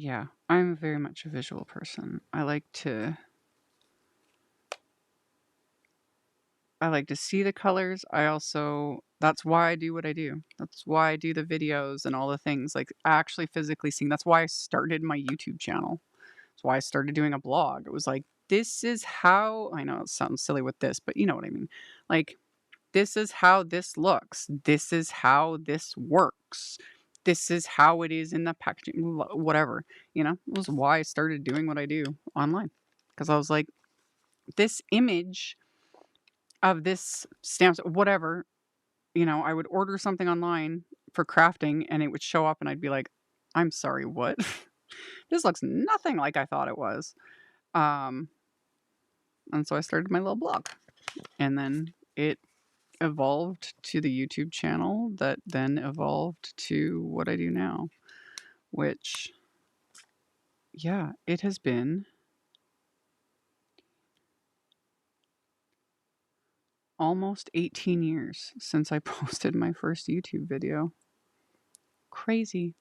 yeah, I'm very much a visual person. I like to see the colors. That's why I do what I do. That's why I do the videos and all the things, like actually physically seeing. That's why I started my YouTube channel. That's why I started doing a blog. It was like, this is how, I know it sounds silly with this, but you know what I mean. Like, this is how this looks. This is how this works. This is how it is in the packaging, whatever. It was why I started doing what I do online. Because I was like, this image of this stamps, whatever, I would order something online for crafting and it would show up and I'd be like, I'm sorry, what? This looks nothing like I thought it was. Um, and so I started my little blog. And then it evolved to the YouTube channel that then evolved to what I do now, which, yeah, it has been almost 18 years since I posted my first YouTube video. Crazy.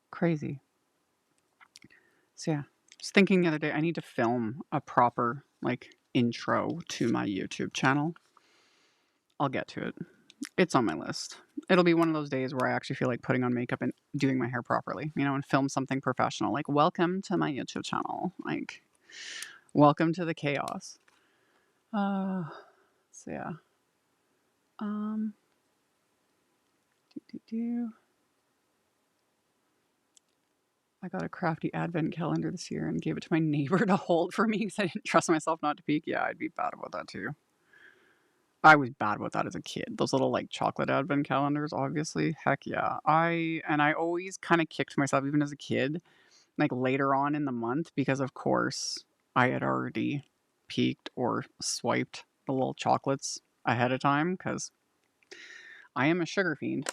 Crazy. So yeah, I was thinking the other day I need to film a proper intro to my YouTube channel. I'll get to it. It's on my list. It'll be one of those days where I actually feel like putting on makeup and doing my hair properly, and film something professional. Like, welcome to my YouTube channel. Like, welcome to the chaos. So yeah. I got a crafty advent calendar this year and gave it to my neighbor to hold for me because I didn't trust myself not to peek. Yeah, I'd be bad about that too. I was bad about that as a kid. Those little chocolate advent calendars, obviously. Heck yeah. I always kind of kicked myself even as a kid, later on in the month, because of course I had already peeked or swiped the little chocolates ahead of time because I am a sugar fiend.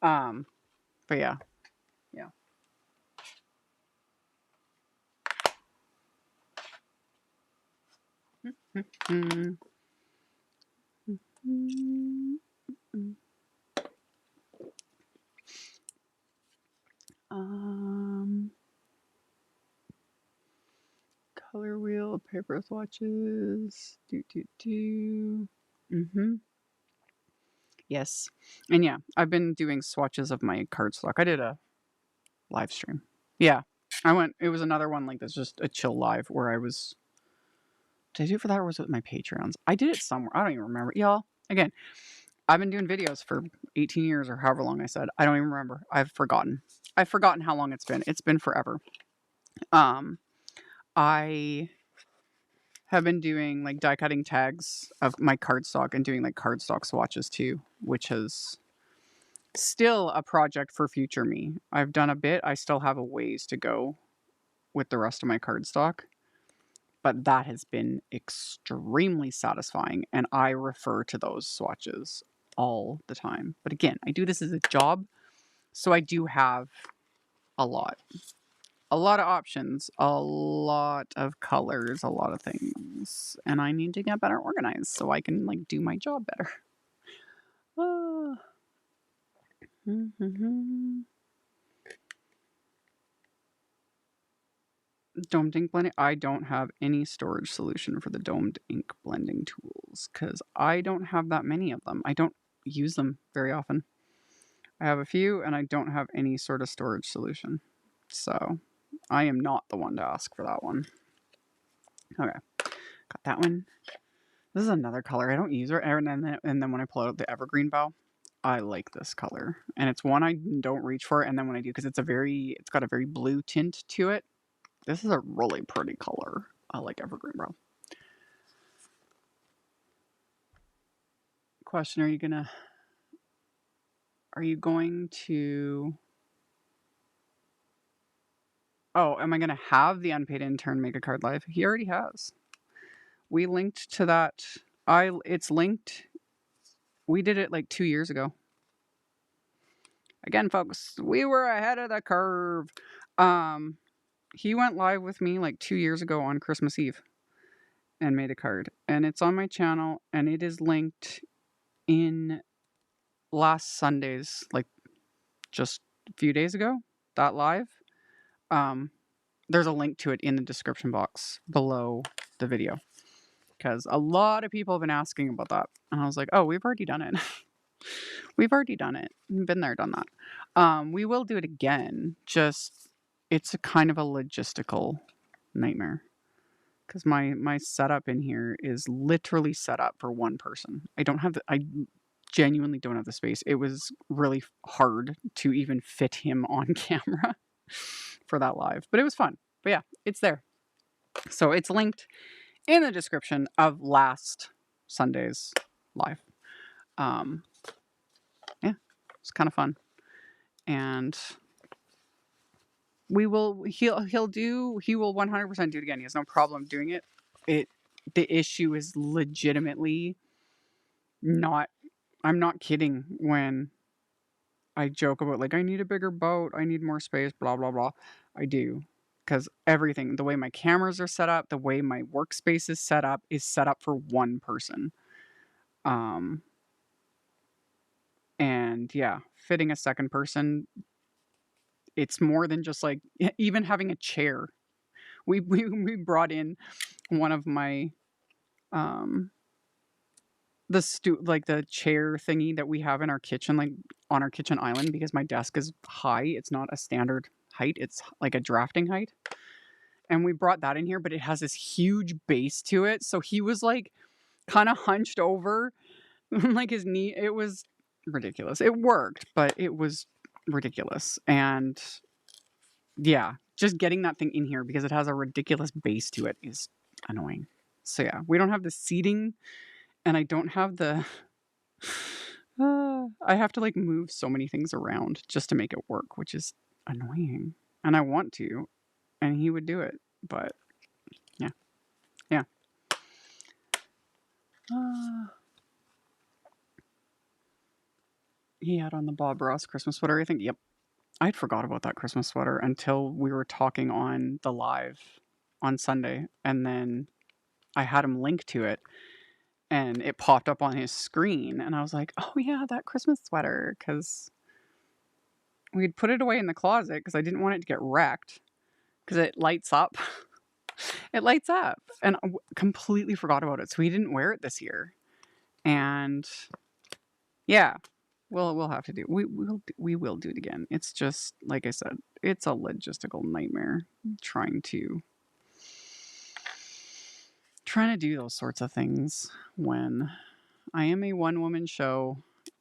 But yeah. Yeah. Color wheel, paper swatches. Yes. And yeah, I've been doing swatches of my cardstock. I did a live stream. Yeah. It was another one like this, just a chill live where I was. Did I do it for that or was it with my Patreons? I did it somewhere. I don't even remember. Y'all, again, I've been doing videos for 18 years or however long I said. I don't even remember. I've forgotten. I've forgotten how long it's been. It's been forever. I have been doing die cutting tags of my cardstock and doing cardstock swatches too, which is still a project for future me. I've done a bit. I still have a ways to go with the rest of my cardstock, but that has been extremely satisfying, and I refer to those swatches all the time. But again, I do this as a job, so I do have a lot of options, a lot of colors, a lot of things, and I need to get better organized so I can do my job better. Domed ink blending. I don't have any storage solution for the domed ink blending tools because I don't have that many of them. I don't use them very often. I have a few and I don't have any sort of storage solution. So I am not the one to ask for that one. Okay. Got that one. This is another color. I don't use it. And then when I pull out the evergreen bow, I like this color. And it's one I don't reach for. And then when I do, because it's got a very blue tint to it. This is a really pretty color. I like evergreen bow. Question, are you going to... Oh, am I going to have the unpaid intern make a card live? He already has. We linked to that. It's linked. We did it 2 years ago. Again, folks, we were ahead of the curve. He went live with me 2 years ago on Christmas Eve and made a card. And it's on my channel and it is linked in last Sunday's, just a few days ago, that live. there's a link to it in the description box below the video, because a lot of people have been asking about that. And I was like, oh, we've already done it. We've already done it. Been there, done that. We will do it again. Just, it's a kind of a logistical nightmare. Because my setup in here is literally set up for one person. I genuinely don't have the space. It was really hard to even fit him on camera for that live. But it was fun. But yeah, it's there. So it's linked in the description of last Sunday's live. Yeah, it's kind of fun. And he will 100% do it again. He has no problem doing it. The issue is legitimately not, I'm not kidding when I joke about, like, I need a bigger boat, I need more space, blah blah blah. I do, because everything, the way my cameras are set up, the way my workspace is set up for one person. And yeah, fitting a second person, it's more than just like even having a chair. We brought in one of my like the chair thingy that we have in our kitchen, like on our kitchen island, because my desk is high. It's not a standard height. It's like a drafting height. And we brought that in here, but it has this huge base to it. So he was like kind of hunched over, like his knee. It was ridiculous. It worked, but it was ridiculous. And yeah, just getting that thing in here because it has a ridiculous base to it is annoying. So yeah, we don't have the seating, and I don't have the I have to like move so many things around just to make it work, which is annoying. And I want to, and he would do it, but yeah. Yeah. He had on the Bob Ross Christmas sweater, I think. Yep. I'd forgot about that Christmas sweater until we were talking on the live on Sunday, and then I had him link to it, and it popped up on his screen, and I was like, oh yeah, that Christmas sweater, because we'd put it away in the closet because I didn't want it to get wrecked, because it lights up. It lights up, and I completely forgot about it, so he didn't wear it this year. And yeah, we'll have to do, we will do it again. It's just, like I said, it's a logistical nightmare trying to do those sorts of things when I am a one-woman show.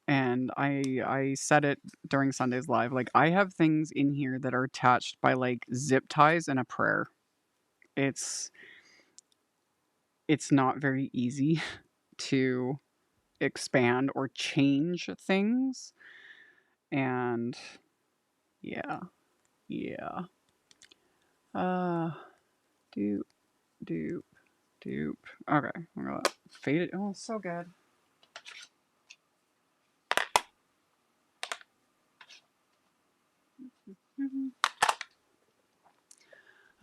And I said it during Sunday's live, like, I have things in here that are attached by like zip ties and a prayer. It's not very easy to expand or change things. And yeah. Doop, doop, doop. Okay, I'm gonna fade it. Oh, so good. I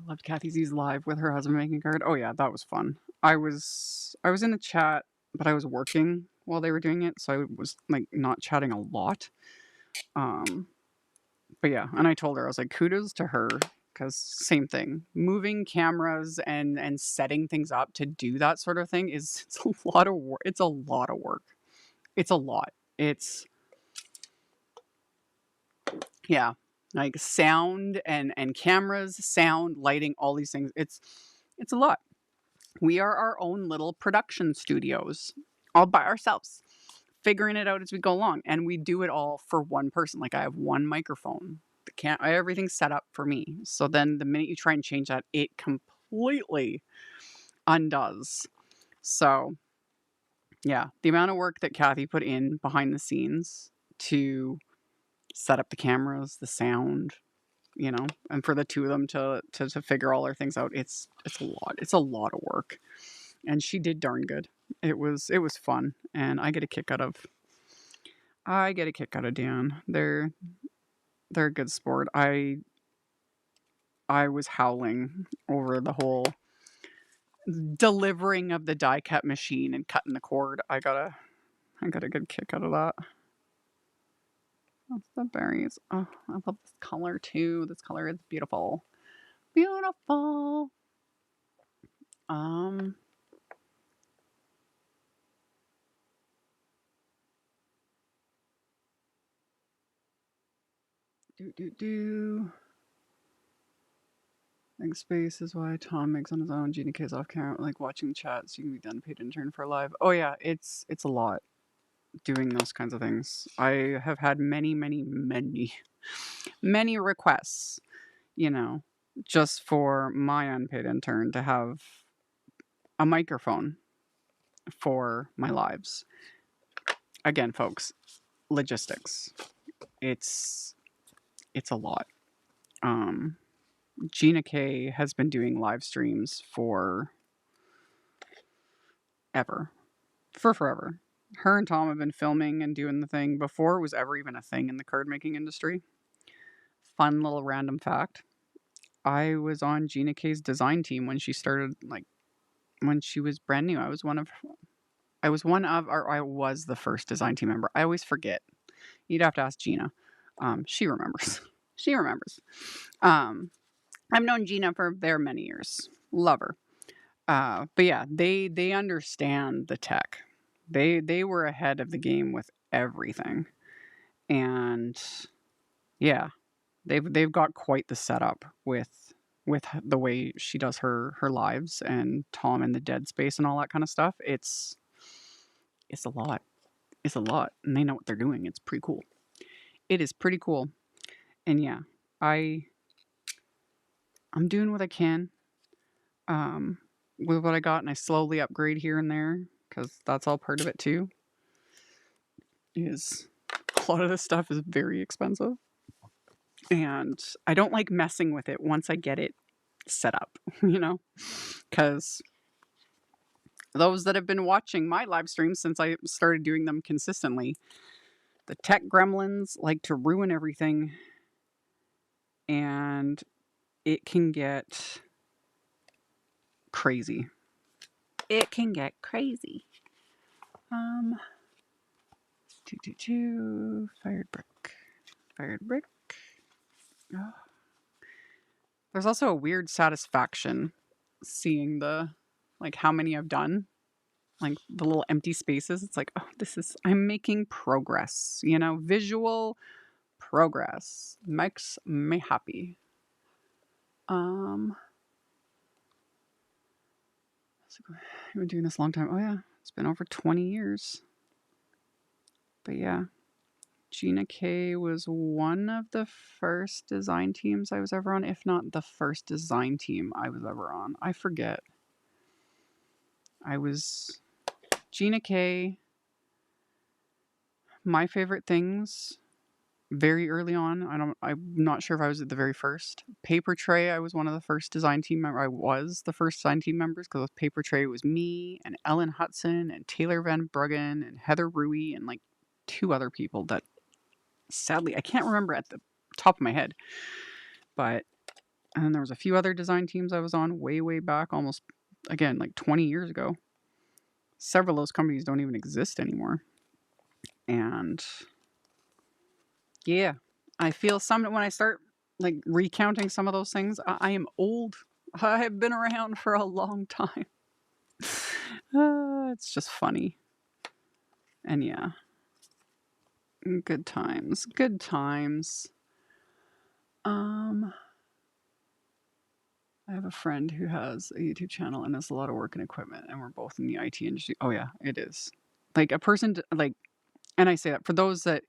loved Kathy Z's live with her husband making a card. Oh yeah, that was fun. I was in the chat, but I was working while they were doing it, so I was like not chatting a lot. But yeah, and I told her, I was like, kudos to her, because same thing. Moving cameras and setting things up to do that sort of thing it's a lot of work. It's a lot of work. It's a lot. It's, yeah, like sound and cameras, sound, lighting, all these things. It's a lot. We are our own little production studios all by ourselves, figuring it out as we go along, and we do it all for one person. Like, I have one microphone, everything's set up for me. So then the minute you try and change that, it completely undoes. So yeah, the amount of work that Kathy put in behind the scenes to set up the cameras, the sound, and for the two of them to figure all their things out, it's a lot. It's a lot of work. And she did darn good. It was fun, and I get a kick out of Dan. They're a good sport. I was howling over the whole delivering of the die cut machine and cutting the cord. I got a good kick out of that. That's the berries. Oh, I love this color too. This color is beautiful. beautiful. Think space is why Tom makes on his own. Gina K's off camera, like watching the chat, so you can be the unpaid intern for live. Oh yeah, it's a lot doing those kinds of things. I have had many requests, you know, just for my unpaid intern to have a microphone for my lives. Again, folks, logistics. It's a lot. Gina K has been doing live streams for forever. Her and Tom have been filming and doing the thing before it was ever even a thing in the card making industry. Fun little random fact. I was on Gina K's design team when she started, like when she was brand new. I was the first design team member. I always forget. You'd have to ask Gina. She remembers. She remembers. I've known Gina for very many years. Love her. But yeah, they understand the tech. They were ahead of the game with everything. And yeah, they've got quite the setup with the way she does her lives and Tom in the dead space and all that kind of stuff. It's a lot. It's a lot. And they know what they're doing. It's pretty cool. It is pretty cool. And yeah, I'm doing what I can with what I got, and I slowly upgrade here and there because that's all part of it too. Is a lot of this stuff is very expensive, and I don't like messing with it once I get it set up, because those that have been watching my live streams since I started doing them consistently, the tech gremlins like to ruin everything, and it can get crazy. It can get crazy. 222 fired brick. Oh. There's also a weird satisfaction seeing how many I've done, like the little empty spaces. It's like, oh, I'm making progress, visual progress makes me happy. I've been doing this a long time. Oh yeah, it's been over 20 years. But yeah, Gina K was one of the first design teams I was ever on, if not the first design team I was ever on. I forget. I was Gina K. My favorite things very early on. I'm not sure if I was at the very first. Paper Tray, I was one of the first design team members. I was the first design team members because with Paper Tray it was me and Ellen Hudson and Taylor Van Bruggen and Heather Rui and like 2 other people that sadly I can't remember at the top of my head. And then there was a few other design teams I was on way back, almost again like 20 years ago. Several of those companies don't even exist anymore. And yeah, I feel when I start like recounting some of those things, I am old. I have been around for a long time. It's just funny. And yeah, good times. I have a friend who has a YouTube channel and has a lot of work and equipment, and we're both in the IT industry. Oh yeah, it is. Like a person and I say that for those that,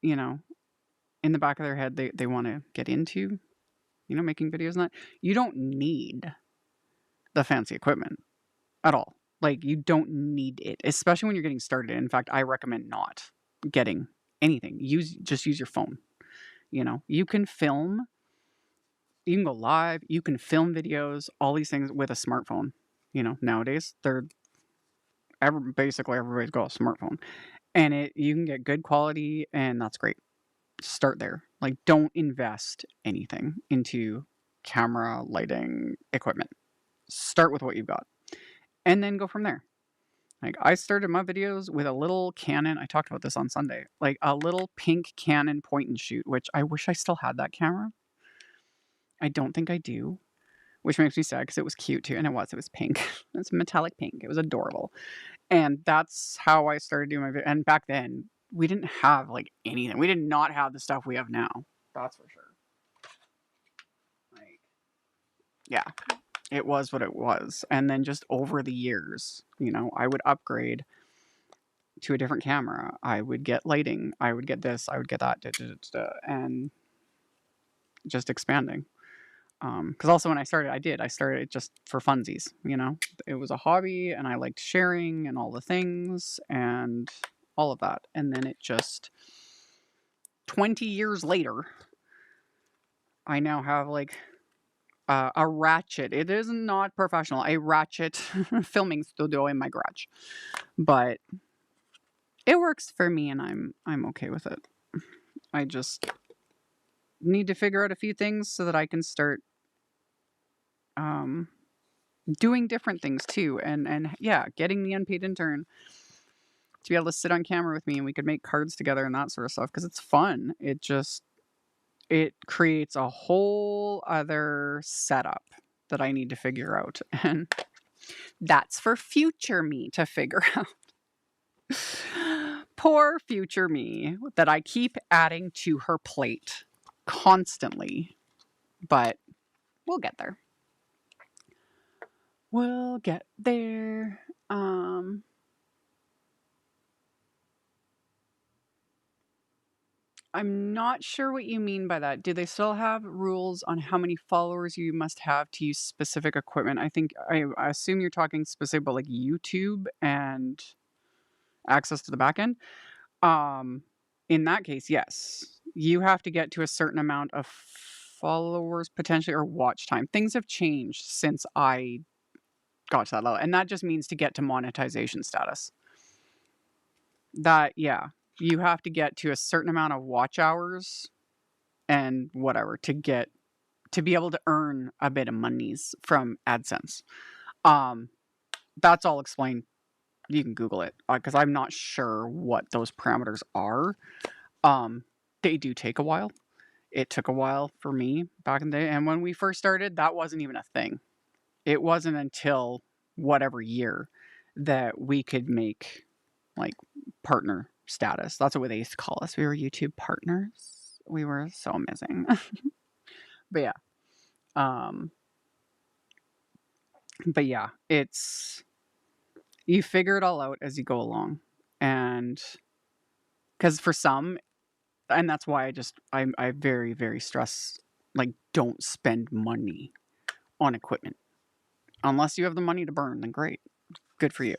in the back of their head, they want to get into, making videos and that. You don't need the fancy equipment at all. Like, you don't need it, especially when you're getting started. In fact, I recommend not getting anything. Just use your phone. You can film. You can go live. You can film videos. All these things with a smartphone. Nowadays basically everybody's got a smartphone, and you can get good quality, and that's great. Start there. Like, don't invest anything into camera, lighting, equipment. Start with what you've got, and then go from there. Like, I started my videos with a little Canon. I talked about this on Sunday. Like a little pink Canon point and shoot, which I wish I still had that camera. I don't think I do. which makes me sad because it was cute too. And it was pink. It was metallic pink. It was adorable. And that's how I started doing my and back then we didn't have like anything. We did not have the stuff we have now. That's for sure. Like, yeah, it was what it was. And then just over the years, you know, I would upgrade to a different camera. I would get lighting. I would get this. I would get that. And just expanding. Because also when I started it just for funsies, you know? It was a hobby and I liked sharing and all the things and all of that. And then it just 20 years later, I now have like a ratchet. It is not professional, a ratchet filming studio in my garage. But it works for me and I'm okay with it. I just need to figure out a few things so that I can start doing different things too, and yeah, getting the unpaid intern to be able to sit on camera with me and we could make cards together and that sort of stuff because it's fun. It creates a whole other setup that I need to figure out, and that's for future me to figure out. Poor future me that I keep adding to her plate constantly, but we'll get there. We'll get there. I'm not sure what you mean by that. Do they still have rules on how many followers you must have to use specific equipment? I assume you're talking specific about like YouTube and access to the backend. In that case, yes. You have to get to a certain amount of followers potentially or watch time. Things have changed since I got to that level. And that just means to get to monetization status. Yeah. You have to get to a certain amount of watch hours and whatever to be able to earn a bit of monies from AdSense. That's all explained. You can Google it because I'm not sure what those parameters are. They do take a while. It took a while for me back in the day. And when we first started, that wasn't even a thing. It wasn't until whatever year that we could make like partner status. That's what they used to call us. We were YouTube partners. We were so amazing. But yeah. But yeah, you figure it all out as you go along. And because for some, and that's why I very, very stress, like, don't spend money on equipment. Unless you have the money to burn, then great. Good for you.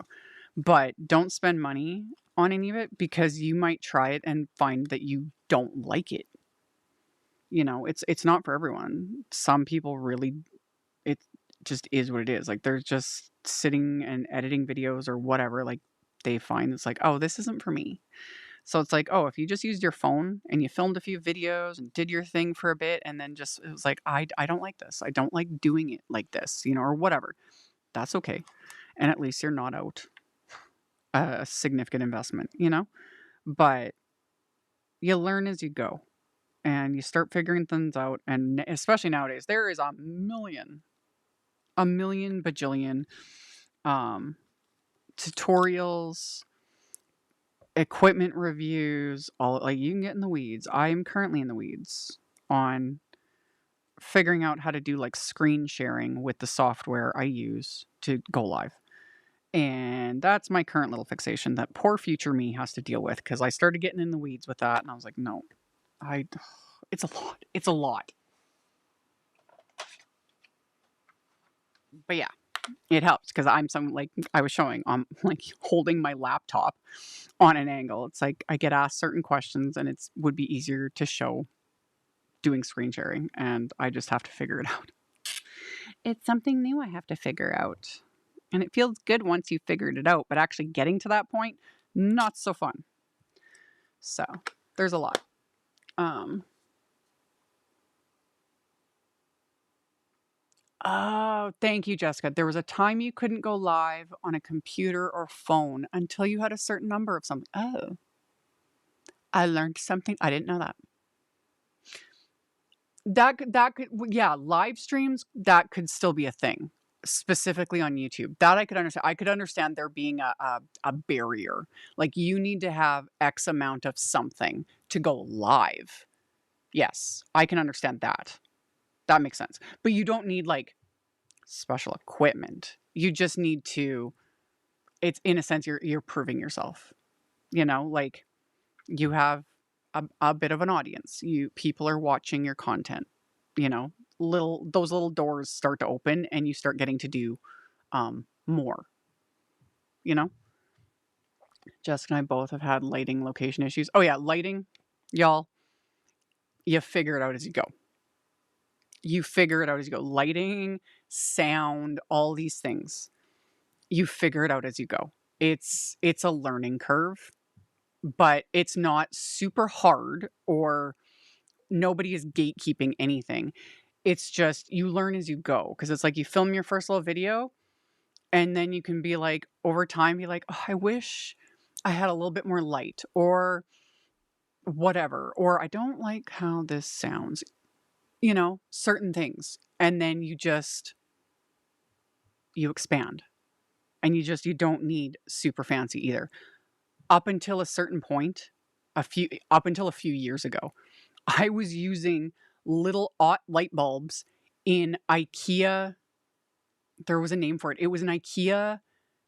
But don't spend money on any of it because you might try it and find that you don't like it. You know, it's not for everyone. Some people really, it just is what it is. Like, they're just sitting and editing videos or whatever. Like, they find it's like, oh, this isn't for me. So it's like, oh, if you just used your phone and you filmed a few videos and did your thing for a bit and then just, it was like, I don't like this. I don't like doing it like this, you know, or whatever. That's okay. And at least you're not out a significant investment, you know? But you learn as you go and you start figuring things out. And especially nowadays, there is a million bajillion tutorials, equipment reviews, all like you can get in the weeds. I am currently in the weeds on figuring out how to do like screen sharing with the software I use to go live. And that's my current little fixation that poor future me has to deal with because I started getting in the weeds with that and I was like, no, it's a lot. It's a lot. But yeah, it helps because I'm like I was showing, I'm like holding my laptop on an angle. It's like I get asked certain questions and it would be easier to show doing screen sharing and I just have to figure it out. It's something new I have to figure out. And it feels good once you figured it out, but actually getting to that point, not so fun. So there's a lot. Oh, thank you, Jessica. There was a time you couldn't go live on a computer or phone until you had a certain number of something. Oh, I learned something. I didn't know that. Yeah, live streams, that could still be a thing, specifically on YouTube. That I could understand. I could understand there being a barrier. Like, you need to have X amount of something to go live. Yes, I can understand that. That makes sense. But you don't need, like, special equipment. You just need to, it's, in a sense, you're proving yourself. You know, like, you have a bit of an audience. People are watching your content. You know, those little doors start to open, and you start getting to do more. You know, Jessica and I both have had lighting location issues. Oh yeah, lighting, y'all. You figure it out as you go. You figure it out as you go. Lighting, sound, all these things. You figure it out as you go. It's a learning curve, but it's not super hard, or nobody is gatekeeping anything. It's just you learn as you go, because it's like you film your first little video, and then you can be like, over time, be like, oh, I wish I had a little bit more light, or whatever, or I don't like how this sounds, certain things. And then you expand, and you don't need super fancy either. Up until a certain point, up until a few years ago, I was using little light bulbs in IKEA. There was a name for it. It was an IKEA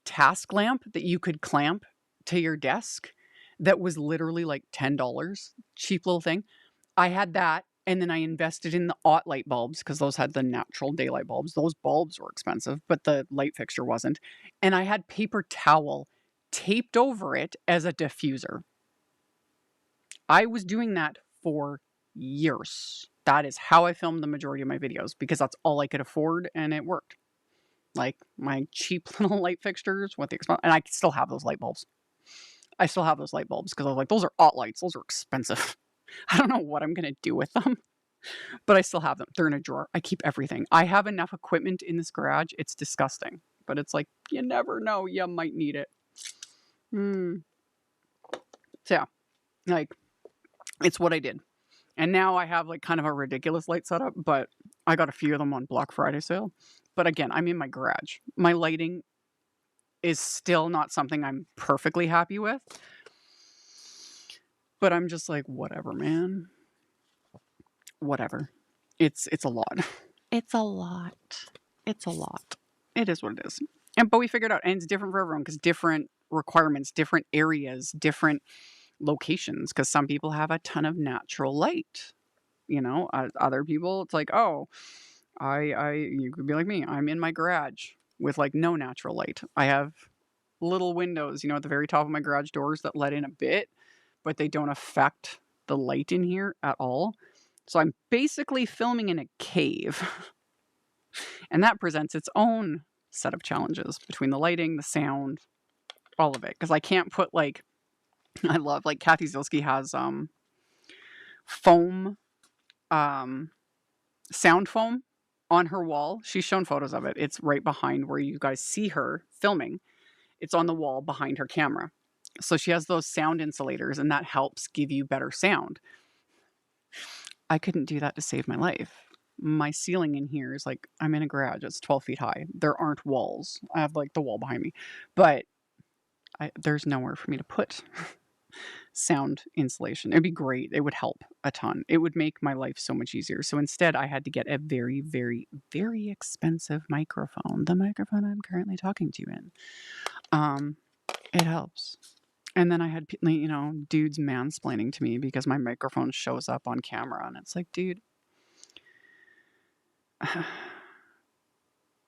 task lamp that you could clamp to your desk that was literally like $10. Cheap little thing. I had that, and then I invested in the light bulbs, because those had the natural daylight bulbs. Those bulbs were expensive, but the light fixture wasn't. And I had paper towel taped over it as a diffuser. I was doing that for years. That is how I filmed the majority of my videos, because that's all I could afford, and it worked. Like, my cheap little light fixtures with the and I still have those light bulbs. I still have those light bulbs, because I was like, those are lights. Those are expensive. I don't know what I'm going to do with them, but I still have them. They're in a drawer. I keep everything. I have enough equipment in this garage. It's disgusting, but it's like, you never know. You might need it. So yeah, like, it's what I did. And now I have like kind of a ridiculous light setup, but I got a few of them on Black Friday sale. But again, I'm in my garage. My lighting is still not something I'm perfectly happy with. But I'm just like, whatever, man. Whatever. It's a lot. It's a lot. It's a lot. It is what it is. But we figured out, and it's different for everyone, because different requirements, different areas, different locations, because some people have a ton of natural light. Other people, it's like, oh, you could be like me. I'm in my garage with like no natural light. I have little windows, at the very top of my garage doors that let in a bit, but they don't affect the light in here at all. So I'm basically filming in a cave. And that presents its own set of challenges between the lighting, the sound, all of it. Because I can't put like, I love, like, Kathy Zilski has foam, sound foam on her wall. She's shown photos of it. It's right behind where you guys see her filming. It's on the wall behind her camera. So she has those sound insulators, and that helps give you better sound. I couldn't do that to save my life. My ceiling in here is like, I'm in a garage. It's 12 feet high. There aren't walls. I have like the wall behind me, but there's nowhere for me to put sound insulation. It'd be great. It would help a ton. It would make my life so much easier. So instead, I had to get a very, very, very expensive microphone. The microphone I'm currently talking to you in. It helps. And then I had, dudes mansplaining to me because my microphone shows up on camera, and it's like, dude,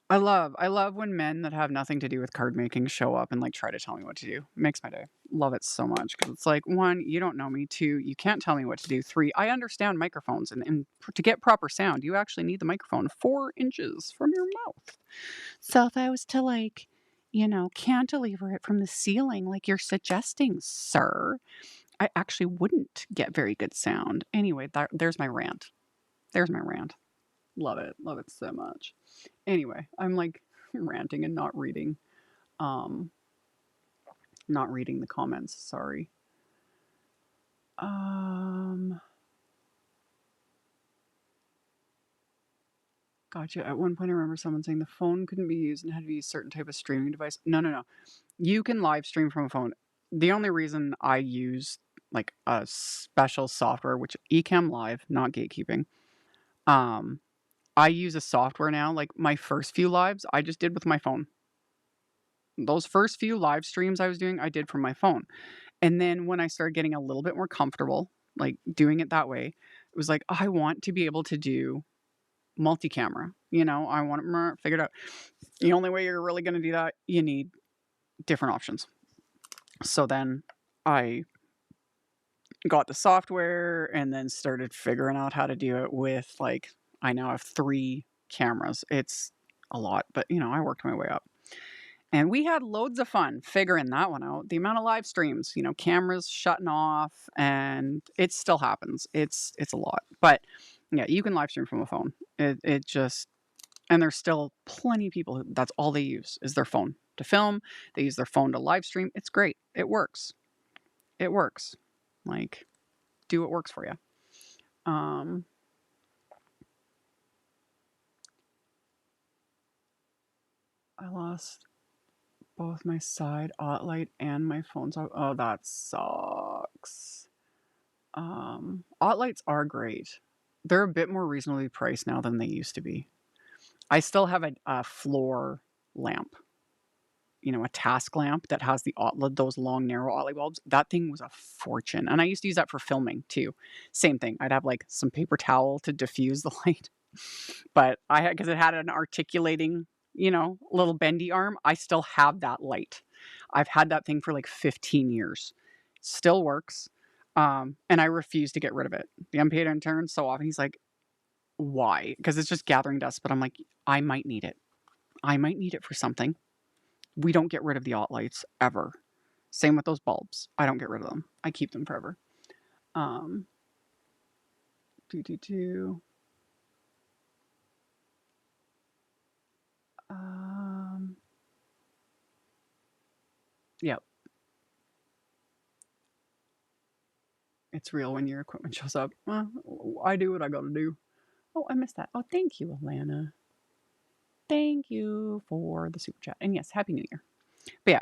I love when men that have nothing to do with card making show up and like try to tell me what to do. It makes my day. Love it so much, because it's like, one, you don't know me. Two, you can't tell me what to do. Three, I understand microphones, and to get proper sound, you actually need the microphone 4 inches from your mouth. So if I was to like, cantilever it from the ceiling like you're suggesting, sir, I actually wouldn't get very good sound. Anyway, there's my rant. There's my rant. Love it. Love it so much. Anyway, I'm like ranting and not reading the comments. Sorry. Gotcha. At one point, I remember someone saying the phone couldn't be used and had to be a certain type of streaming device. No, no, no. You can live stream from a phone. The only reason I use like a special software, which Ecamm Live, not gatekeeping. Um, I use a software now. Like my first few lives, I just did with my phone. Those first few live streams I was doing, I did from my phone. And then when I started getting a little bit more comfortable, like doing it that way, it was like, I want to be able to do multi-camera. I want it figured out. The only way you're really going to do that, you need different options. So then I got the software and then started figuring out how to do it with I now have 3 cameras. It's a lot, but I worked my way up. And we had loads of fun figuring that one out. The amount of live streams, cameras shutting off, and it still happens. It's a lot. But yeah, you can live stream from a phone. It just, and there's still plenty of people who that's all they use is their phone to film. They use their phone to live stream. It's great. It works. It works. Do what works for you. I lost both my side light and my phone. Oh, that sucks. Lights are great. They're a bit more reasonably priced now than they used to be. I still have a floor lamp, a task lamp that has those long, narrow light bulbs. That thing was a fortune. And I used to use that for filming too. Same thing. I'd have some paper towel to diffuse the light. But because it had an articulating, little bendy arm, I still have that light. I've had that thing for 15 years. Still works. And I refuse to get rid of it. The unpaid intern, so often he's like, why? Because it's just gathering dust. But I'm like, I might need it. I might need it for something. We don't get rid of the lights ever. Same with those bulbs. I don't get rid of them. I keep them forever. Yep. It's real when your equipment shows up. I do what I gotta do. Oh, I missed that. Oh, thank you, Alana. Thank you for the super chat. And yes, Happy New Year. But yeah,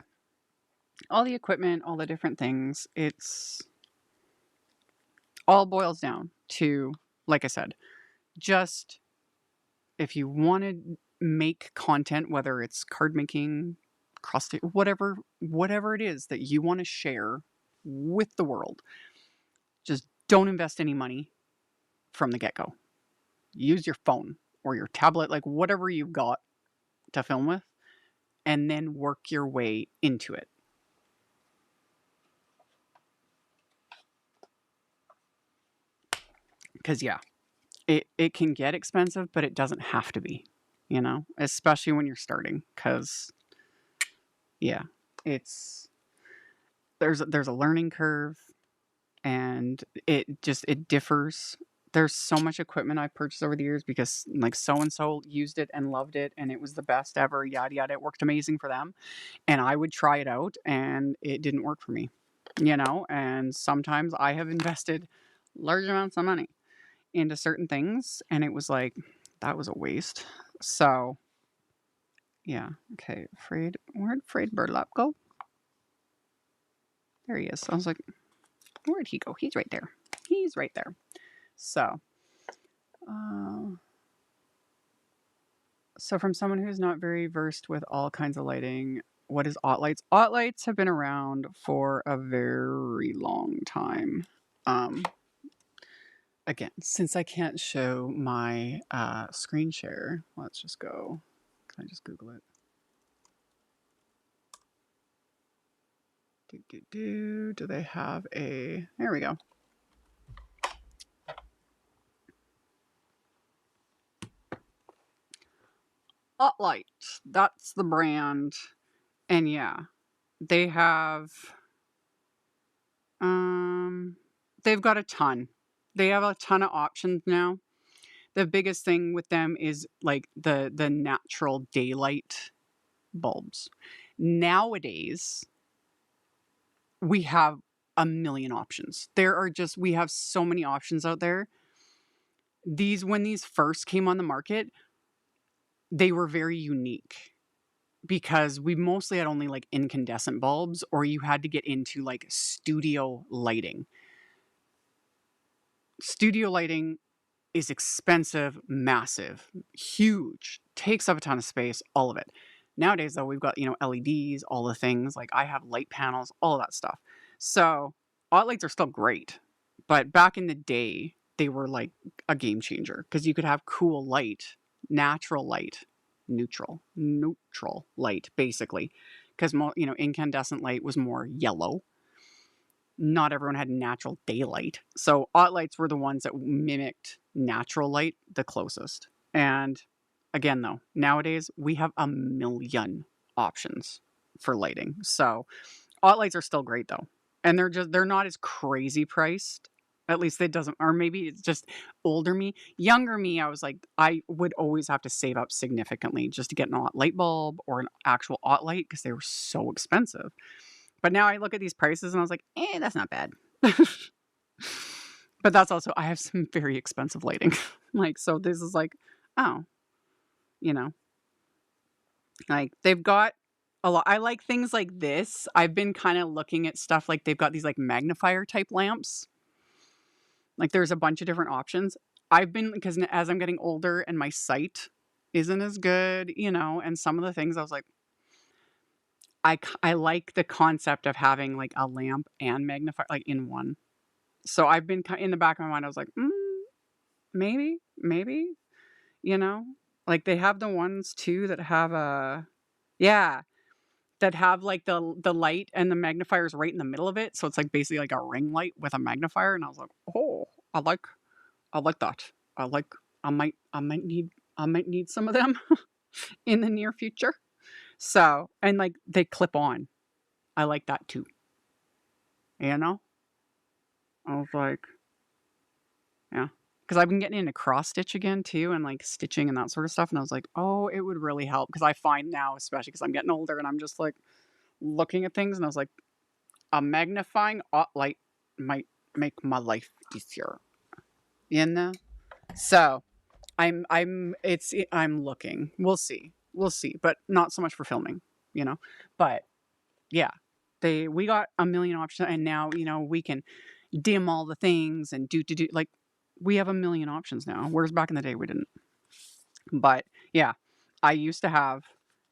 all the equipment, all the different things, it's all boils down to, like I said, just if you want to make content, whether it's card making, whatever it is that you want to share with the world, just don't invest any money from the get-go. Use your phone or your tablet, whatever you've got to film with, and then work your way into it. Because yeah, it can get expensive, but it doesn't have to be, especially when you're starting. Because yeah, there's a learning curve, and it differs. There's so much equipment I've purchased over the years because so-and-so used it and loved it and it was the best ever, yada yada. It worked amazing for them, and I would try it out and it didn't work for me, and sometimes I have invested large amounts of money into certain things and it was that was a waste. So yeah. Okay, where'd Afraid Burlap go? There he is. I was like, where'd he go? He's right there. So so from someone who's not very versed with all kinds of lighting, what is lights? Lights have been around for a very long time. Again, since I can't show my screen share, let's just go. Can I just Google it? Do they have a... There we go. Light. That's the brand. And yeah, they have... they've got a ton. They have a ton of options now. The biggest thing with them is the natural daylight bulbs. Nowadays, we have a million options. We have so many options out there. When these first came on the market, they were very unique because we mostly had only like incandescent bulbs, or you had to get into like studio lighting. Studio lighting is expensive, massive, huge, takes up a ton of space, all of it. Nowadays, though, we've got, LEDs, all the things. Like I have light panels, all of that stuff. So, aught lights are still great. But back in the day, they were like a game changer because you could have cool light, natural light, neutral light, basically. Because, incandescent light was more yellow. Not everyone had natural daylight. So aught lights were the ones that mimicked natural light the closest. And again, though, nowadays we have a million options for lighting. So aught lights are still great though. And they're not as crazy priced. At least it doesn't, or maybe it's just older me. Younger me, I was like, I would always have to save up significantly just to get an aught light bulb or an actual aught light because they were so expensive. But now I look at these prices and I was like, that's not bad. But that's also, I have some very expensive lighting. Like, so this is like, oh, like they've got a lot. I like things like this. I've been kind of looking at stuff like they've got these like magnifier type lamps. Like there's a bunch of different options. Because as I'm getting older and my sight isn't as good, and some of the things I was like, I like the concept of having like a lamp and magnifier like in one. So I've been in the back of my mind. I was like, maybe, like they have the ones too that have that have like the light and the magnifiers right in the middle of it. So it's like basically like a ring light with a magnifier. And I was like, oh, I like that. I might need some of them in the near future. So, and like they clip on. I like that too. I was like, yeah. Because I've been getting into cross stitch again too and like stitching and that sort of stuff. And I was like, oh, it would really help. Because I find now, especially because I'm getting older and I'm just like looking at things and I was like, a magnifying light might make my life easier. So I'm looking. We'll see, but not so much for filming, but yeah, we got a million options and now, we can dim all the things and do like we have a million options now. Whereas back in the day we didn't. But yeah, I used to have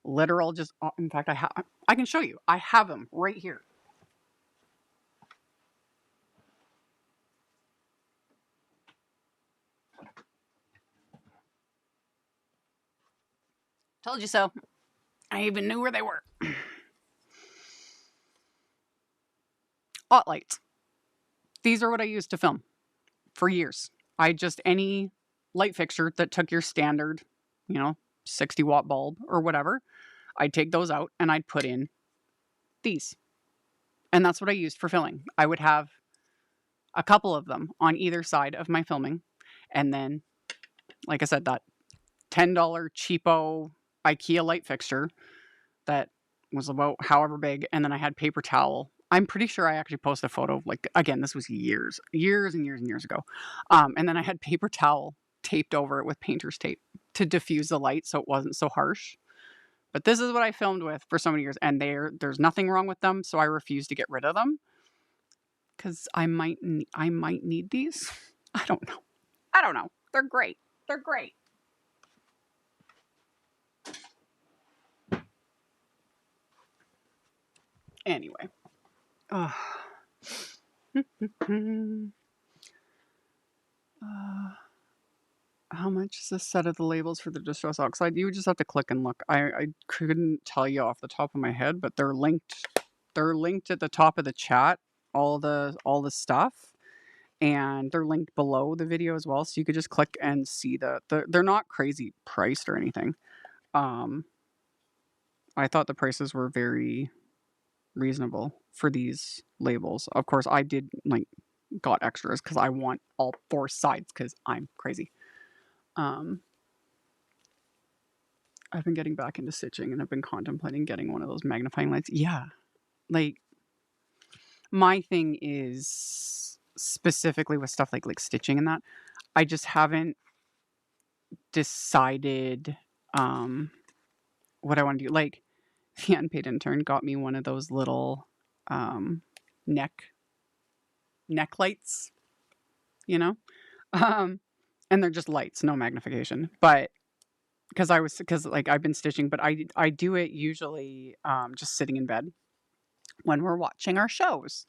literal just, in fact, I can show you. I have them right here. Told you so. I even knew where they were. Aught lights. These are what I used to film for years. Any light fixture that took your standard, 60 watt bulb or whatever, I'd take those out and I'd put in these. And that's what I used for filming. I would have a couple of them on either side of my filming. And then, like I said, that $10 cheapo IKEA light fixture that was about however big. And then I had paper towel. I'm pretty sure I actually posted a photo. Like, again, this was years and years ago. And then I had paper towel taped over it with painter's tape to diffuse the light so it wasn't so harsh. But this is what I filmed with for so many years. And there's nothing wrong with them. So I refuse to get rid of them. Because I might need these. I don't know. They're great. Anyway. How much is this set of the labels for the Distress Oxide? You would just have to click and look. I couldn't tell you off the top of my head, but they're linked. They're linked at the top of the chat. All the stuff, and they're linked below the video as well. So you could just click and see they're not crazy priced or anything. I thought the prices were very reasonable for these labels. Of course, I did got extras because I want all four sides because I'm crazy. I've been getting back into stitching and I've been contemplating getting one of those magnifying lights. Yeah, like my thing is specifically with stuff like stitching and that. I just haven't decided what I want to do. Like, the unpaid intern got me one of those little neck lights, you know? Um, and they're just lights, no magnification. But because like I've been stitching, but I do it usually just sitting in bed when we're watching our shows.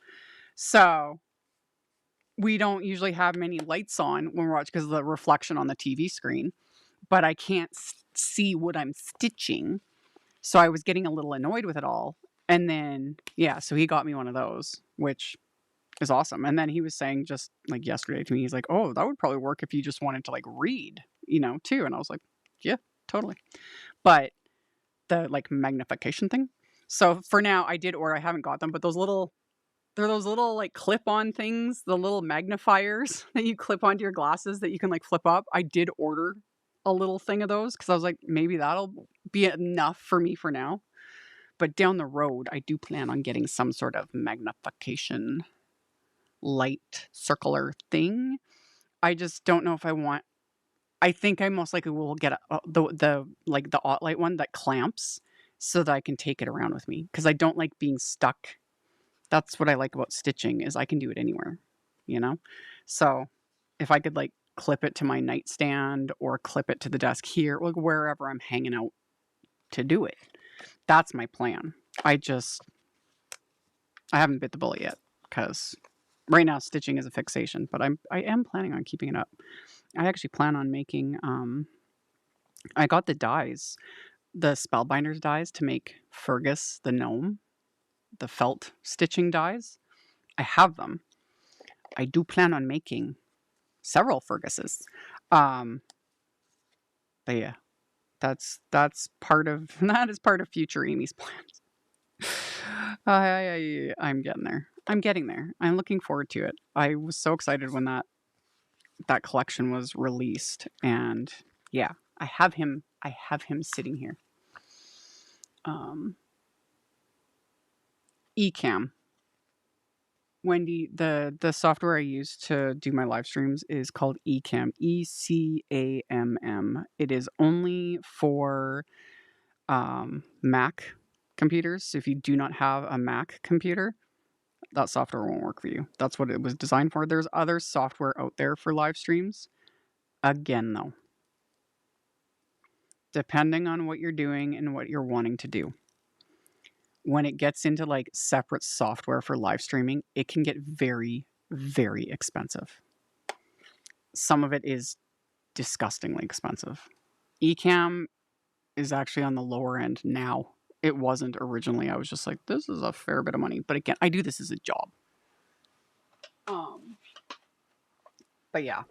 So we don't usually have many lights on when we're watching because of the reflection on the TV screen. But I can't see what I'm stitching. So I was getting a little annoyed with it all. And then, yeah, so he got me one of those, which is awesome. And then he was saying just like yesterday to me, he's like, oh, that would probably work if you just wanted to like read, too. And I was like, yeah, totally. But the like magnification thing. So for now, I did order, I haven't got them, but they're those little like clip-on things, the little magnifiers that you clip onto your glasses that you can like flip up. I did order a little thing of those because I was like, maybe that'll be enough for me for now. But down the road, I do plan on getting some sort of magnification light circular thing. I just don't know if I want. I think I most likely will get the like the Light one that clamps so that I can take it around with me because I don't like being stuck. That's what I like about stitching is I can do it anywhere, you know? So if I could like clip it to my nightstand or clip it to the desk here, like wherever I'm hanging out to do it. That's my plan. I haven't bit the bullet yet because right now stitching is a fixation, but I am planning on keeping it up. I actually plan on making I got the dies, the Spellbinders dies to make Fergus the gnome, the felt stitching dies. I have them. I do plan on making several Ferguses. But yeah, that's part of that is part of future Amy's plans. I'm getting there. I'm getting there. I'm looking forward to it. I was so excited when that collection was released, and yeah, I have him sitting here. Ecamm. Wendy, the software I use to do my live streams is called Ecamm. ECAMM. It is only for Mac computers. So if you do not have a Mac computer, that software won't work for you. That's what it was designed for. There's other software out there for live streams. Again, though, depending on what you're doing and what you're wanting to do. When it gets into like separate software for live streaming, it can get very, very expensive. Some of it is disgustingly expensive. Ecamm is actually on the lower end now. It wasn't originally. I was just like, this is a fair bit of money. But again, I do this as a job. But yeah.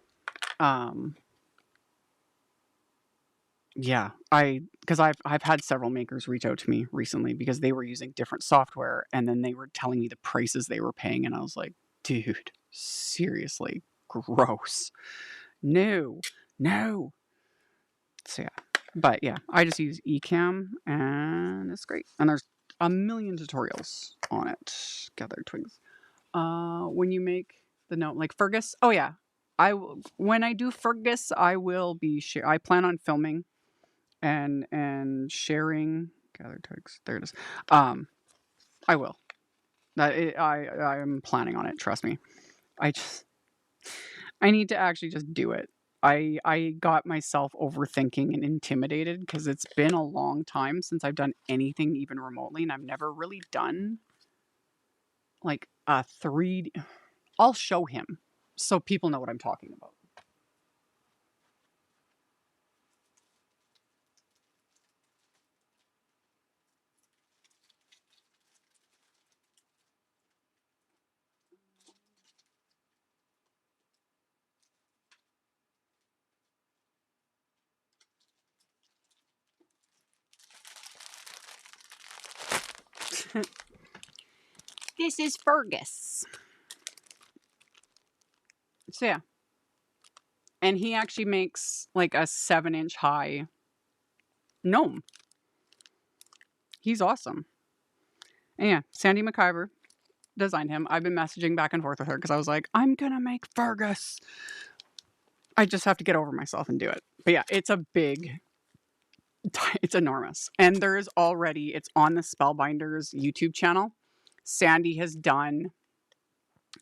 Yeah, because I've had several makers reach out to me recently because they were using different software and then they were telling me the prices they were paying and I was like, dude, seriously, gross. No. So yeah, but yeah, I just use Ecamm and it's great. And there's a million tutorials on it. Gather twigs. When you make the note like Fergus, oh yeah, when I do Fergus, I will be I plan on filming and sharing. Gather twigs. There it is. I will. I'm planning on it. Trust me. I need to actually just do it. I got myself overthinking and intimidated because it's been a long time since I've done anything even remotely, and I've never really done like a 3D. I'll show him so people know what I'm talking about. This is Fergus. So yeah. And he actually makes like a 7-inch high gnome. He's awesome. And yeah, Sandy McIver designed him. I've been messaging back and forth with her because I was like, I'm gonna make Fergus. I just have to get over myself and do it. But yeah, it's a big It's enormous. And there's already, it's on the Spellbinders YouTube channel. Sandy has done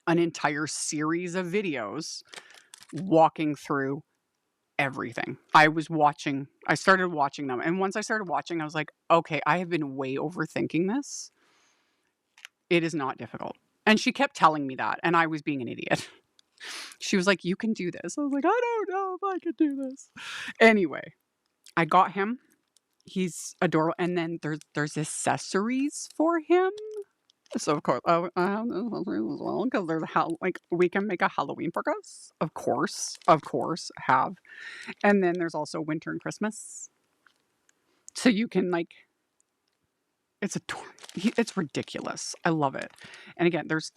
an entire series of videos walking through everything. I started watching them. And once I started watching, I was like, okay, I have been way overthinking this. It is not difficult. And she kept telling me that, and I was being an idiot. She was like, you can do this. I was like, I don't know if I can do this. Anyway, I got him. He's adorable. And then there's accessories for him. So of course, I have accessories as well because there's like we can make a Halloween Fergus. Of course, have. And then there's also winter and Christmas. So you can like, it's adorable. It's ridiculous. I love it. And again, there's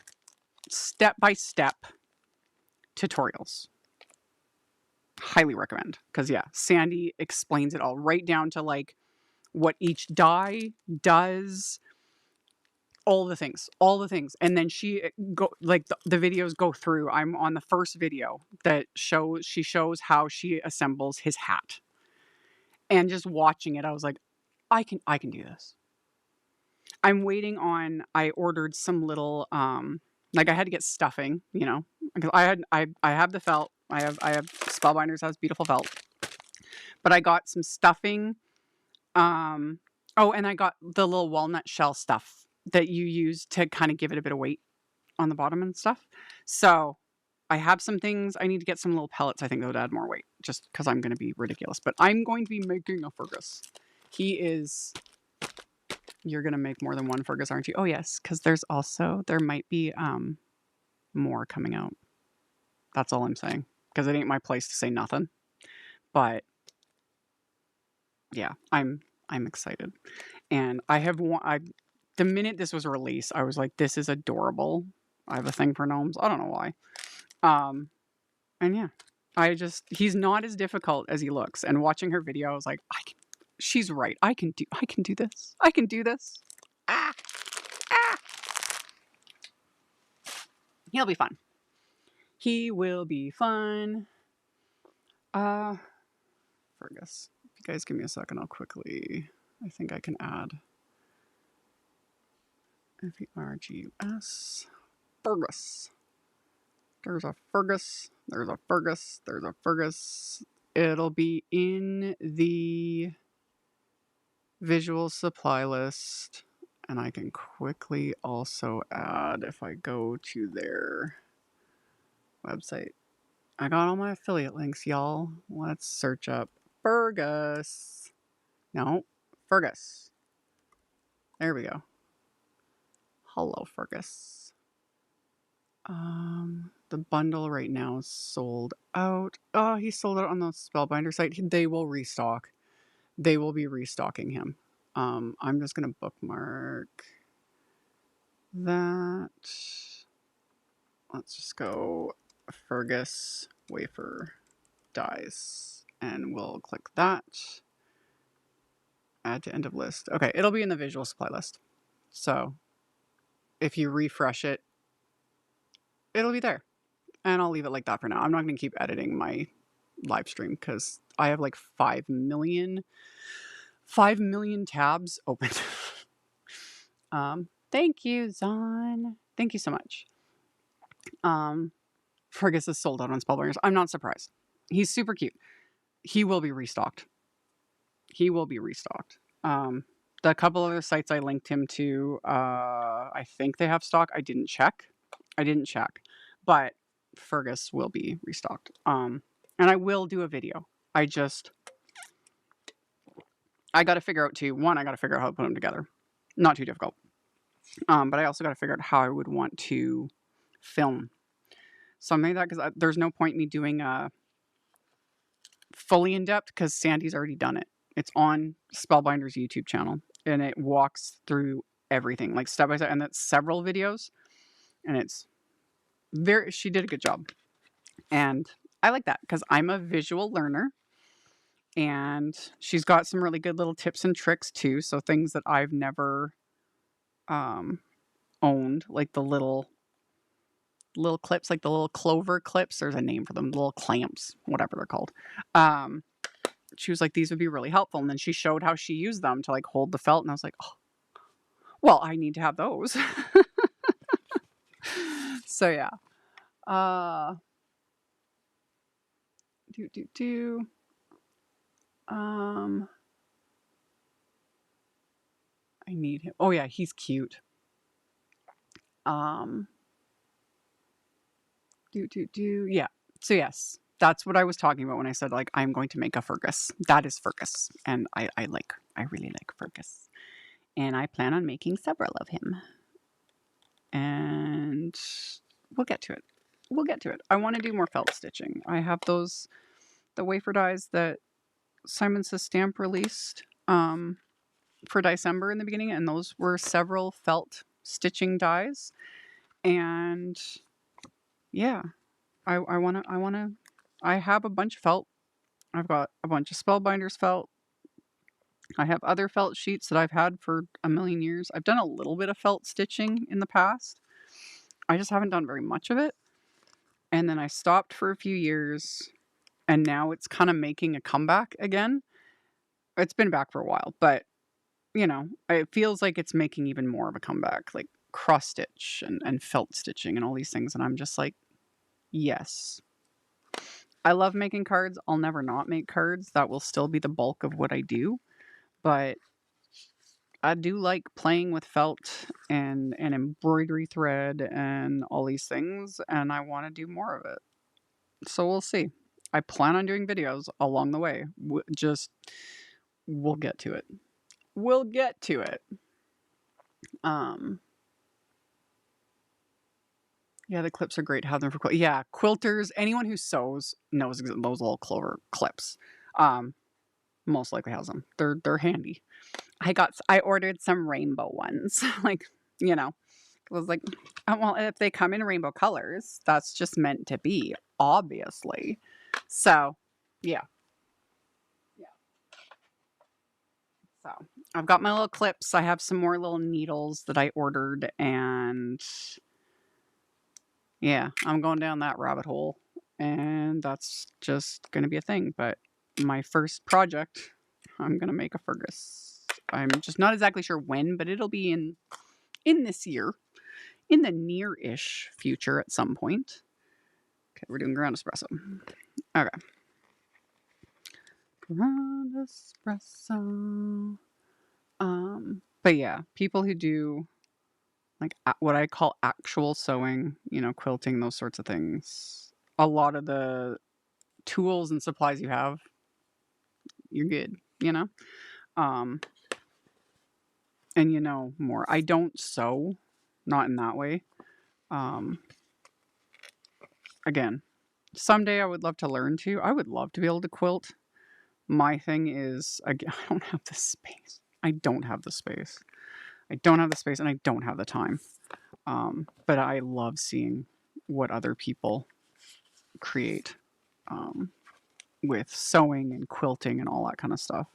step-by-step tutorials. Highly recommend. Because yeah, Sandy explains it all right down to like what each die does. All the things. And then she the videos go through. I'm on the first video that she shows how she assembles his hat. And just watching it, I was like, I can do this. I'm waiting on, I ordered some little, like I had to get stuffing, you know, because I have the felt. I have Spellbinders has beautiful felt, but I got some stuffing. Oh, and I got the little walnut shell stuff that you use to kind of give it a bit of weight on the bottom and stuff. So I have some things. I need to get some little pellets. I think that would add more weight just because I'm going to be ridiculous, but I'm going to be making a Fergus. You're going to make more than one Fergus, aren't you? Oh, yes, because there might be more coming out. That's all I'm saying, because it ain't my place to say nothing. But yeah, I'm excited. And the minute this was released, I was like, this is adorable. I have a thing for gnomes. I don't know why. And yeah, he's not as difficult as he looks. And watching her video, I was like, she's right. I can do this. I can do this. Ah! He'll be fun. He will be fun. Fergus. If you guys give me a second, I'll quickly, I think I can add Fergus. Fergus. There's a Fergus. There's a Fergus. There's a Fergus. It'll be in the visual supply list. And I can quickly also add, if I go to their website. I got all my affiliate links, y'all. Let's search up Fergus. No, Fergus. There we go. Hello, Fergus. The bundle right now is sold out. Oh, he sold out on the Spellbinder site. They will restock. They will be restocking him. I'm just gonna bookmark that. Let's just go Fergus wafer dies, and we'll click that. Add to end of list. Okay, it'll be in the visual supply list. So if you refresh it, it'll be there. And I'll leave it like that for now. I'm not going to keep editing my live stream because I have like 5 million tabs open. Thank you, Zon. Thank you so much. Fergus is sold out on Spellbinders. I'm not surprised. He's super cute. He will be restocked. The couple other sites I linked him to, I think they have stock. I didn't check, but Fergus will be restocked. And I will do a video. I got to figure out I got to figure out how to put them together. Not too difficult. But I also got to figure out how I would want to film something like that, because there's no point in me doing a fully in-depth because Sandy's already done it. It's on Spellbinders YouTube channel, and it walks through everything, like step by step, and that's several videos, and she did a good job. And I like that because I'm a visual learner, and she's got some really good little tips and tricks too. So things that I've never owned, like the little clips, like the little clover clips. There's a name for them, little clamps, whatever they're called. she was like, these would be really helpful. And then she showed how she used them to like hold the felt. And I was like, oh, well, I need to have those. So yeah. Uh, Um, I need him. Oh yeah, he's cute. Um, Yeah. So yes, that's what I was talking about when I said like I'm going to make a Fergus. That is Fergus, and I really like Fergus, and I plan on making several of him. And we'll get to it. We'll get to it. I want to do more felt stitching. I have the wafer dies that Simon Says Stamp released for December in the beginning, and those were several felt stitching dies. And yeah, I have a bunch of felt. I've got a bunch of Spellbinders felt. I have other felt sheets that I've had for a million years. I've done a little bit of felt stitching in the past. I just haven't done very much of it. And then I stopped for a few years, and now it's kind of making a comeback again. It's been back for a while, but you know, it feels like it's making even more of a comeback, like cross stitch and felt stitching and all these things. And I'm just like, yes. I love making cards. I'll never not make cards. That will still be the bulk of what I do. But I do like playing with felt and embroidery thread and all these things. And I want to do more of it. So we'll see. I plan on doing videos along the way. We'll get to it. We'll get to it. Yeah, the clips are great. Have them for yeah, quilters. Anyone who sews knows those little clover clips. Most likely has them. They're handy. I ordered some rainbow ones. Like, you know, it was like, oh, well, if they come in rainbow colors, that's just meant to be, obviously. So, yeah. Yeah. So, I've got my little clips. I have some more little needles that I ordered, and yeah, I'm going down that rabbit hole, and that's just going to be a thing. But my first project, I'm going to make a Fergus. I'm just not exactly sure when, but it'll be in this year, in the near-ish future at some point. Okay, we're doing ground espresso. Okay. Ground espresso. But yeah, people who do like what I call actual sewing, you know, quilting, those sorts of things. A lot of the tools and supplies you have, you're good, you know? And you know more. I don't sew, not in that way. Again, someday I would love to learn to. I would love to be able to quilt. My thing is, again, I don't have the space. I don't have the space. I don't have the space, and I don't have the time. But I love seeing what other people create with sewing and quilting and all that kind of stuff.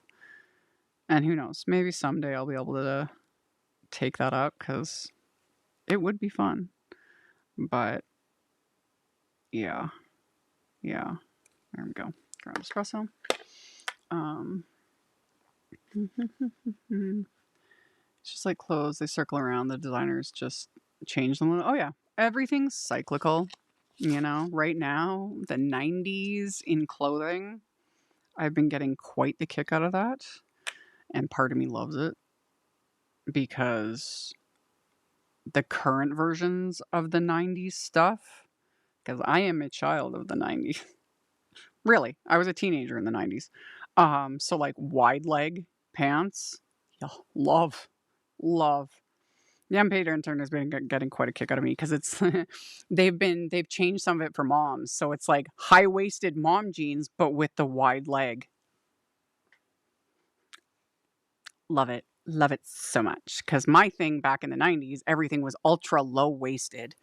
And who knows? Maybe someday I'll be able to take that up because it would be fun. But yeah. There we go. Ground espresso. It's just like clothes. They circle around. The designers just change them. Oh yeah. Everything's cyclical. You know, right now, the 90s in clothing, I've been getting quite the kick out of that. And part of me loves it because the current versions of the 90s stuff, because I am a child of the 90s. Really, I was a teenager in the 90s. So like wide leg pants, yeah, love. Yeah, Peter intern has been getting quite a kick out of me because it's they've changed some of it for moms, so it's like high waisted mom jeans but with the wide leg. Love it so much because my thing back in the 90s, everything was ultra low waisted,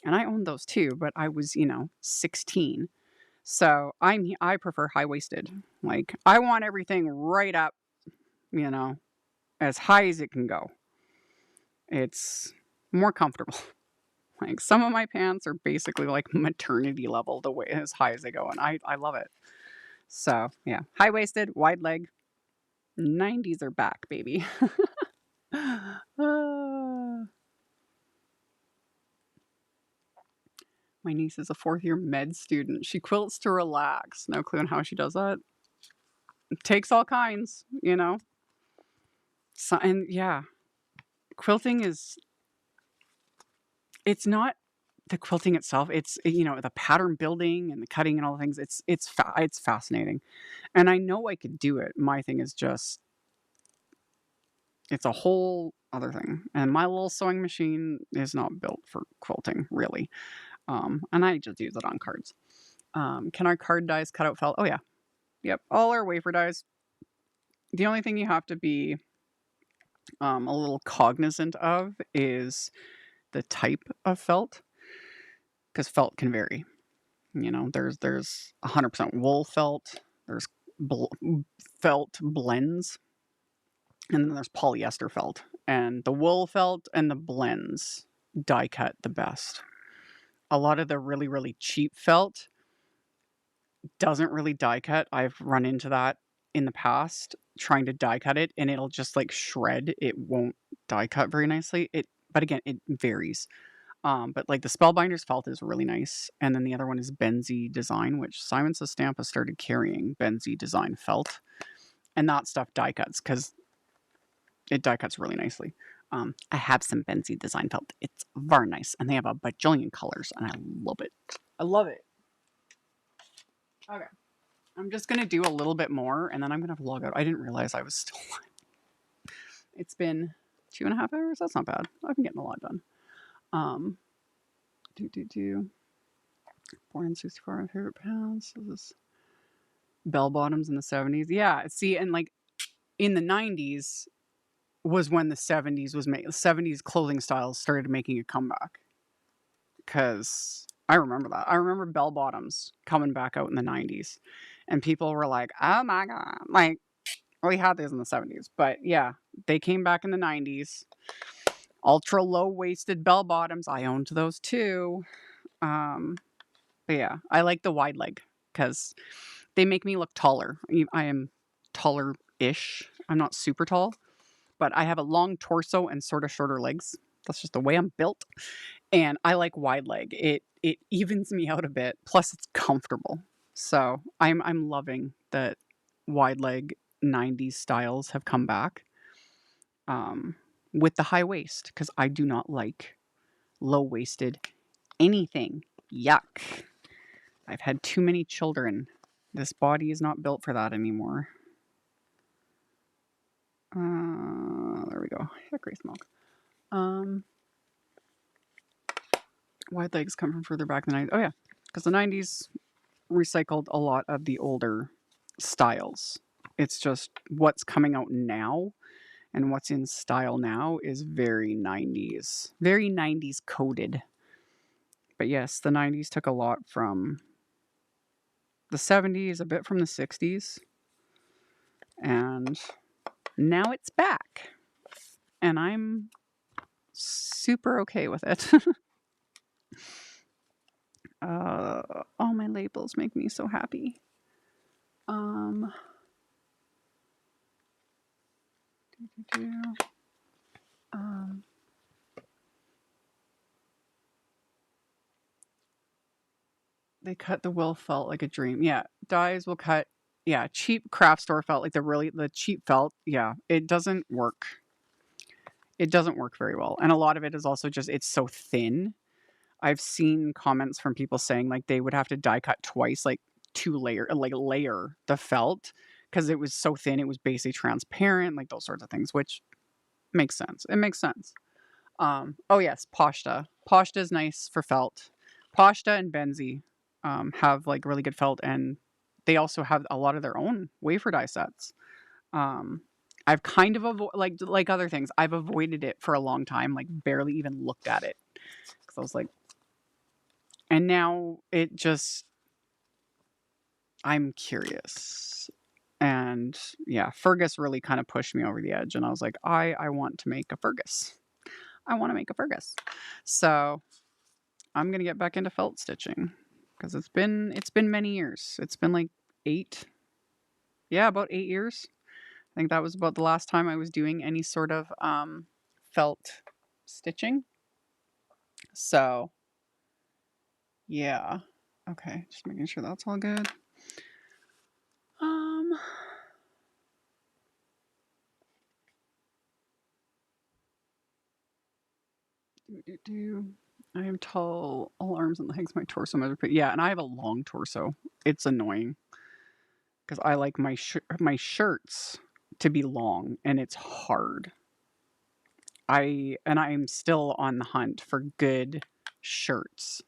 and I owned those too, but I was 16, so I prefer high waisted. Like I want everything right up, as high as it can go. It's more comfortable. Like some of my pants are basically like maternity level, the way as high as they go, and I love it. So yeah, high-waisted, wide leg. 90s are back, baby. Ah. My niece is a 4th-year med student. She quilts to relax. No clue on how she does that. Takes all kinds, you know. So, and yeah, quilting is, it's not the quilting itself. It's, you know, the pattern building and the cutting and all the things. It's fascinating. And I know I could do it. My thing is just, it's a whole other thing. And my little sewing machine is not built for quilting, really. And I just use it on cards. Can our card dies cut out felt? Oh yeah. Yep. All our wafer dies. The only thing you have to be a little cognizant of is the type of felt, because felt can vary. You know, there's 100% wool felt, there's felt blends, and then there's polyester felt. And the wool felt and the blends die cut the best. A lot of the really, really cheap felt doesn't really die cut. I've run into that in the past trying to die cut it, and it'll just like shred. It won't die cut very nicely. But again, it varies. But like the Spellbinders felt is really nice. And then the other one is Benzie Design, which Simon Says Stampa started carrying Benzie Design felt. And that stuff die cuts because it die cuts really nicely. I have some Benzie Design felt. It's very nice. And they have a bajillion colors, and I love it. I love it. Okay. I'm just going to do a little bit more, and then I'm going to log out. I didn't realize I was still live. It's been 2.5 hours. That's not bad. I've been getting a lot done. 464 my favorite pounds. So this bell bottoms in the 70s. Yeah, see, and like in the 90s was when the 70s was made. 70s clothing styles started making a comeback. Because I remember that. I remember bell bottoms coming back out in the 90s. And people were like, oh my God. Like, we had these in the 70s. But yeah, they came back in the 90s. Ultra low waisted bell bottoms. I owned those too. But yeah, I like the wide leg because they make me look taller. I am taller-ish. I'm not super tall, but I have a long torso and sort of shorter legs. That's just the way I'm built. And I like wide leg. It evens me out a bit. Plus, it's comfortable. So I'm loving that wide leg 90s styles have come back. With the high waist, because I do not like low waisted anything. Yuck. I've had too many children. This body is not built for that anymore. There we go. Yeah, Grace Milk. Wide legs come from further back than the 90s. Oh yeah, because the 90s recycled a lot of the older styles. It's just what's coming out now and what's in style now is very 90s. Very 90s coded. But yes, the 90s took a lot from the 70s, a bit from the 60s. And now it's back. And I'm super okay with it. All my labels make me so happy. They cut the wool felt like a dream. Yeah, dyes will cut. Yeah, cheap craft store felt, like the cheap felt. Yeah, it doesn't work. It doesn't work very well. And a lot of it is also just, it's so thin. I've seen comments from people saying like they would have to die cut twice, like layer the felt because it was so thin. It was basically transparent, like those sorts of things, which makes sense. It makes sense. Oh yes, Pashta. Pashta is nice for felt. Pashta and Benzie have like really good felt, and they also have a lot of their own wafer die sets. I've kind of like other things. I've avoided it for a long time, like barely even looked at it because I was like, and now it just, I'm curious. And yeah, Fergus really kind of pushed me over the edge, and I was like, I want to make a Fergus. I want to make a Fergus. So I'm gonna get back into felt stitching because it's been many years. It's been like 8, Yeah, about 8 years. I think that was about the last time I was doing any sort of felt stitching. So, yeah. Okay, just making sure that's all good. I am tall, all arms and legs, my torso measure. Yeah, and I have a long torso. It's annoying because I like my shirts to be long, and it's hard. I'm still on the hunt for good shirts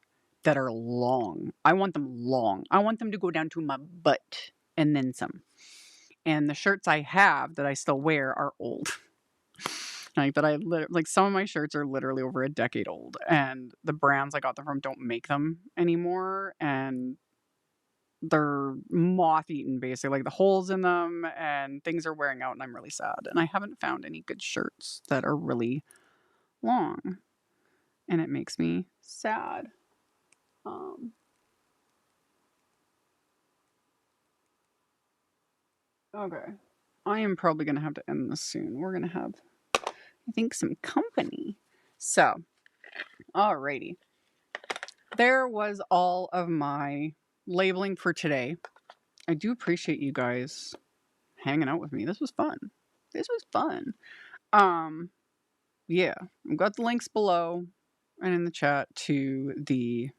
that are long. I want them long. I want them to go down to my butt and then some. And the shirts I have that I still wear are old. Like some of my shirts are literally over a decade old, and the brands I got them from don't make them anymore, and they're moth-eaten basically, like the holes in them, and things are wearing out, and I'm really sad. And I haven't found any good shirts that are really long, and it makes me sad. Okay. I am probably going to have to end this soon. We're going to have, I think, some company. So, alrighty. There was all of my labeling for today. I do appreciate you guys hanging out with me. This was fun. Yeah. I've got the links below and in the chat to the,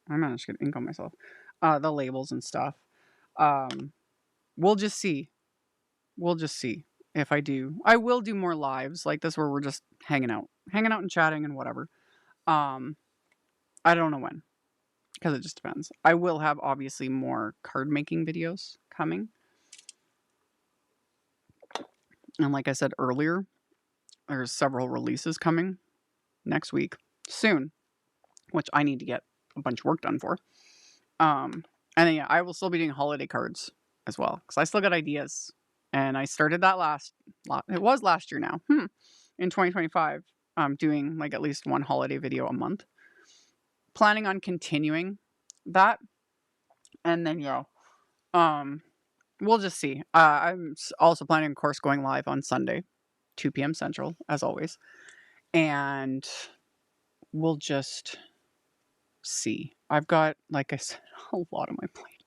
I'm not just going to ink on myself, the labels and stuff. We'll just see. If I do. I will do more lives like this where we're just hanging out and chatting and whatever. I don't know when, because it just depends. I will have obviously more card making videos coming. And like I said earlier, there's several releases coming next week soon, which I need to get a bunch of work done for. And then yeah, I will still be doing holiday cards as well, because I still got ideas. And I started that last year now. In 2025, doing like at least one holiday video a month. Planning on continuing that. And then, we'll just see. I'm also planning, of course, going live on Sunday, 2 p.m. Central, as always. And we'll just see. I've got, like I said, a lot on my plate.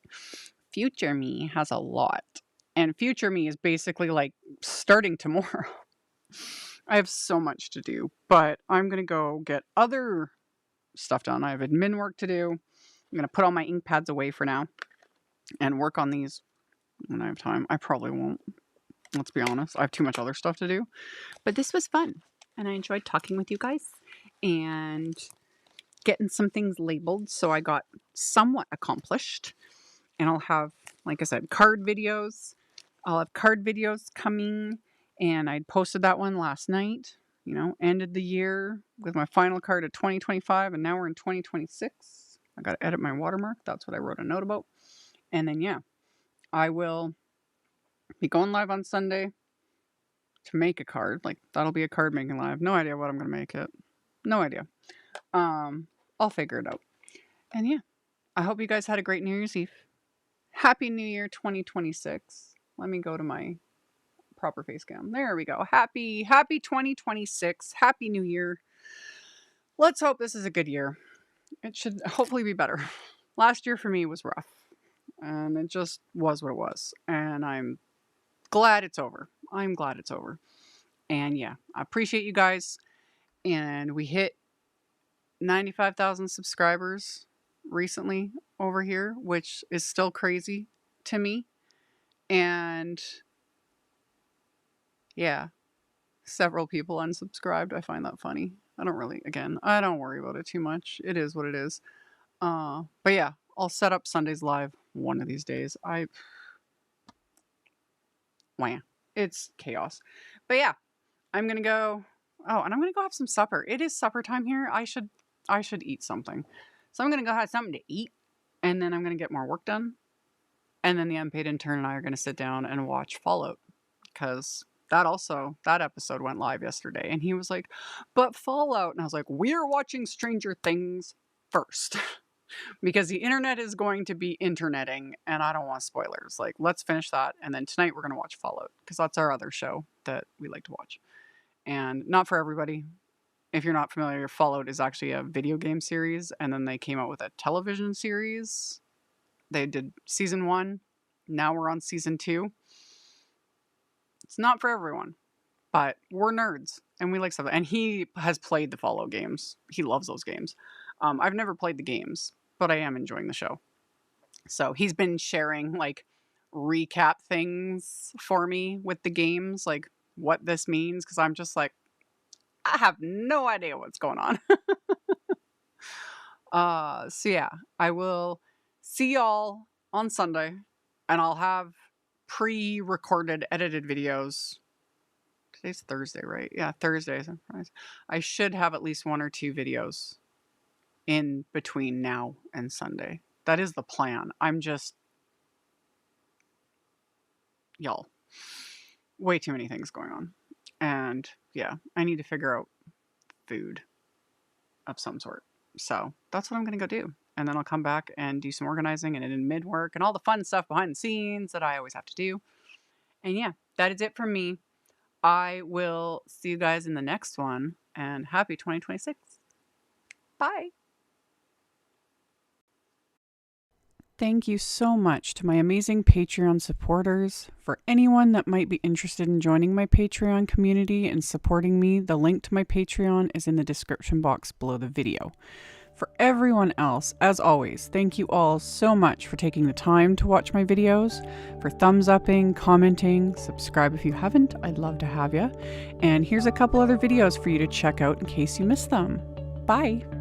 Future me has a lot. And future me is basically like starting tomorrow. I have so much to do, but I'm going to go get other stuff done. I have admin work to do. I'm going to put all my ink pads away for now and work on these when I have time. I probably won't. Let's be honest. I have too much other stuff to do. But this was fun. And I enjoyed talking with you guys and getting some things labeled. So I got somewhat accomplished. And I'll have, like I said, card videos. I'll have card videos coming. And I posted that one last night. Ended the year with my final card of 2025. And now we're in 2026. I got to edit my watermark. That's what I wrote a note about. And then, yeah, I will be going live on Sunday to make a card. Like, that'll be a card making live. No idea what I'm going to make it. No idea. I'll figure it out. And yeah, I hope you guys had a great New Year's Eve. Happy New Year 2026. Let me go to my proper face cam. There we go. Happy 2026. Happy New Year. Let's hope this is a good year. It should hopefully be better. Last year for me was rough. And it just was what it was. And I'm glad it's over. And yeah, I appreciate you guys. And we hit 95,000 subscribers recently over here, which is still crazy to me. And yeah, several people unsubscribed. I find that funny. I don't worry about it too much. It is what it is. But yeah, I'll set up Sundays live one of these days. It's chaos. But yeah, I'm gonna go. Oh, and I'm gonna go have some supper. It is supper time here. I should eat something. So I'm gonna go have something to eat, and then I'm gonna get more work done. And then the unpaid intern and I are gonna sit down and watch Fallout, because that episode went live yesterday, and he was like, "But Fallout," and I was like, "We're watching Stranger Things first." because the internet is going to be interneting and I don't want spoilers. Like, let's finish that. And then tonight we're going to watch Fallout because that's our other show that we like to watch. And not for everybody. If you're not familiar, Fallout is actually a video game series. And then they came out with a television series. They did season 1. Now we're on season 2. It's not for everyone, but we're nerds and we like stuff. And he has played the Fallout games. He loves those games. I've never played the games, but I am enjoying the show. So he's been sharing like recap things for me with the games, like what this means. Cause I'm just like, I have no idea what's going on. So yeah, I will see y'all on Sunday and I'll have pre-recorded edited videos. Today's Thursday, right? Yeah, Thursdays and Fridays. I should have at least 1 or 2 videos in between now and Sunday. That is the plan. I'm just, y'all, way too many things going on. And yeah, I need to figure out food of some sort. So that's what I'm going to go do. And then I'll come back and do some organizing and in mid-work and all the fun stuff behind the scenes that I always have to do. And yeah, that is it from me. I will see you guys in the next one. And happy 2026. Bye. Thank you so much to my amazing Patreon supporters. For anyone that might be interested in joining my Patreon community and supporting me, the link to my Patreon is in the description box below the video. For everyone else, as always, thank you all so much for taking the time to watch my videos, for thumbs upping, commenting, subscribe if you haven't, I'd love to have you. And here's a couple other videos for you to check out in case you missed them. Bye!